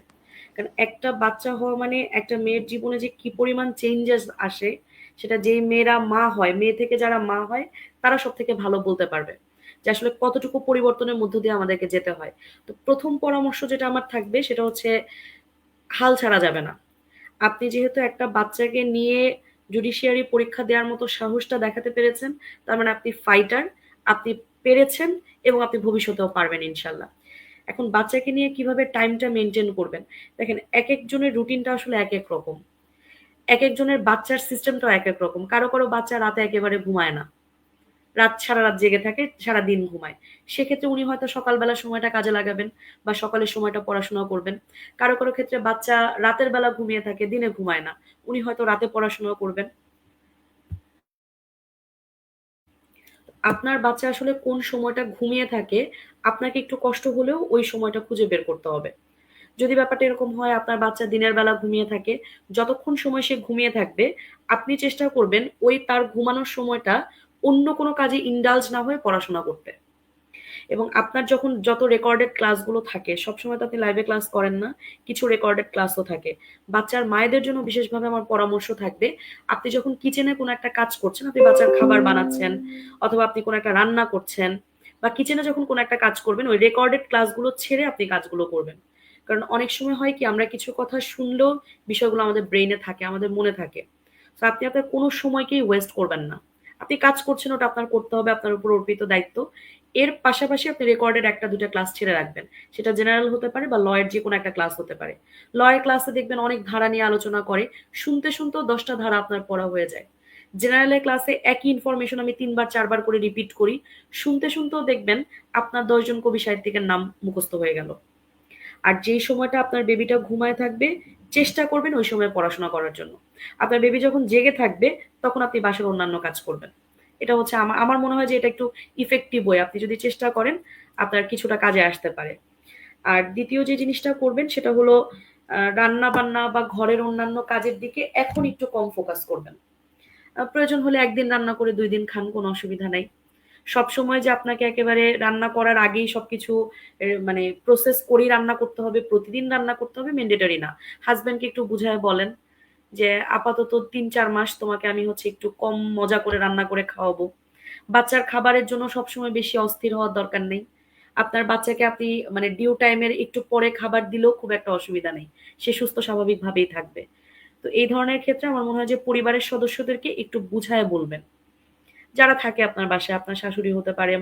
Speaker 2: কারণ একটা বাচ্চা হওয়া মানে একটা মেয়ের জীবনে যে কি পরিমাণ চেঞ্জেস আসে, সেটা যেই মেয়েরা মা হয়, মেয়ে থেকে যারা মা হয়, তারা সব থেকে ভালো বলতে পারবে যে আসলে কতটুকু পরিবর্তনের মধ্য দিয়ে আমাদেরকে যেতে হয়। তো প্রথম পরামর্শ যেটা আমার থাকবে সেটা হচ্ছে, হাল ছাড়া যাবে না। আপনি যেহেতু একটা বাচ্চাকে নিয়ে জুডিশিয়ারি পরীক্ষা দেওয়ার মতো সাহসটা দেখাতে পেরেছেন, তার মানে আপনি ফাইটার, আপনি পেরেছেন, এবং আপনি ভবিষ্যতেও পারবেন ইনশাল্লাহ। এখন বাচ্চাকে নিয়ে কিভাবে টাইমটা মেনটেন করবেন, দেখেন এক একজনের রুটিনটা আসলে এক এক রকম, এক একজনের বাচ্চার সিস্টেমটাও এক এক রকম। কারো কারো বাচ্চা রাতে একেবারে ঘুমায় না, সারা রাত জেগে থাকে, সারা দিন ঘুমায়। সেক্ষেত্রে উনি হয়তো সকালবেলা সময়টা কাজে লাগাবেন, বা সকালের সময়টা পড়াশোনা করবেন। কারো কারো ক্ষেত্রে বাচ্চা রাতের বেলা ঘুমিয়ে থাকে, দিনে ঘুমায় না, উনি হয়তো রাতে পড়াশোনা করবেন। আপনার বাচ্চা আসলে কোন সময়টা ঘুমিয়ে থাকে, আপনাকে একটু কষ্ট হলেও ওই সময়টা খুঁজে বের করতে হবে। যদি ব্যাপারটা এরকম হয় আপনার বাচ্চা দিনের বেলা ঘুমিয়ে থাকে, যতক্ষণ সময় সে ঘুমিয়ে থাকবে আপনি চেষ্টা করবেন ওই তার ঘুমানোর সময়টা অন্য কোনো কাজে ইন্ডালজ না হয়ে পড়াশোনা করতে। এবং আপনার যখন যত রেকর্ডেড ক্লাসগুলো থাকে, সবসময় তো আপনি লাইভে ক্লাস করেন না, কিছু রেকর্ডেড ক্লাসও থাকে। বাচ্চার মায়েদের জন্য বিশেষভাবে আমার পরামর্শ থাকবে, আপনি যখন কিচেনে কোনো একটা কাজ করছেন, আপনি বাচ্চার খাবার বানাচ্ছেন, অথবা আপনি কোনো একটা রান্না করছেন, বা কিচেনে যখন কোনো একটা কাজ করবেন, ওই রেকর্ডেড ক্লাসগুলো ছেড়ে আপনি কাজগুলো করবেন। কারণ অনেক সময় হয় কি, আমরা কিছু কথা শুনলেও বিষয়গুলো আমাদের ব্রেইনে থাকে, আমাদের মনে থাকে। তো আপনি আপনার কোনো সময়কেই ওয়েস্ট করবেন না। আপনি কাজ করছেন, ওটা আপনার করতে হবে, আপনার উপর অর্পিত দায়িত্ব। এর পাশাপাশি আপনি রেকর্ডেড একটা দুটা ক্লাস ছেড়ে রাখবেন। সেটা জেনারেল হতে পারে বা লয়ের যে কোনো একটা ক্লাস হতে পারে। লয়ের ক্লাসে দেখবেন অনেক ধারা নিয়ে আলোচনা করে, শুনতে শুনতেও 10টা ধারা আপনার পড়া হয়ে যায়। জেনারেলের ক্লাসে একই ইনফরমেশন আমি 3 বার 4 বার করে রিপিট করি, শুনতে শুনতেও দেখবেন আপনার 10 জন কবি সাহিত্যিকের নাম মুখস্থ হয়ে গেল। আর যেই সময়টা আপনার বেবিটা ঘুমায় থাকবে, চেষ্টা করবেন ওই সময় পড়াশোনা করার জন্য। আপনার বেবি যখন জেগে থাকবে, তখন আপনি বাসার অন্যান্য কাজ করবেন। এটা হচ্ছে আমার আমার মনে হয় যে এটা একটু ইফেক্টিভ ওয়ে, আপনি যদি চেষ্টা করেন আপনার কিছুটা কাজে আসতে পারে। আর দ্বিতীয় যে জিনিসটা করবেন সেটা হলো, রান্না বান্না বা ঘরের অন্যান্য কাজের দিকে এখন একটু কম ফোকাস করবেন। প্রয়োজন হলে একদিন রান্না করে 2 দিন খান, কোনো অসুবিধা নাই। সবসময় যে আপনাকে একেবারে রান্না করার আগেই সবকিছু মানে প্রসেস করেই রান্না করতে হবে, প্রতিদিন রান্না করতে হবে, ম্যান্ডেটরি না। হাজবেন্ডকে একটু বুঝায় বলেন যে আপাতত 3-4 মাস তোমাকে আমি হচ্ছে একটু কম মজা করে রান্না করে খাওয়াবো। বাচ্চার খাবারের জন্য সবসময় বেশি অস্থির হওয়ার দরকার নেই। আপনার বাচ্চাকে আপনি মানে ডিউ টাইমের একটু পরে খাবার দিলেও খুব একটা অসুবিধা নেই, সে সুস্থ স্বাভাবিকভাবেই থাকবে। তো এই ধরনের ক্ষেত্রে আমার মনে হয় যে পরিবারের সদস্যদেরকে একটু বুঝায় বলবেন, যারা থাকে আপনার বাসায়, আপনার শাশুড়ি হতে পারে,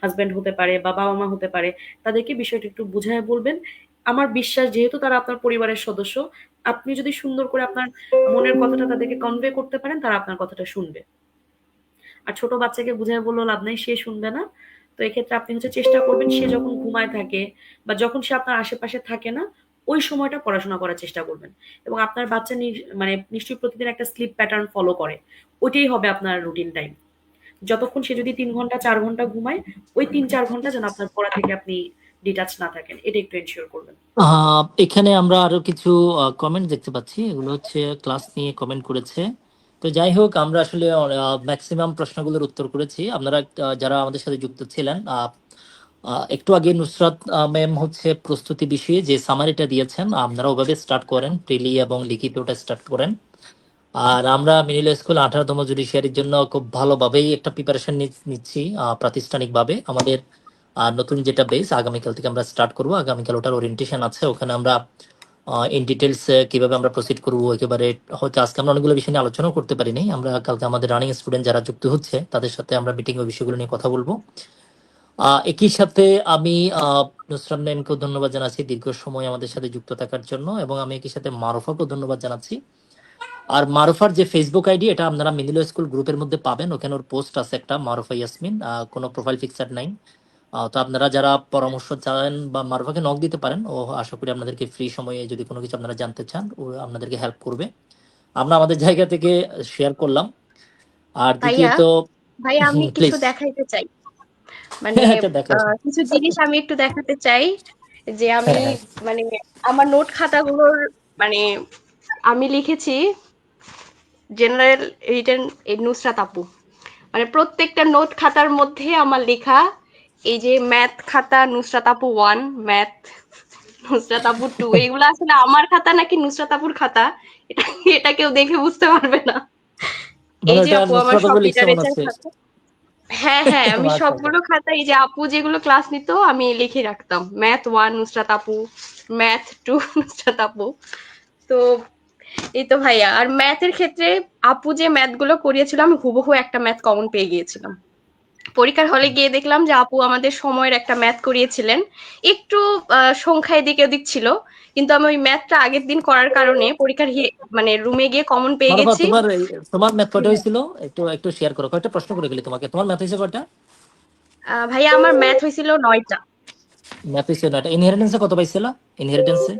Speaker 2: হাজবেন্ড হতে পারে, বা বাবা মা হতে পারে, তাদেরকে বিষয়টা একটু বুঝায় বলবেন। আমার বিশ্বাস যেহেতু তারা আপনার পরিবারের সদস্য, আপনি যদি সুন্দর করে আপনার মনের কথাটা তাদেরকে কনভে করতে পারেন, তারা আপনার কথাটা শুনবে। আর ছোট বাচ্চাকে বুঝায় বললেও লাভ নাই, সে শুনবে না। তো এক্ষেত্রে আপনি হচ্ছে চেষ্টা করবেন সে যখন ঘুমায় থাকে, বা যখন সে আপনার আশেপাশে থাকে না, ওই সময়টা পড়াশোনা করার চেষ্টা করবেন। এবং আপনার বাচ্চা মানে নিশ্চয়ই প্রতিদিন একটা স্লিপ প্যাটার্ন ফলো করে, ওইটাই হবে আপনার রুটিন টাইম। যতক্ষণ সে যদি 3 ঘন্টা 4 ঘন্টা ঘুমায়, ওই 3-4 ঘন্টা যেন আপনার পড়া থেকে আপনি ডিটাচ না থাকেন, এটা একটু এনশিওর করবেন।
Speaker 1: এখানে আমরা আরো কিছু কমেন্ট দেখতে পাচ্ছি, এগুলো হচ্ছে ক্লাস নিয়ে কমেন্ট করেছে। তো যাই হোক, আমরা আসলে ম্যাক্সিমাম প্রশ্নগুলোর উত্তর করেছি। আপনারা যারা আমাদের সাথে যুক্ত ছিলেন, একটু আগে নুসরাত ম্যাম হচ্ছে প্রস্তুতি বিষয়ে যে সামারিটা দিয়েছেন, আপনারা ওভাবে স্টার্ট করেন, প্রিলি এবং লিখিতটা স্টার্ট করেন। আর আমরা মিডিল স্কুল 18তম জুডিশিয়ারির জন্য খুব ভালোভাবেই একটা প্রিপারেশন নিচ্ছি প্রাতিষ্ঠানিকভাবে। আমাদের নতুন যেটা বেস আগামীকাল থেকে আমরা স্টার্ট করব, আগামীকাল ওটার ওরিয়েন্টেশন আছে। ওখানে আমরা ইন ডিটেলস কিভাবে আমরা প্রসিড করবো একেবারে, হয়তো আজকে আমরা অনেকগুলো বিষয় নিয়ে আলোচনাও করতে পারিনি। আমরা কালকে আমাদের রানিং স্টুডেন্ট যারা যুক্ত হচ্ছে তাদের সাথে আমরা মিটিং ওই বিষয়গুলো নিয়ে কথা বলবো। একই সাথে আমি নুসরাত ম্যামকেও ধন্যবাদ জানাচ্ছি দীর্ঘ সময় আমাদের সাথে যুক্ত থাকার জন্য, এবং আমি একই সাথে মারুফাকেও ধন্যবাদ জানাচ্ছি। আর মারুফার যে ফেসবুক আইডি, এটা আপনারা মিডিল স্কুল গ্রুপের মধ্যে পাবেন, ওখানে ওর পোস্ট আছে একটা, মারুফা ইয়াসমিন, কোনো প্রোফাইল পিকচার নাই। তো আপনারা যারা পরামর্শ চান বা মারুফাকে নক দিতে পারেন, ও আশা করি আপনাদেরকে ফ্রি সময়ে যদি কোনো কিছু আপনারা জানতে চান, ও আপনাদেরকে হেল্প করবে। আমরা আমাদের জায়গা থেকে শেয়ার করলাম। আর
Speaker 3: ভাইয়া
Speaker 1: দ্বিতীয়ত,
Speaker 3: ভাইয়া আমি কিছু
Speaker 1: প্লিজ
Speaker 3: দেখাইতে চাই, মানে
Speaker 1: এটা দেখো।
Speaker 3: কিছু জিনিস আমি একটু দেখাতে চাই, যে আমি
Speaker 1: হ্যাঁ, হ্যাঁ।
Speaker 3: মানে আমার নোট খাতাগুলোর মানে আমি লিখেছি জেনারেল রিটেন নুসরাত আপু, মানে প্রত্যেকটা নোট খাতার মধ্যে আমার লেখা, এই যে ম্যাথ খাতা নুসরাত আপু 1, ম্যাথ নুসরাত আপু 2, এগুলো আসলে আমার খাতা নাকি নুসরাত আপুর খাতা এটা এটা কেউ দেখে বুঝতে পারবে না।
Speaker 1: মানে
Speaker 3: এই যে
Speaker 1: এটা
Speaker 3: আপু আমার
Speaker 1: নুসরাত
Speaker 3: সব
Speaker 1: আপু লিখছে মনে
Speaker 3: লিটারেচার
Speaker 1: হচ্ছে।
Speaker 3: খাতা, হ্যাঁ হ্যাঁ আমি
Speaker 1: মাশাআল্লাহ।
Speaker 3: সবগুলো খাতা, এই যে আপু যেগুলো ক্লাস নিত আমি লিখে রাখতাম, ম্যাথ 1 নুসরাত আপু, ম্যাথ 2 নুসরাত আপু। তো এই তো ভাইয়া, আর ম্যাথের ক্ষেত্রে আপু যে ম্যাথ গুলো করিয়েছিল আমি হুবহু একটা ম্যাথ কমন পেয়ে গিয়েছিলাম। পরীক্ষার হলে গিয়ে দেখলাম যে আপু আমাদের সময়ের একটা ম্যাথ করিয়েছিলেন, একটু সংখ্যা এদিক ওদিক ছিল, কিন্তু আমি ওই ম্যাথটা আগের দিন করার কারণে পরীক্ষার মানে রুমে গিয়ে কমন পেয়ে
Speaker 1: মারুফা,
Speaker 3: গেছি।
Speaker 1: তোমার তোমার ম্যাথ কয়টা হয়েছিল? একটু একটু শেয়ার করো, কয়টা প্রশ্ন করে গেলি তোমাকে, তোমার ম্যাথ হয়েছে কয়টা?
Speaker 3: ভাইয়া আমার ম্যাথ হয়েছিল 9টা।
Speaker 1: ম্যাথ হয়েছে 9টা। ইনহেরিটেন্সে কত পাইছিলা? ইনহেরিটেন্সে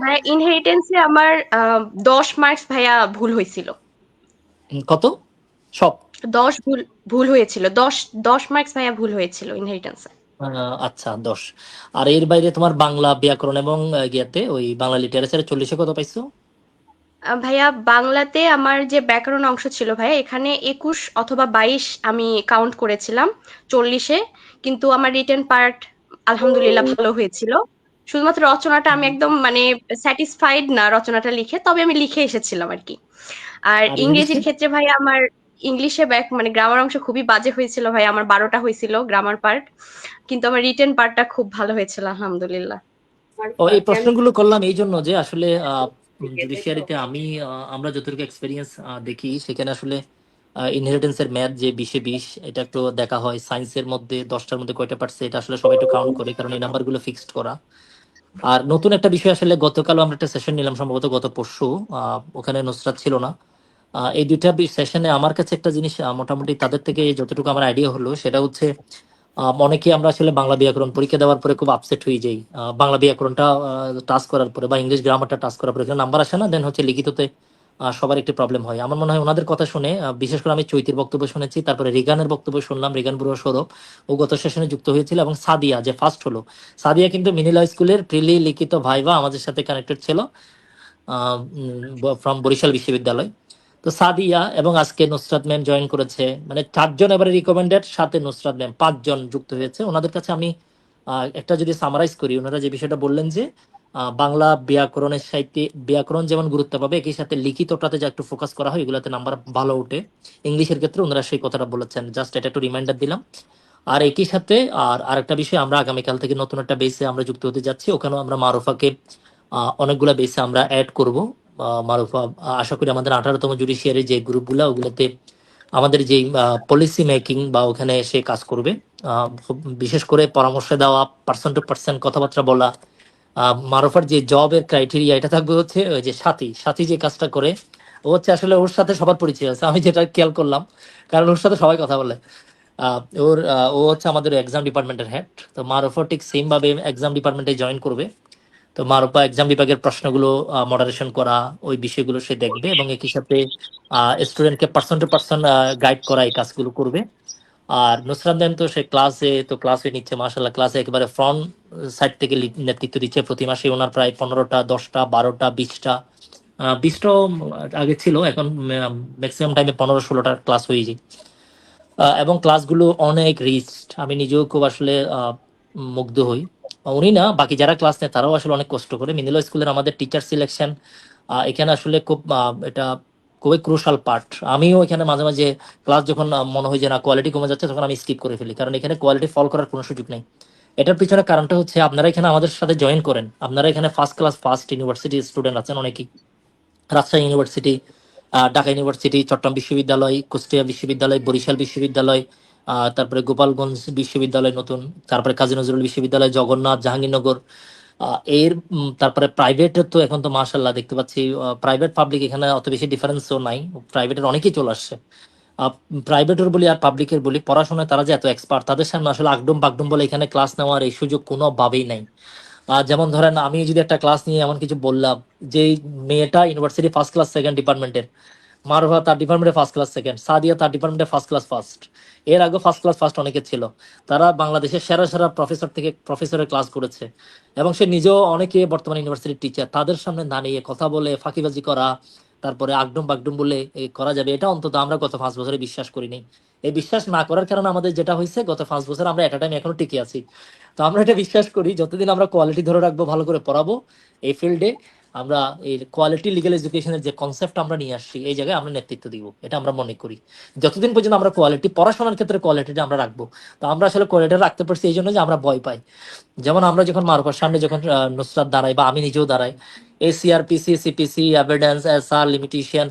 Speaker 3: ভাইয়া ইনহেরিটেন্সে আমার 10 মার্কস ভাইয়া ভুল হয়েছিল।
Speaker 1: কত? সব?
Speaker 3: 10 ভুল ভুল হয়েছিল, 10 মার্কস ভাইয়া ভুল হয়েছিল ইনহেরিটেন্সে।
Speaker 1: আচ্ছা, 10। আর এর বাইরে তোমার বাংলা ব্যাকরণ এবং গিয়াতে ওই বাংলা লিটারেচারে 40-এ কত পাইছো?
Speaker 3: ভাইয়া বাংলাতে আমার যে ব্যাকরণ অংশ ছিল ভাইয়া, এখানে 21 অথবা 22 আমি কাউন্ট করেছিলাম 40-এ, কিন্তু আমার রিটেন পার্ট আলহামদুলিল্লাহ ভালো হয়েছিল। শুধুমাত্র রচনাটা আমি একদম মানে স্যাটিসফাইড না রচনাটা লিখে, তবে আমি লিখে এসেছিলাম আর কি। আর
Speaker 1: আর ইংলিশে?
Speaker 3: ইংরেজির ক্ষেত্রে ভাই আমার ইংলিশে মানে গ্রামার অংশ খুবই বাজে হয়েছিল ভাই, আমার 12টা হয়েছিল গ্রামার পার্ট, কিন্তু আমার রিটেন পার্টটা খুব ভালো হয়েছিল আলহামদুলিল্লাহ।
Speaker 1: এই প্রশ্নগুলো করলাম এই জন্য যে আসলে
Speaker 2: দেখো
Speaker 1: জুডিশিয়ারিতে আমরা যতটুকু এক্সপেরিয়েন্স দেখি, সেখানে আসলে ইনহেরিটেন্সের ম্যাথ যে 20-এ 20, এটা একটু দেখা হয়। সায়েন্সের মধ্যে 10টার মধ্যে কয়টা পারছে, এটা আসলে সবাই একটু কাউন্ট করে, কারণ এই নাম্বারগুলো ফিক্সড করা। আর নতুন একটা বিষয়, আসলে গতকালও আমরা একটা সেশন নিলাম, সম্ভবত গত পরশু, ওখানে নুসরাত ছিল না। এই দুইটা সেশনে আমার কাছে একটা জিনিস মোটামুটি তাদের থেকে যতটুকু আমার আইডিয়া হলো, সেটা হচ্ছে অনেকে আমরা আসলে বাংলা ব্যাকরণ পরীক্ষা দেওয়ার পরে খুব আপসেট হয়ে যাই। বাংলা ব্যাকরণটা টাচ করার পরে বা ইংলিশ গ্রামারটা টাচ করার পরে নাম্বার আসে না, দেন হচ্ছে লিখিততে সবার একটি প্রবলেম হয়। আমার মনে হয় ওনাদের কথা শুনে, বিশেষ করে আমি চৈতির বক্তব্য শুনেছি, তারপরে রিগানের বক্তব্য শুনলাম, রিগান বুড়ো সৌরভ, ও গত সেশনে যুক্ত হয়েছিল, এবং সাদিয়া যে ফার্স্ট হলো। সাদিয়া কিন্তু মিনিলা স্কুলের প্রিলি লিখিত ভাইবা আমাদের সাথে কানেক্টেড ছিল, ফ্রম বরিশাল বিশ্ববিদ্যালয়। তো সাদিয়া এবং আজকে নুসরাত ম্যাম জয়েন করেছে, মানে 4জন এবারে রিকমেন্ডেড, সাথে নুসরাত ম্যাম 5জন যুক্ত হয়েছে। ওনাদের কাছে আমি একটা যদি সামারাইজ করি, ওনারা যে বিষয়টা বললেন যে বাংলা ব্যাকরণের সাহিত্যে ব্যাকরণ যেমন গুরুত্ব পাবে, একই সাথে লিখিতটাতে যা একটু ফোকাস করা হয়, এগুলোতে নাম্বার ভালো ওঠে। ইংলিশের ক্ষেত্রে ওনারা সেই কথাটা বলেছেন, জাস্ট এটা একটু রিমাইন্ডার দিলাম। আর একই সাথে আরেকটা বিষয়, আমরা আগামীকাল থেকে নতুন একটা বেসে আমরা যুক্ত হতে যাচ্ছি, ওখানেও আমরা মারুফাকে অনেকগুলা বেসে আমরা অ্যাড করব। মারুফা আশা করি আমাদের 18তম জুডিশিয়ারি যে গ্রুপগুলো, ওগুলোতে আমাদের যে পলিসি মেকিং বা ওখানে সে কাজ করবে। বিশেষ করে পরামর্শ দেওয়া, পার্সন টু পার্সন কথাবার্তা বলা। মারুফার যে জবের ক্রাইটেরিয়া, এটা থাকবে হচ্ছে ওই যে সাথী সাথী যে কাজটা করে, ও হচ্ছে আসলে ওর সাথে সবার পরিচয় আছে, আমি যেটা খেয়াল করলাম, কারণ ওর সাথে সবাই কথা বলে। ও হচ্ছে আমাদের এক্সাম ডিপার্টমেন্টের হেড। তো মারুফা ঠিক সেম ভাবে এক্সাম ডিপার্টমেন্টে জয়েন করবে। তো মারুফা এক্সাম বিভাগের প্রশ্নগুলো মডারেশন করা, ওই বিষয়গুলো সে দেখবে, এবং একই সাথে স্টুডেন্টকে পার্সন টু পার্সন গাইড করা, এই কাজগুলো করবে। আর নুসরাত দেন তো সে ক্লাসে নিচ্ছে মাশাল্লাহ, ক্লাসে একেবারে ফ্রন্ট সাইড থেকে নেতৃত্ব দিচ্ছে। প্রতি মাসে ওনার প্রায় 15টা 10টা 12টা 20টা 20টাও আগে ছিল, এখন ম্যাক্সিমাম টাইমে 15-16টা ক্লাস হয়ে যায়। এবং ক্লাসগুলো অনেক রিচড, আমি নিজেও খুব আসলে মুগ্ধ হই। উনি না, বাকি যারা ক্লাস নেয় তারাও আসলে অনেক কষ্ট করে। মিনিলো স্কুলের আমাদের টিচার সিলেকশন এখানে আসলে খুব এটা খুবই ক্রুশাল পার্ট। আমিও এখানে মাঝে মাঝে ক্লাস যখন মনে হয় যে না কোয়ালিটি কমে যাচ্ছে, তখন আমি স্কিপ করে ফেলি, কারণ এখানে কোয়ালিটি ফল করার কোনো সুযোগ নেই। এটার পিছনে কারণটা হচ্ছে আপনারা এখানে আমাদের সাথে জয়েন করেন, আপনারা এখানে first class first university student আছেন অনেকেই। রাজশাহী ইউনিভার্সিটি, ঢাকা ইউনিভার্সিটি, চট্টগ্রাম বিশ্ববিদ্যালয়, কুষ্টিয়া বিশ্ববিদ্যালয়, বরিশাল বিশ্ববিদ্যালয়, তারপরে গোপালগঞ্জ বিশ্ববিদ্যালয় নতুন, তারপরে কাজী নজরুল বিশ্ববিদ্যালয়, জগন্নাথ, জাহাঙ্গীরনগর, তারপরে প্রাইভেট তো এখন তো মাশাল্লাহ দেখতে পাচ্ছি, প্রাইভেট পাবলিক এখানে অত বেশি ডিফারেন্সও নাই, প্রাইভেটের অনেকেই চলে আসছে। প্রাইভেটের বলি আর পাবলিকের বলি, পড়াশোনায় তারা যে এত এক্সপার্ট, তাদের সামনে আসলে আগডুম বাগডুম বলে এখানে ক্লাস নেওয়ার এই সুযোগ কোনোভাবেই নাই। যেমন ধরেন আমি যদি একটা ক্লাস নিয়ে এমন কিছু বললাম, যে মেয়েটা ইউনিভার্সিটি ফার্স্ট ক্লাস সেকেন্ড ডিপার্টমেন্টের, মারভা তার ডিপার্টমেন্টে ফার্স্ট ক্লাস সেকেন্ড, সাদিয়া তার ডিপার্টমেন্টে ফার্স্ট ক্লাস ফার্স্ট, এর আগে ফার্স্ট ক্লাস ফার্স্ট অনেকে ছিল, তারা বাংলাদেশের সেরা সেরা প্রফেসর থেকে প্রফেসরের ক্লাস করেছে, এবং সে নিজেও অনেকে বর্তমানে ইউনিভার্সিটির টিচার। তাদের সামনে দাঁড়িয়ে কথা বলে ফাঁকিবাজি করা, তারপরে আগডুম বাগডুম বলে করা যাবে, এটা অন্তত আমরা গত 5 বছরে বিশ্বাস করিনি। এই বিশ্বাস না করার কারণে আমাদের যেটা হয়েছে, গত 5 বছর আমরা একটা টাইম এখনো টিকে আছি। তো আমরা এটা বিশ্বাস করি, যতদিন আমরা কোয়ালিটি ধরে রাখবো, ভালো করে পড়াবো এই ফিল্ডে, আমরা এই কোয়ালিটি লিগ্যাল এডুকেশনের যে কনসেপ্ট আমরা নিয়ে আসছি, এই জায়গায় আমরা নেতৃত্ব দিব, এটা আমরা মনে করি। যতদিন পর্যন্ত আমরা কোয়ালিটি পড়াশোনার ক্ষেত্রে কোয়ালিটিটা আমরা রাখবো, তো আমরা আসলে কোয়ালিটি রাখতে পারছি এই জন্য যে আমরা ভয় পাই। যেমন আমরা যখন মারুফার সামনে যখন নুসরাত দাঁড়াই বা আমি নিজেও দাঁড়াই, এসিআরপিসি, সিপিসি, এভিডেন্স, এসআর, লিমিটেশন,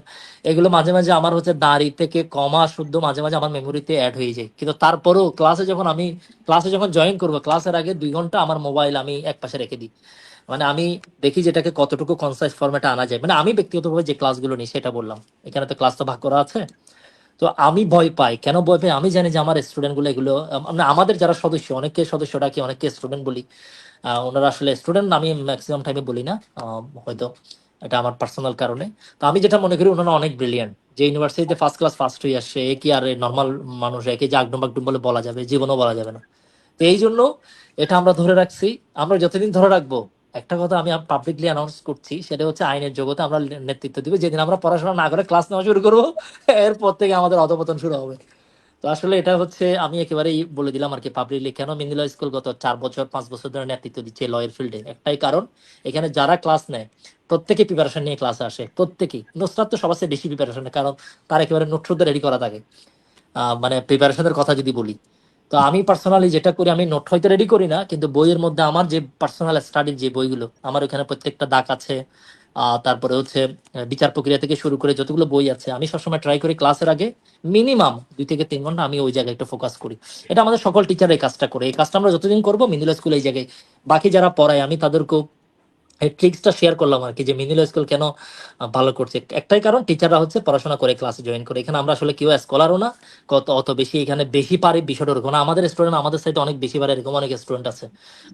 Speaker 1: এগুলো মাঝে মাঝে আমার হচ্ছে দাঁড়ি থেকে কমা শুদ্ধ মাঝে মাঝে আমার মেমোরিতে অ্যাড হয়ে যায়। কিন্তু তারপরেও ক্লাসে যখন জয়েন করবো, ক্লাসের আগে 2 ঘন্টা আমার মোবাইল আমি এক পাশে রেখে দিই। মানে আমি দেখি যেটাকে কতটুকু কনসাইজ ফরম্যাটে আনা যায়। মানে আমি ব্যক্তিগতভাবে যে ক্লাসগুলো নিই সেটা বললাম, এখানে তো ক্লাস তো ভাগ করা আছে। তো আমি ভয় পাই, কেন ভয় পাই? আমি জানি যে আমার স্টুডেন্ট গুলো এগুলো মানে আমাদের যারা সদস্য, অনেকে সদস্য ডাকি, অনেকে স্টুডেন্ট বলি, ওনারা আসলে স্টুডেন্ট আমি ম্যাক্সিমাম টাইমে বলি না, হয়তো এটা আমার পার্সোনাল কারণে। তো আমি যেটা মনে করি ওনারা অনেক ব্রিলিয়ান্ট, যে ইউনিভার্সিটিতে ফার্স্ট ক্লাস ফার্স্ট হয়ে আসছে, এ কি আর নর্মাল মানুষ একে যে আগডুম বাগডুম বলে বলা যাবে? জীবনও বলা যাবে না। তো এই জন্য এটা আমরা ধরে রাখছি। আমরা যতদিন ধরে রাখবো, একটা কথা আমি পাবলিকলি অ্যানাউন্স করছি, সেটা হচ্ছে আইনের জগতে আমরা নেতৃত্ব দিব। যেদিন আমরা পড়াশোনা না করে ক্লাস নেওয়া শুরু করবো, এরপর থেকে আমাদের অধপতন শুরু হবে। তো আসলে এটা হচ্ছে আমি একেবারেই বলে দিলাম আর কি পাবলিকলি, কেন মিনিলা স্কুল গত 4 বছর 5 বছর ধরে নেতৃত্ব দিচ্ছে লয়ের ফিল্ডে। একটাই কারণ, এখানে যারা ক্লাস নেয় প্রত্যেকে প্রিপারেশন নিয়ে ক্লাসে আসে, প্রত্যেকেই। নুসরাত তো সবচেয়ে বেশি প্রিপারেশন, কারণ তার একেবারে নোট রেডি করা থাকে। মানে প্রিপারেশনের কথা যদি বলি, তো আমি পার্সোনালি যেটা করি, আমি নোট হয়তো রেডি করি না, কিন্তু বইয়ের মধ্যে আমার যে পার্সোনাল স্টাডির যে বইগুলো, আমার ওখানে প্রত্যেকটা দাগ আছে। তারপরে হচ্ছে বিচার প্রক্রিয়া থেকে শুরু করে যতগুলো বই আছে, আমি সবসময় ট্রাই করি ক্লাসের আগে মিনিমাম 2 থেকে 3 ঘন্টা আমি ওই জায়গায় একটু ফোকাস করি। এটা আমাদের সকল টিচার এই কাজটা করে, এই কাজটা আমরা যতদিন করবো মিনিলা স্কুল এই জায়গায়, বাকি যারা পড়ায় আমি তাদেরকেও এই ট্রিক্সটা শেয়ার করলাম আর কি, যে মিনিলো স্কুল কেন ভালো করছে। একটাই কারণ, টিচাররা হচ্ছে পড়াশোনা করে ক্লাসে জয়েন করে। এখানে আমরা আসলে কেউ স্কলারও না, অত বেশি এখানে বেশি পারে বিষয়টা ওরকম না। আমাদের স্টুডেন্ট আমাদের সাইডে অনেক বেশি পারে, এরকম অনেক স্টুডেন্ট আছে।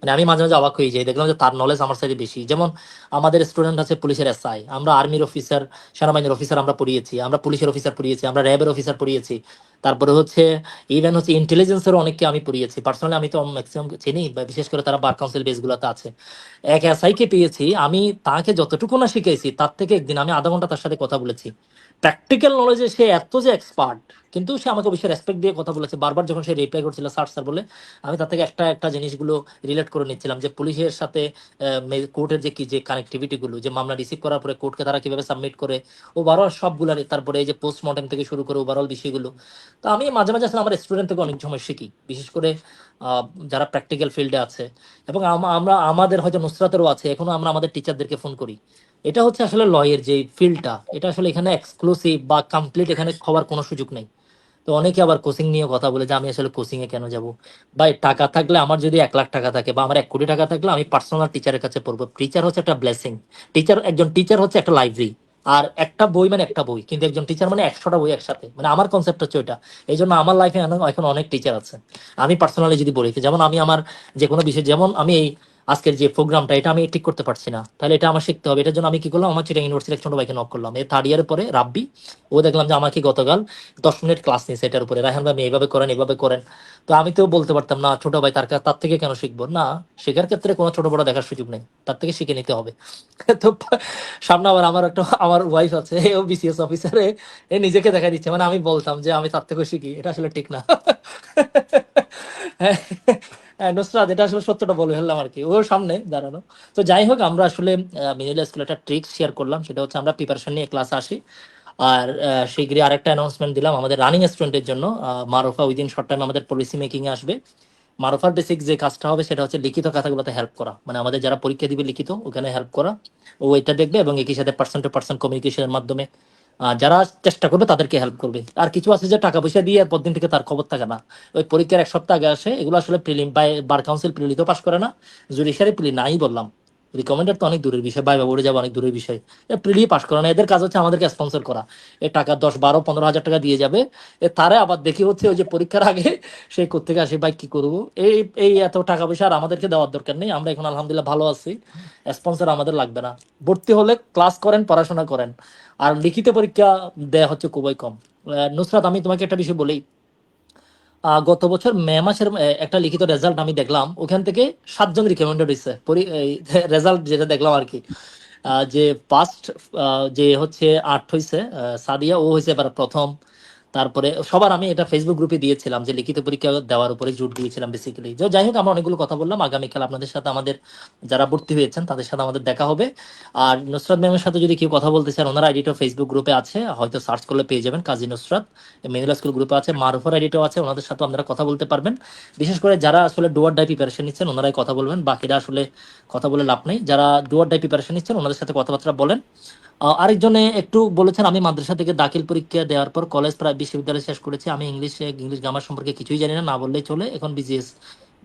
Speaker 1: মানে আমি মাঝে মাঝে অবাক হয়ে যাই, দেখলাম যে তার নলেজ আমার সাইডে বেশি। যেমন আমাদের স্টুডেন্ট আছে পুলিশের এসআই, আমরা আর্মির অফিসার, সেনাবাহিনীর অফিসার আমরা পড়িয়েছি, আমরা পুলিশের অফিসার পড়িয়েছি, আমরা র্যাবের অফিসার পড়িয়েছি। তারপরে হচ্ছে ইভেন হচ্ছে ইন্টেলিজেন্সেরও অনেককে আমি পড়িয়েছি পার্সোনালি, আমি তো ম্যাক্সিমাম চিনি, বিশেষ করে তারা বার কাউন্সিল বেসগুলোতে আছে। এক এসআই কে পেয়েছি আমি, তাকে যতটুকু না শিখেছি তার থেকে একদিন আমি আধা ঘন্টা তার সাথে কথা বলেছি। প্র্যাকটিক্যাল নলেজে সে এত যে এক্সপার্ট, কিন্তু সে আমাকে বেশি রেসপেক্ট দিয়ে কথা বলেছে। বারবার যখন সে রিপ্লাই করছিল স্যার স্যার বলে, আমি তার থেকে একটা একটা জিনিসগুলো রিলেট করে নিচ্ছিলাম, যে পুলিশের সাথে কোর্টের যে কি যে কানেক্টিভিটি গুলো, যে মামলা রিসিভ করার পরে কোর্টকে তারা কিভাবে সাবমিট করে, ওভারঅল সবগুলো, তারপরে এই যে পোস্টমর্টেম থেকে শুরু করে ওভারঅল বিষয়গুলো। তো আমি মাঝে মাঝে আসলে আমার স্টুডেন্ট থেকে অনেক সময় শিখি, বিশেষ করে যারা প্র্যাকটিক্যাল ফিল্ডে আছে। এবং আমরা আমাদের হয়তো নুসরাতেরও আছে, এখনো আমরা আমাদের টিচারদেরকে ফোন করি। এটা হচ্ছে আসলে লয়ের যে ফিল্ডটা, এটা আসলে এখানে এক্সক্লুসিভ বা কমপ্লিট এখানে হওয়ার কোনো সুযোগ নেই। তো অনেকে আবার কোচিং নিয়ে কথা বলে যে আমি আসলে কোচিং এ কেন যাব? ভাই, টাকা থাকলে, আমার যদি 1 লাখ টাকা থাকে বা আমার 1 কোটি টাকা থাকলে আমি পার্সোনাল টিচারের কাছে পড়বো। টিচার হচ্ছে একটা ব্লেসিং। একজন টিচার হচ্ছে একটা লাইব্রেরি। আর একটা বই মানে একটা বই, কিন্তু একজন টিচার মানে 100টা বই একসাথে। মানে আমার কনসেপ্ট হচ্ছে ওইটা। এই জন্য আমার লাইফে এখন অনেক টিচার আছে। আমি পার্সোনালি যদি বলি, যেমন আমি আমার যে কোনো বিষয়, যেমন আমি এই আজকের যে প্রোগ্রামটা এটা আমি ঠিক করতে পারছি না, তাহলে এটা আমার শিখতে হবে। এটার জন্য আমি কি করলাম, আমার চিটাং ইউনিভার্সিটির এক ছোট ভাইকে নক করলাম, এই থার্ড ইয়ারের পরে রাব্বি। ও দেখলাম যে আমাকে গতকাল 10 মিনিট ক্লাস নিয়েছে এটার উপরে, রায়হান ভাই আপনি এইভাবে করেন এইভাবে করেন। তো আমি তো বলতে পারতাম না ছোট ভাই তার থেকে কেন শিখবো না, শেখার ক্ষেত্রে কোনো ছোট বড় দেখার সুযোগ নেই, তার থেকে শিখে নিতে হবে। তো সামনে আবার আমার ওয়াইফ আছে, ও বিসিএস অফিসারে, এ নিজেকে দেখা দিচ্ছে, মানে আমি বলতাম যে আমি তার থেকে শিখি, এটা আসলে ঠিক না। হ্যাঁ, হ্যাঁ, নুসরাত এটা আসলে সত্যটা বলে ফেললাম আর কি, ওর সামনে দাঁড়ানো। তো যাই হোক, আমরা আসলে মিডিল স্কুলে একটা ট্রিক শেয়ার করলাম, সেটা হচ্ছে আমরা প্রিপারেশন নিয়ে ক্লাসে আসি। আর শীঘ্রই আরেকটা অ্যানাউন্সমেন্ট দিলাম আমাদের রানিং স্টুডেন্টের জন্য, মারুফা উইদিন শর্ট টাইম আমাদের পলিসি মেকিং এ আসবে। মারুফার বেসিক যে কাজটা হবে সেটা হচ্ছে লিখিত খাতাগুলোতে হেল্প করা, মানে আমাদের যারা পরীক্ষা দিবে লিখিত ওখানে হেল্প করা। ও এটা দেখবে এবং একই সাথে পার্সন টু পার্সন কমিউনিকেশনের মাধ্যমে যারা চেষ্টা করবে তাদেরকে হেল্প করবে। আর কিছু আছে যে টাকা পয়সা দিয়ে এরপর দিন থেকে তার খবর থাকে না, ওই পরীক্ষার এক সপ্তাহ আগে আসে, এগুলো আসলে প্রিলিম বার কাউন্সিল প্রিলিতে পাস করে না, জুডিশিয়ারি প্রিলি নাই বললাম, রিকমেন্ডেড তো অনেক দূরের বিষয়, বাইবা বোর্ডে যাবো অনেক দূরের বিষয়, প্রিলি পাস করে না। এদের কাজ হচ্ছে আমাদেরকে স্পন্সর করা, এ টাকা 10, 12, 15 হাজার টাকা দিয়ে যাবে, তারে আবার দেখি হচ্ছে ওই যে পরীক্ষার আগে সে কোথেকে আসে, ভাই কি করবো, এই এই এত টাকা পয়সা আর আমাদেরকে দেওয়ার দরকার নেই, আমরা এখন আলহামদুলিল্লাহ ভালো আছি, স্পন্সর আমাদের লাগবে না। ভর্তি হলে ক্লাস করেন, পড়াশোনা করেন, আর লিখিত পরীক্ষা দেয়া হচ্ছে খুবই কম। নুসরাত আমি তোমাকে একটা বিষয় বলি, গত বছর মে মাসের একটা লিখিত রেজাল্ট আমি দেখলাম, ওখান থেকে 7 জন রিকমেন্ডেড হয়েছে, রেজাল্ট যেটা দেখলাম আর কি। যে ফার্স্ট যে হচ্ছে 8 হয়েছে, সাদিয়া ও হয়েছে এবার প্রথম। তারপরে সবার আমি এটা ফেসবুক গ্রুপে দিয়েছিলাম যে লিখিত পরীক্ষা দেওয়ার উপরে জোর দিয়েছিলাম বেসিক্যালি। যাই হোক, আমরা অনেকগুলো কথা বললাম, আগামীকাল আপনাদের সাথে আমাদের যারা ভর্তি হয়েছেন তাদের সাথে আমাদের দেখা হবে। আর নুসরাত ম্যামের সাথে যদি কেউ কথা বলতে চান, ওনার আইডিটা ফেসবুক গ্রুপে আছে, হয়তো সার্চ করলে পেয়ে যাবেন, কাজী নুসরাত মিডিল স্কুল গ্রুপে আছে, মারুফার আইডিটাও আছে, ওনাদের সাথে আপনারা কথা বলতে পারবেন। বিশেষ করে যারা আসলে ডুয়ার ডাই প্রিপারেশন নিচ্ছেন ওনারাই কথা বলবেন, বাকিরা আসলে কথা বলে লাভ নেই। যারা ডুয়ার ডাই প্রিপারেশন নিচ্ছেন ওনাদের সাথে কথাবার্তা বলেন। আরেকজনে একটু বলেছেন, আমি মাদ্রাসা থেকে দাখিল পরীক্ষা দেওয়ার পর কলেজ প্রায় বিশ্ববিদ্যালয় শেষ করেছি, আমি ইংলিশ গ্রামার সম্পর্কে কিছুই জানি না, না বললেই চলে, এখন বিজিএস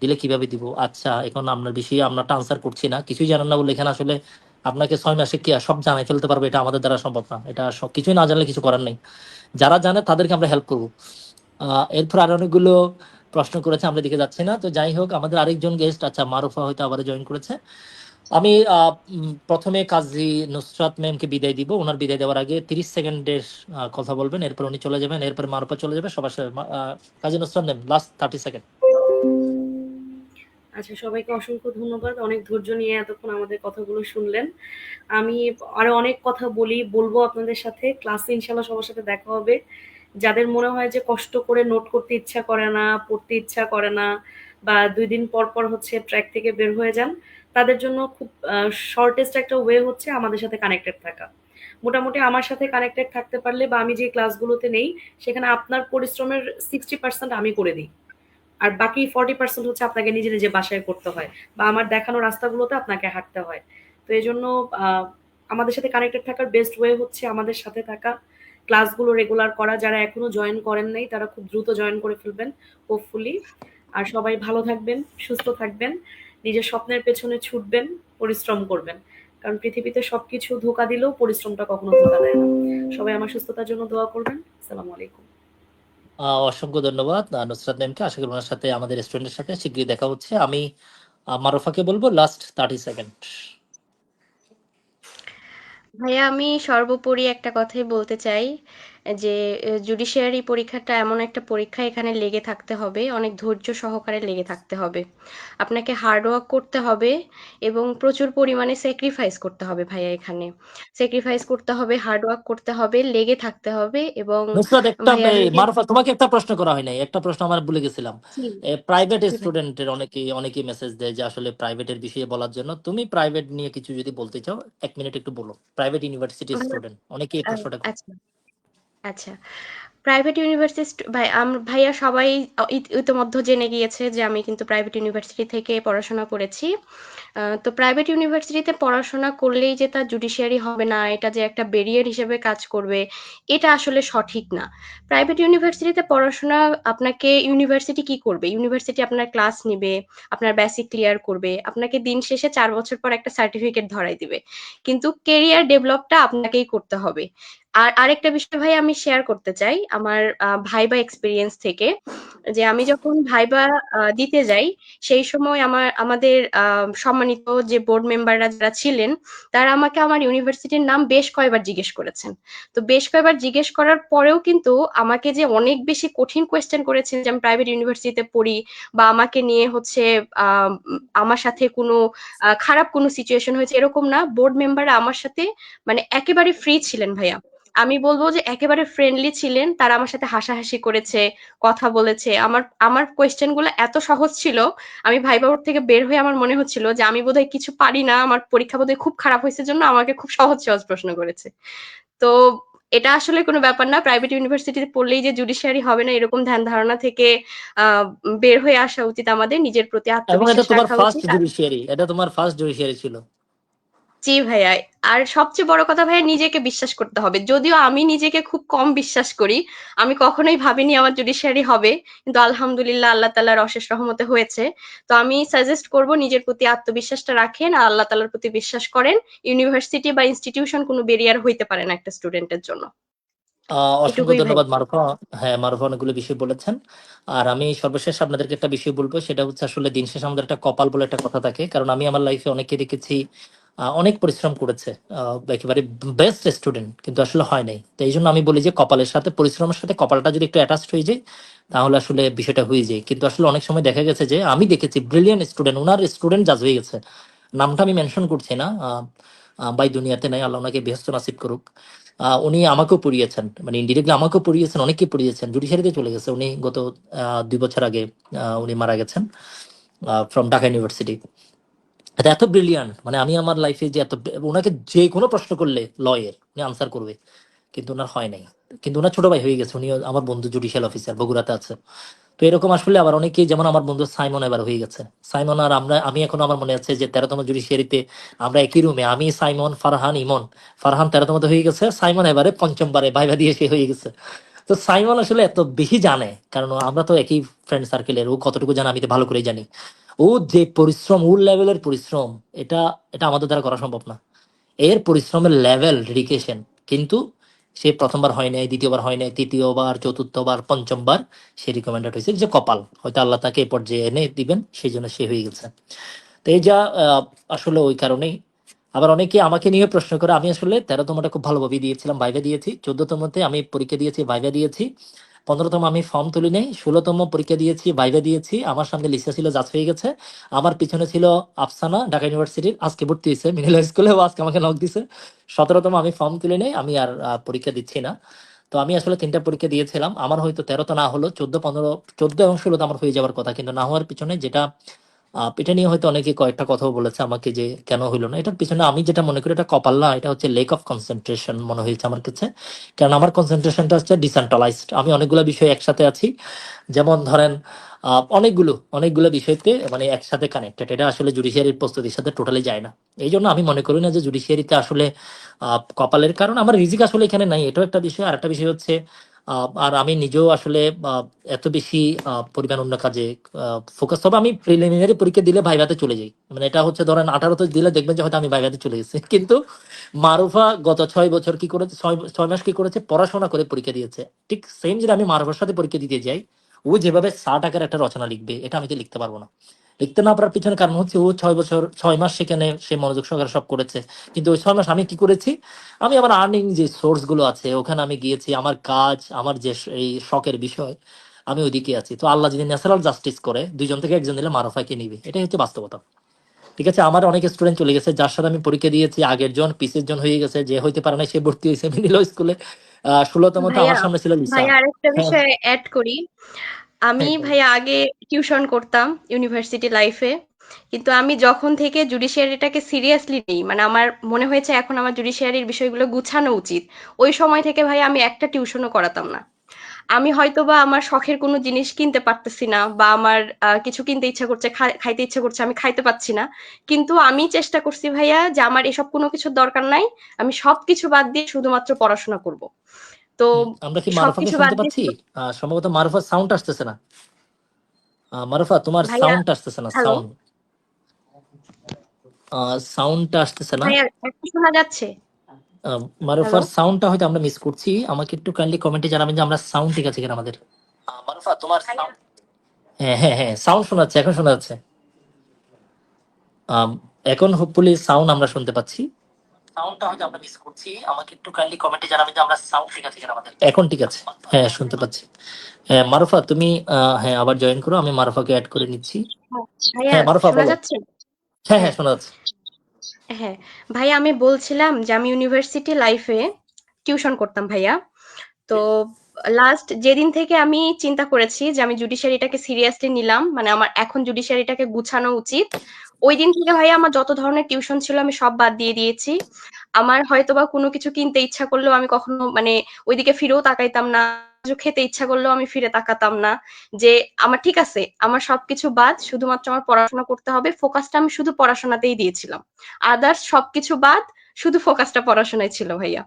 Speaker 1: দিলে কিভাবে দিব? আচ্ছা, এখন আপনার বিষয়ে আমরা আনসার করছি না, কিছুই জানেন না বলে এখানে আসলে আপনাকে 6 মাসে কি আর সব জানাই ফেলতে পারবে? এটা আমাদের দ্বারা সম্ভব না, এটা সব কিছুই না জানলে কিছু করার নেই। যারা জানে তাদেরকে আমরা হেল্প করবো। এরপর আরো অনেকগুলো প্রশ্ন করেছে, আমরা দিকে যাচ্ছি না। তো যাই হোক, আমাদের আরেকজন গেস্ট, আচ্ছা মারুফা হয়তো আবার জয়েন করেছে। আমি প্রথমে কাজী নুসরাত ম্যামকে বিদায় দিব, ওনার বিদায় দেওয়ার আগে 30 সেকেন্ডের কথা বলবেন, এরপর উনি চলে যাবেন, এরপর মারুফা চলে যাবে সবার সাথে। কাজী নুসরাত ম্যাম, লাস্ট 30 সেকেন্ড।
Speaker 2: আচ্ছা, সবাইকে অসংখ্য ধন্যবাদ, অনেক ধৈর্য নিয়ে এতক্ষণ আমাদের কথাগুলো শুনলেন। আমি আরো অনেক কথা বলবো আপনাদের সাথে, ক্লাসে ইনশাল্লাহ সবার সাথে দেখা হবে। যাদের মনে হয় যে কষ্ট করে নোট করতে ইচ্ছা করে না, পড়তে ইচ্ছা করে না, বা 2 দিন পর পর হচ্ছে ট্র্যাক থেকে বের হয়ে যান, তাদের জন্য খুব শর্টেস্ট একটা ওয়ে হচ্ছে আমাদের সাথে কানেক্টেড থাকা। মোটামুটি আমার সাথে কানেক্টেড থাকতে পারলে, বা আমি যে ক্লাসগুলোতে নেই সেখানে আপনার পরিশ্রমের 60% আমি করে দিই, আর বাকি 40% হচ্ছে আপনাকে নিজে নিজে বাসায় করতে হয়, বা আমার দেখানো রাস্তাগুলোতে আপনাকে হাঁটতে হয়। তো এই জন্য আমাদের সাথে কানেক্টেড থাকার বেস্ট ওয়ে হচ্ছে আমাদের সাথে থাকা, ক্লাসগুলো রেগুলার করা। যারা এখনো জয়েন করেন নাই তারা খুব দ্রুত জয়েন করে ফেলবেন হোপফুলি। আর সবাই ভালো থাকবেন, সুস্থ থাকবেন, নিজের স্বপ্নের পেছনে ছুটবেন, পরিশ্রম করবেন, কারণ পৃথিবীতে সবকিছু ধোকা দিলেও পরিশ্রমটা কখনো ধোকা দেয় না। সবাই আমার সুস্থতার জন্য দোয়া করবেন। আসসালামু আলাইকুম।
Speaker 1: অসংখ্য ধন্যবাদ নুসরাত ম্যামকে, আশা করি ওনার সাথে আমাদের স্টুডেন্টের সাথে শীঘ্রই দেখা হচ্ছে। আমি মারুফাকে বলবো লাস্ট 30 সেকেন্ড।
Speaker 3: ভাইয়া আমি সর্বোপরি একটা কথাই বলতে চাই যে জুডিশিয়ারি পরীক্ষাটা এমন একটা পরীক্ষা, এখানে লেগে থাকতে হবে, অনেক ধৈর্য সহকারে লেগে থাকতে হবে, আপনাকে হার্ড ওয়ার্ক করতে হবে এবং প্রচুর পরিমাণে স্যাক্রিফাইস করতে হবে ভাইয়া। এখানে স্যাক্রিফাইস করতে হবে, হার্ড ওয়ার্ক করতে হবে, লেগে থাকতে হবে। এবং
Speaker 1: নুসরাত
Speaker 3: ভাইয়া যদি
Speaker 1: মারুফা তোমাকে একটা প্রশ্ন করা হয় নাই, একটা প্রশ্ন আমার ভুলে গেছিলাম।
Speaker 3: জি
Speaker 1: প্রাইভেট
Speaker 3: জি ভাই।
Speaker 1: স্টুডেন্টের অনেকেই মেসেজ দেয় যে আসলে প্রাইভেটের বিষয়ে বলার জন্য, তুমি প্রাইভেট নিয়ে কিছু যদি বলতে চাও 1 মিনিট একটু বলো, প্রাইভেট ইউনিভার্সিটি
Speaker 3: ভাইয়া,
Speaker 1: স্টুডেন্ট অনেকেই এই প্রশ্নটা করে।
Speaker 3: আচ্ছা আচ্ছা, প্রাইভেট ইউনিভার্সিটি ভাই, ভাইয়া সবাই ইতিমধ্যে জেনে গিয়েছে যে আমি কিন্তু প্রাইভেট ইউনিভার্সিটি থেকে পড়াশোনা করেছি। তো প্রাইভেট ইউনিভার্সিটিতে পড়াশোনা করলেই যে তার জুডিশিয়ারি হবে না, এটা যে একটা ব্যারিয়ার হিসেবে কাজ করবে, এটা আসলে সঠিক না। প্রাইভেট ইউনিভার্সিটিতে পড়াশোনা, আপনাকে ইউনিভার্সিটি কি করবে? ইউনিভার্সিটি আপনার ক্লাস নিবে, আপনার বেসিক ক্লিয়ার করবে, আপনাকে দিন শেষে 4 বছর পর একটা সার্টিফিকেট ধরাই দিবে, কিন্তু কেরিয়ার ডেভেলপটা আপনাকেই করতে হবে। আর আরেকটা বিষয় ভাই আমি শেয়ার করতে চাই আমার ভাইবা এক্সপিরিয়েন্স থেকে। যে আমি যখন ভাইবা দিতে যাই, সেই সময় আমাদের সম্মানিত যে বোর্ড মেম্বাররা যারা ছিলেন, তারা আমাকে আমার ইউনিভার্সিটির নাম বেশ কয়েকবার জিজ্ঞেস করেছেন। তো বেশ কয়েকবার জিজ্ঞেস করার পরেও কিন্তু আমাকে যে অনেক বেশি কঠিন কোয়েশ্চেন করেছেন যে আমি প্রাইভেট ইউনিভার্সিটিতে পড়ি, বা আমাকে নিয়ে হচ্ছে আমার সাথে কোনো খারাপ কোনো সিচুয়েশন হয়েছে এরকম না। বোর্ড মেম্বাররা আমার সাথে মানে একেবারে ফ্রি ছিলেন ভাইয়া। আমি বলবো যে একেবারে ফ্রেন্ডলি ছিলেন। তারা আমার সাথে হাসাহাসি করেছে, কথা বলেছে। আমার আমার কোয়েশ্চেন গুলো এত সহজ ছিল, আমি ভাইবা বোর্ড থেকে বের হয়ে আমার মনে হচ্ছিল যে আমি বোধহয় কিছু পারি না, আমার পরীক্ষা বোধহয় খুব খারাপ হয়েছে জন্য আমাকে খুব সহজ সহজ প্রশ্ন করেছে। তো এটা আসলে কোনো ব্যাপার না। প্রাইভেট ইউনিভার্সিটিতে পড়লেই যে জুডিশিয়ারি হবে না এরকম ধ্যান ধারণা থেকে বের হয়ে আসা উচিত আমাদের। নিজের প্রতি
Speaker 1: এবং এটা
Speaker 3: আত্মবিশ্বাস
Speaker 1: তোমার
Speaker 3: রাখা
Speaker 1: ফার্স্ট
Speaker 3: উচিত।
Speaker 1: জুডিশিয়ারি, এটা তোমার ফার্স্ট জুডিশিয়ারি ছিল।
Speaker 3: জি ভাইয়া। আর সবচেয়ে বড় কথা ভাইয়া, নিজেকে বিশ্বাস করতে হবে। যদিও আমি নিজেকে খুব কম বিশ্বাস করি। আমি কখনোই ভাবিনি আমার জুডিশিয়ারি হবে। কিন্তু আলহামদুলিল্লাহ আল্লাহ তাআলার অশেষ রহমতে হয়েছে। তো আমি সাজেস্ট করব নিজের প্রতি আত্মবিশ্বাসটা রাখেন আর আল্লাহ তাআলার প্রতি বিশ্বাস করেন। ইউনিভার্সিটি বা ইনস্টিটিউশন কোনো ব্যারিয়ার হইতে পারে না একটা স্টুডেন্টের জন্য।
Speaker 1: অসংখ্য
Speaker 3: এটুকুই ভাই।
Speaker 1: ধন্যবাদ মারুফা। হ্যাঁ, মারুফা অনেকগুলো বিষয় বলেছেন। আর আমি সর্বশেষ আপনাদেরকে একটা বিষয় বলবো, সেটা হচ্ছে আসলে দিন শেষে আমাদের একটা কপাল বলে একটা কথা থাকে। কারণ আমি আমার লাইফে অনেকে দেখেছি অনেক পরিশ্রম করেছে, একেবারে বেস্ট স্টুডেন্ট, কিন্তু আসলে হয় নাই। তো এই জন্য আমি বলি যে কপালের সাথে, পরিশ্রমের সাথে কপালটা যদি একটু অ্যাটাচড হয়ে যায়, তাহলে আসলে বিষয়টা হয়ে যায়। কিন্তু আসলে অনেক সময় দেখা গেছে যে আমি দেখেছি ব্রিলিয়ান্ট স্টুডেন্ট, ওনার স্টুডেন্ট জাজ হয়ে গেছে, নামটা আমি মেনশন করছি না, বাই দুনিয়াতে নাই, আল্লাহ ওনাকে বেহেশত নাসিব করুক। উনি আমাকেও পড়িয়েছেন, মানে ইনডিরেক্টলি আমাকেও পড়িয়েছেন, অনেককে পড়িয়েছেন, জুডিশিয়ারিতে চলে গেছে উনি গত 2 বছর আগে। উনি মারা গেছেন ফ্রম ঢাকা ইউনিভার্সিটি। এটা এত ব্রিলিয়ান্ট, মানে আমি আমার লাইফে যে এত, ওনাকে যে কোনো প্রশ্ন করলে লয়ের উনি আনসার করবে, কিন্তু ওনার হয় নাই। কিন্তু ওনার ছোট ভাই হয়ে গেছে, উনি আমার বন্ধু জুডিশিয়াল অফিসার বগুড়াতে আছে। তো এরকম আসলে আবার অনেকেই, যেমন আমার বন্ধু সাইমন এবার হয়ে গেছে। সাইমন আর আমি এখনো, আমার মনে আছে যে 13তম জুডিশিয়ারিতে আমরা একই রুমে, আমি সাইমন ফারহান ইমন। ফারহান 13তমতে হয়ে গেছে, সাইমন এবারে 5ম বারে ভাইভা দিয়ে সে হয়ে গেছে। তো সাইমন আসলে এত বেশি জানে, কারণ আমরা তো একই ফ্রেন্ড সার্কেলের, ও কতটুকু জানে আমি তো ভালো করেই জানি। ও যে পরিশ্রম, ওর লেভেলের পরিশ্রম, এটা এটা আমাদের দ্বারা করা সম্ভব না। এর পরিশ্রমের লেভেল, ডেডিকেশন, কিন্তু সে প্রথমবার হয় নাই, দ্বিতীয়বার হয় নাই, তৃতীয়বার, চতুর্থবার, 5ম বার সে রিকমেন্ডেড হয়েছে। যে কপাল, হয়তো আল্লাহ তাকে এ পর্যায়ে এনে দিবেন, সেই জন্য সে হয়ে গেছে। তো এই যা আসলে ওই কারণেই। আবার অনেকে আমাকে নিয়ে প্রশ্ন করে, আমি আসলে 13তমটা খুব ভালোভাবে দিয়েছিলাম, ভাইভা দিয়েছি। 14তমতে আমি পরীক্ষা দিয়েছি, ভাইভা দিয়েছি। 15তম আমি ফর্ম তুলি নাই। 16তম পরীক্ষা দিয়েছি, ভাইভা দিয়েছি। আমার সামনে লিসা ছিল, জাজ হয়ে গেছে। আমার পিছনে ছিল আফসানা, ঢাকা ইউনিভার্সিটির, আজকে ভর্তি হয়েছে মিডিল স্কুলে, ও আজকে আমাকে নক দিছে। 17তম আমি ফর্ম তুলি নাই, আমি আর পরীক্ষা দিচ্ছি না। তো আমি আসলে 3টা পরীক্ষা দিয়েছিলাম। আমার হয়তো 13 না হলো 14, 15, 14 এবং 16 আমার হয়ে যাওয়ার কথা, কিন্তু না হওয়ার পিছনে যেটা, এটা নিয়ে হয়তো অনেকে কয়েকটা কথাও বলেছে আমাকে যে কেন হইলো না। এটার পিছনে আমি যেটা মনে করি, এটা কপাল না, এটা হচ্ছে লেক অফ কনসেন্ট্রেশন মনে হয়েছে আমার কাছে। কারণ আমার কনসেন্ট্রেশনটা হচ্ছে ডিসেন্ট্রালাইজড, আমি অনেকগুলো বিষয় একসাথে আছি। যেমন ধরেন অনেকগুলো অনেকগুলো বিষয়তে মানে একসাথে কানেক্টেড, এটা আসলে জুডিশিয়ারির প্রস্তুতির সাথে টোটালি যায় না। এই জন্য আমি মনে করি না যে জুডিশিয়ারিতে আসলে কপালের কারণ, আমার রিজিক আসলে এখানে নাই, এটাও একটা বিষয়। আর একটা বিষয় হচ্ছে আর আমি নিজেও আসলে এত বেশি পরিমাণ অন্য কাজে ফোকাস, তবে আমি প্রিলিমিনারি পরীক্ষা দিলে ভাইভাতে চলে যাই। মানে এটা হচ্ছে ধরেন 18তে দিলে দেখবেন যে হয়তো আমি ভাইভাতে চলে গেছি। কিন্তু মারুফা গত 6 বছর কি করেছে, 6 মাস কি করেছে, পড়াশোনা করে পরীক্ষা দিয়েছে। ঠিক সেম যদি আমি মারুফার সাথে পরীক্ষা দিতে যাই, ও যেভাবে 60 আকার একটা রচনা লিখবে, এটা আমি তো লিখতে পারবো না। লিখতে না পারার পিছনে কারণ হচ্ছে ও 6 বছর 6 মাস সেখানে সে মনোযোগ সহকারে সব করেছে। কিন্তু ওই 6 মাস আমি কি করেছি, আমি আমার আর্নিং যে সোর্স গুলো আছে ওখানে আমি গিয়েছি, আমার কাজ, আমার যে এই শখের বিষয়, আমি ওইদিকে আছি। তো আল্লাহ যদি ন্যাচারাল জাস্টিস করে, 2জন থেকে একজন দিলে মারুফাকে নিবে, এটাই হচ্ছে বাস্তবতা। ঠিক আছে, আমার অনেক স্টুডেন্ট চলে গেছে, যার সাথে আমি পরীক্ষা দিয়েছি, আগের জন পিসের জন হয়ে গেছে, যে হইতে পারে না সে ভর্তি হয়েছে মিডিল স্কুলে। 16তম তো
Speaker 3: ভাইয়া,
Speaker 1: আমার সামনে ছিল লিসা।
Speaker 3: ভাইয়া আরেকটা
Speaker 1: হ্যাঁ,
Speaker 3: বিষয় এড করি। আমি
Speaker 1: হ্যাঁ,
Speaker 3: ভাইয়া আগে টিউশন করতাম ইউনিভার্সিটি লাইফে। কিন্তু আমি যখন থেকে জুডিশিয়ারিটাকে সিরিয়াসলি নিই, মানে আমার মনে হয়েছে এখন আমার জুডিশিয়ারির বিষয়গুলো গুছানো উচিত, ওই সময় থেকে ভাই আমি একটা টিউশনও করাতাম না। আমি হয়তোবা আমার শখের কোনো জিনিস কিনতে পারতেছি না, বা আমার কিছু কিনতে ইচ্ছা করছে, খাইতে ইচ্ছা করছে, আমি খাইতে পাচ্ছি না। কিন্তু আমি চেষ্টা করছি ভাইয়া যে আমার এসব কোনো কিছুর দরকার নাই। আমি সবকিছু বাদ দিয়ে শুধুমাত্র পড়াশোনা করব। তো
Speaker 1: আমরা কি মারুফাকে
Speaker 3: সবকিছু বাদ
Speaker 1: শুনতে
Speaker 3: দিয়ে
Speaker 1: পাচ্ছি? সম্ভবত মারুফার সাউন্ড আসতেছে না। মারুফা, তোমার
Speaker 3: ভাইয়া,
Speaker 1: সাউন্ড আসতেছে না,
Speaker 3: হ্যালো
Speaker 1: সাউন্ড, সাউন্ডটা আসতেছে না।
Speaker 3: ভাইয়া, এখন শোনা যাচ্ছে? হ্যালো
Speaker 1: মারুফার সাউন্ডটা হয়তো আমরা মিস করছি। আমাকে একটু কাইন্ডলি কমেন্টে জানাবেন যে আমরা সাউন্ড ঠিক আছে কিনা আমাদের। মারুফা, তোমার
Speaker 3: ভাইয়া,
Speaker 1: হ্যাঁ হ্যাঁ হ্যাঁ, সাউন্ড শোনা যাচ্ছে, এখন শোনা যাচ্ছে। আম, এখন হোপফুলি সাউন্ড আমরা শুনতে পাচ্ছি। সাউন্ডটা হয়তো আমরা মিস করছি, আমাকে একটু কাইন্ডলি কমেন্টে জানাবেন যে আমরা সাউন্ড ঠিক আছে কিনা আমাদের। এখন ঠিক আছে, হ্যাঁ শুনতে পাচ্ছি। হ্যাঁ মারুফা তুমি হ্যাঁ আবার জয়েন করো, আমি মারুফাকে অ্যাড করে নিচ্ছি।
Speaker 3: হ্যাঁ, ভাইয়া
Speaker 1: হ্যাঁ মারুফা
Speaker 3: শোনা
Speaker 1: বলো।
Speaker 3: যাচ্ছে?
Speaker 1: হ্যাঁ হ্যাঁ
Speaker 3: হ্যাঁ
Speaker 1: শোনা যাচ্ছে।
Speaker 3: হ্যাঁ ভাইয়া, আমি বলছিলাম যে আমি ইউনিভার্সিটি লাইফে টিউশন করতাম ভাইয়া। তো লাস্ট যেদিন থেকে আমি চিন্তা করেছি যে আমি জুডিশিয়ারিটাকে সিরিয়াসলি নিলাম, মানে আমার এখন জুডিশিয়ারিটাকে গুছানো উচিত, ওই দিন থেকে ভাইয়া আমার যত ধরনের টিউশন ছিল আমি সব বাদ দিয়ে দিয়েছি। আমার হয়তোবা কোনো কিছু কিনতে ইচ্ছা করলেও আমি কখনো মানে ওইদিকে ফিরেও তাকাইতাম না, কিছু খেতে ইচ্ছা করলেও আমি ফিরে তাকাতাম না। যে আমার ঠিক আছে, আমার সবকিছু বাদ, শুধুমাত্র আমার পড়াশোনা করতে হবে, ফোকাসটা আমি শুধু পড়াশোনাতেই দিয়েছিলাম। আদার্স সবকিছু বাদ, শুধু ফোকাসটা পড়াশোনায় ছিল ভাইয়া।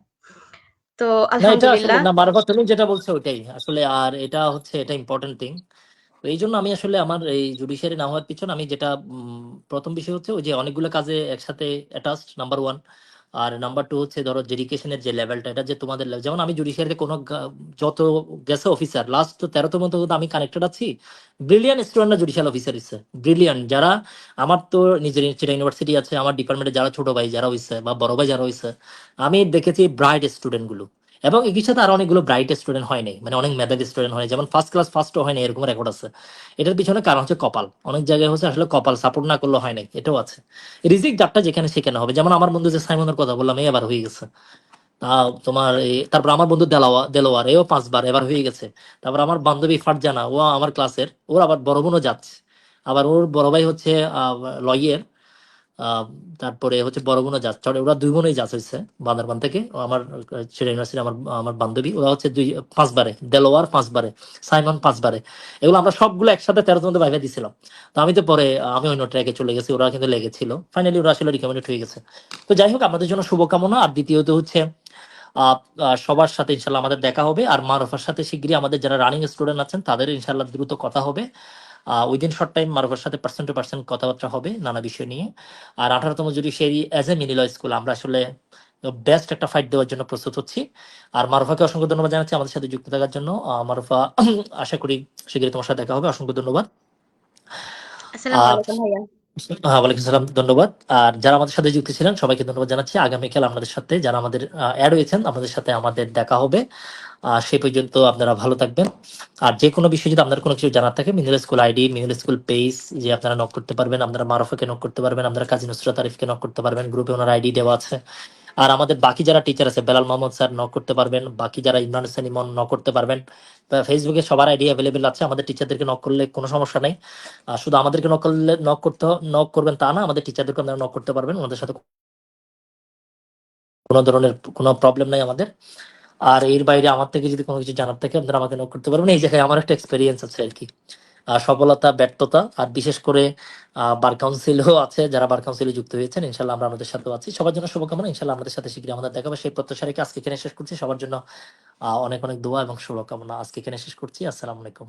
Speaker 3: তো
Speaker 1: না এটা আসলে
Speaker 3: আলহামদুলিল্লাহ।
Speaker 1: না মারুফা, তুমি যেটা বলছো ওইটাই আসলে, আর এটা হচ্ছে এটা ইম্পর্টেন্ট থিং। তো এই জন্য আমি আসলে আমার এই জুডিশিয়ারি না হওয়ার পিছনে আমি যেটা প্রথম বিষয় হচ্ছে ওই যে অনেকগুলো কাজে একসাথে অ্যাটাচড, নাম্বার ওয়ান। আর নাম্বার টু হচ্ছে ধরো ডেডিকেশনের যে লেভেলটা, এটা যে তোমাদের যেমন আমি জুডিশিয়ারিতে কোনো যত গেছে অফিসার লাস্ট 13তম মতো কিন্তু আমি কানেক্টেড আছি, ব্রিলিয়ান্ট স্টুডেন্টরা জুডিশিয়াল অফিসার হচ্ছে, ব্রিলিয়ান্ট যারা। আমার তো নিজের ইউনিভার্সিটি আছে, আমার ডিপার্টমেন্টে যারা ছোট ভাই যারা হয়েছে বা বড় ভাই যারা হয়েছে, আমি দেখেছি ব্রাইট স্টুডেন্ট গুলো। এবং একই সাথে আরো অনেকগুলো ব্রাইট স্টুডেন্ট হয় নাই, মানে অনেক মেধাবী স্টুডেন্ট হয় নাই, যেমন ফার্স্ট ক্লাস ফার্স্টও হয় নাই এরকম রেকর্ড আছে। এটার পিছনে কারণ হচ্ছে কপাল, অনেক জায়গায় হচ্ছে আসলে কপাল সাপোর্ট না করলে হয় নাই, এটাও আছে। রিজিক যারটা যেখানে সেখানে হবে, যেমন আমার বন্ধু যে সাইমনের কথা বললাম এবার হয়ে গেছে। তোমার তারপর আমার বন্ধু দেলোয়ার এও 5বার এবার হয়ে গেছে। তারপর আমার বান্ধবী ফারজানা, ও আমার ক্লাসের, ওর আবার বড় বোনও যাচ্ছে। আবার ওর বড় ভাই হচ্ছে লয়ের। আহ, তারপরে হচ্ছে বড় বোনও যাচ্ছে, ওরা দুই বোনই যাচ্ছে হচ্ছে বান্দরবান থেকে। ও আমার সেরা ইউনিভার্সিটি, আমার আমার বান্ধবী, ওরা হচ্ছে 5বারে, দেলোয়ার 5বারে, সাইমন 5বারে। এগুলো আমরা সবগুলো একসাথে 13 মধ্যে ভাইভা দিছিলাম। তো আমি তো পরে আমি অন্য ট্র্যাকে চলে গেছি, ওরা কিন্তু লেগেছিল, ফাইনালি ওরা আসলে রিকমেন্ডেড হয়ে গেছে। তো যাই হোক, আমাদের জন্য শুভকামনা। আর দ্বিতীয়ত হচ্ছে সবার সাথে ইনশাল্লাহ আমাদের দেখা হবে, আর মারুফার সাথে শিগগিরই আমাদের যারা রানিং স্টুডেন্ট আছেন তাদের ইনশাল্লাহ দ্রুত কথা হবে। উইদিন শর্ট টাইম মারুফার সাথে পার্সন টু পার্সন কথাবার্তা হবে নানা বিষয় নিয়ে। আর 18তম যদি সেই as a mini law school আমরা আসলে বেস্ট একটা ফাইট দেওয়ার জন্য প্রস্তুত হচ্ছি। আর মারুফাকে অসংখ্য ধন্যবাদ জানাচ্ছি আমাদের সাথে যুক্ত থাকার জন্য। মারুফা, আশা করি শীঘ্রই তোমার সাথে দেখা হবে, অসংখ্য ধন্যবাদ।
Speaker 3: আসসালামু
Speaker 1: আহ
Speaker 3: আলাইকুম ভাইয়া।
Speaker 1: হ্যাঁ ওয়ালাইকুম সালাম, ধন্যবাদ। আর যারা আমাদের সাথে যুক্ত ছিলেন সবাইকে ধন্যবাদ জানাচ্ছি। আগামীকাল আপনাদের সাথে যারা আমাদের অ্যাড হয়েছেন আপনাদের সাথে আমাদের দেখা হবে। সেই পর্যন্ত আপনারা ভালো থাকবেন। আর যে কোনো বিষয়ে যদি আপনার কোনো কিছু জানার থাকে, মিনুল স্কুল আইডি, মিনুল স্কুল পেজ যে আপনারা নক করতে পারবেন, আপনারা মারুফাকে নক করতে পারবেন, আপনারা কাজী নুসরাত আরিফকে নক করতে পারবেন, গ্রুপে ওনার আইডি দেওয়া আছে। আর আমাদের বাকি যারা টিচার আছে, বেলাল মোহাম্মদ স্যার নক করতে পারবেন, বাকি যারা ইমরান হোসেন ইমন নক করতে পারবেন। ফেসবুকে সবার আইডি অ্যাভেলেবেল আছে, আমাদের টিচারদেরকে নক করলে কোনো সমস্যা নেই। শুধু আমাদেরকে নক করলে নক করবেন তা না, আমাদের টিচারদেরকে আপনারা নক করতে পারবেন, ওনাদের সাথে কোনো ধরনের কোনো প্রবলেম নাই আমাদের। আর এর বাইরে আমার থেকে যদি কোনো কিছু জানার থাকে আপনারা আমাকে নক করতে পারবেন। এই জায়গায় আমার একটা এক্সপেরিয়েন্স আছে আর কি, সফলতা ব্যর্থতা, আর বিশেষ করে বার কাউন্সিলও আছে, যারা বার কাউন্সিলে যুক্ত হয়েছেন ইনশাল্লাহ আমরা আমাদের সাথেও আছি। সবার জন্য শুভকামনা, ইনশাল্লাহ আমাদের সাথে শীঘ্রই আমাদের দেখা হবে সেই প্রত্যাশা রেখে আজকে এখানে শেষ করছি। সবার জন্য অনেক অনেক দোয়া এবং শুভকামনা। আজকে এখানে শেষ করছি। আসসালামু আলাইকুম।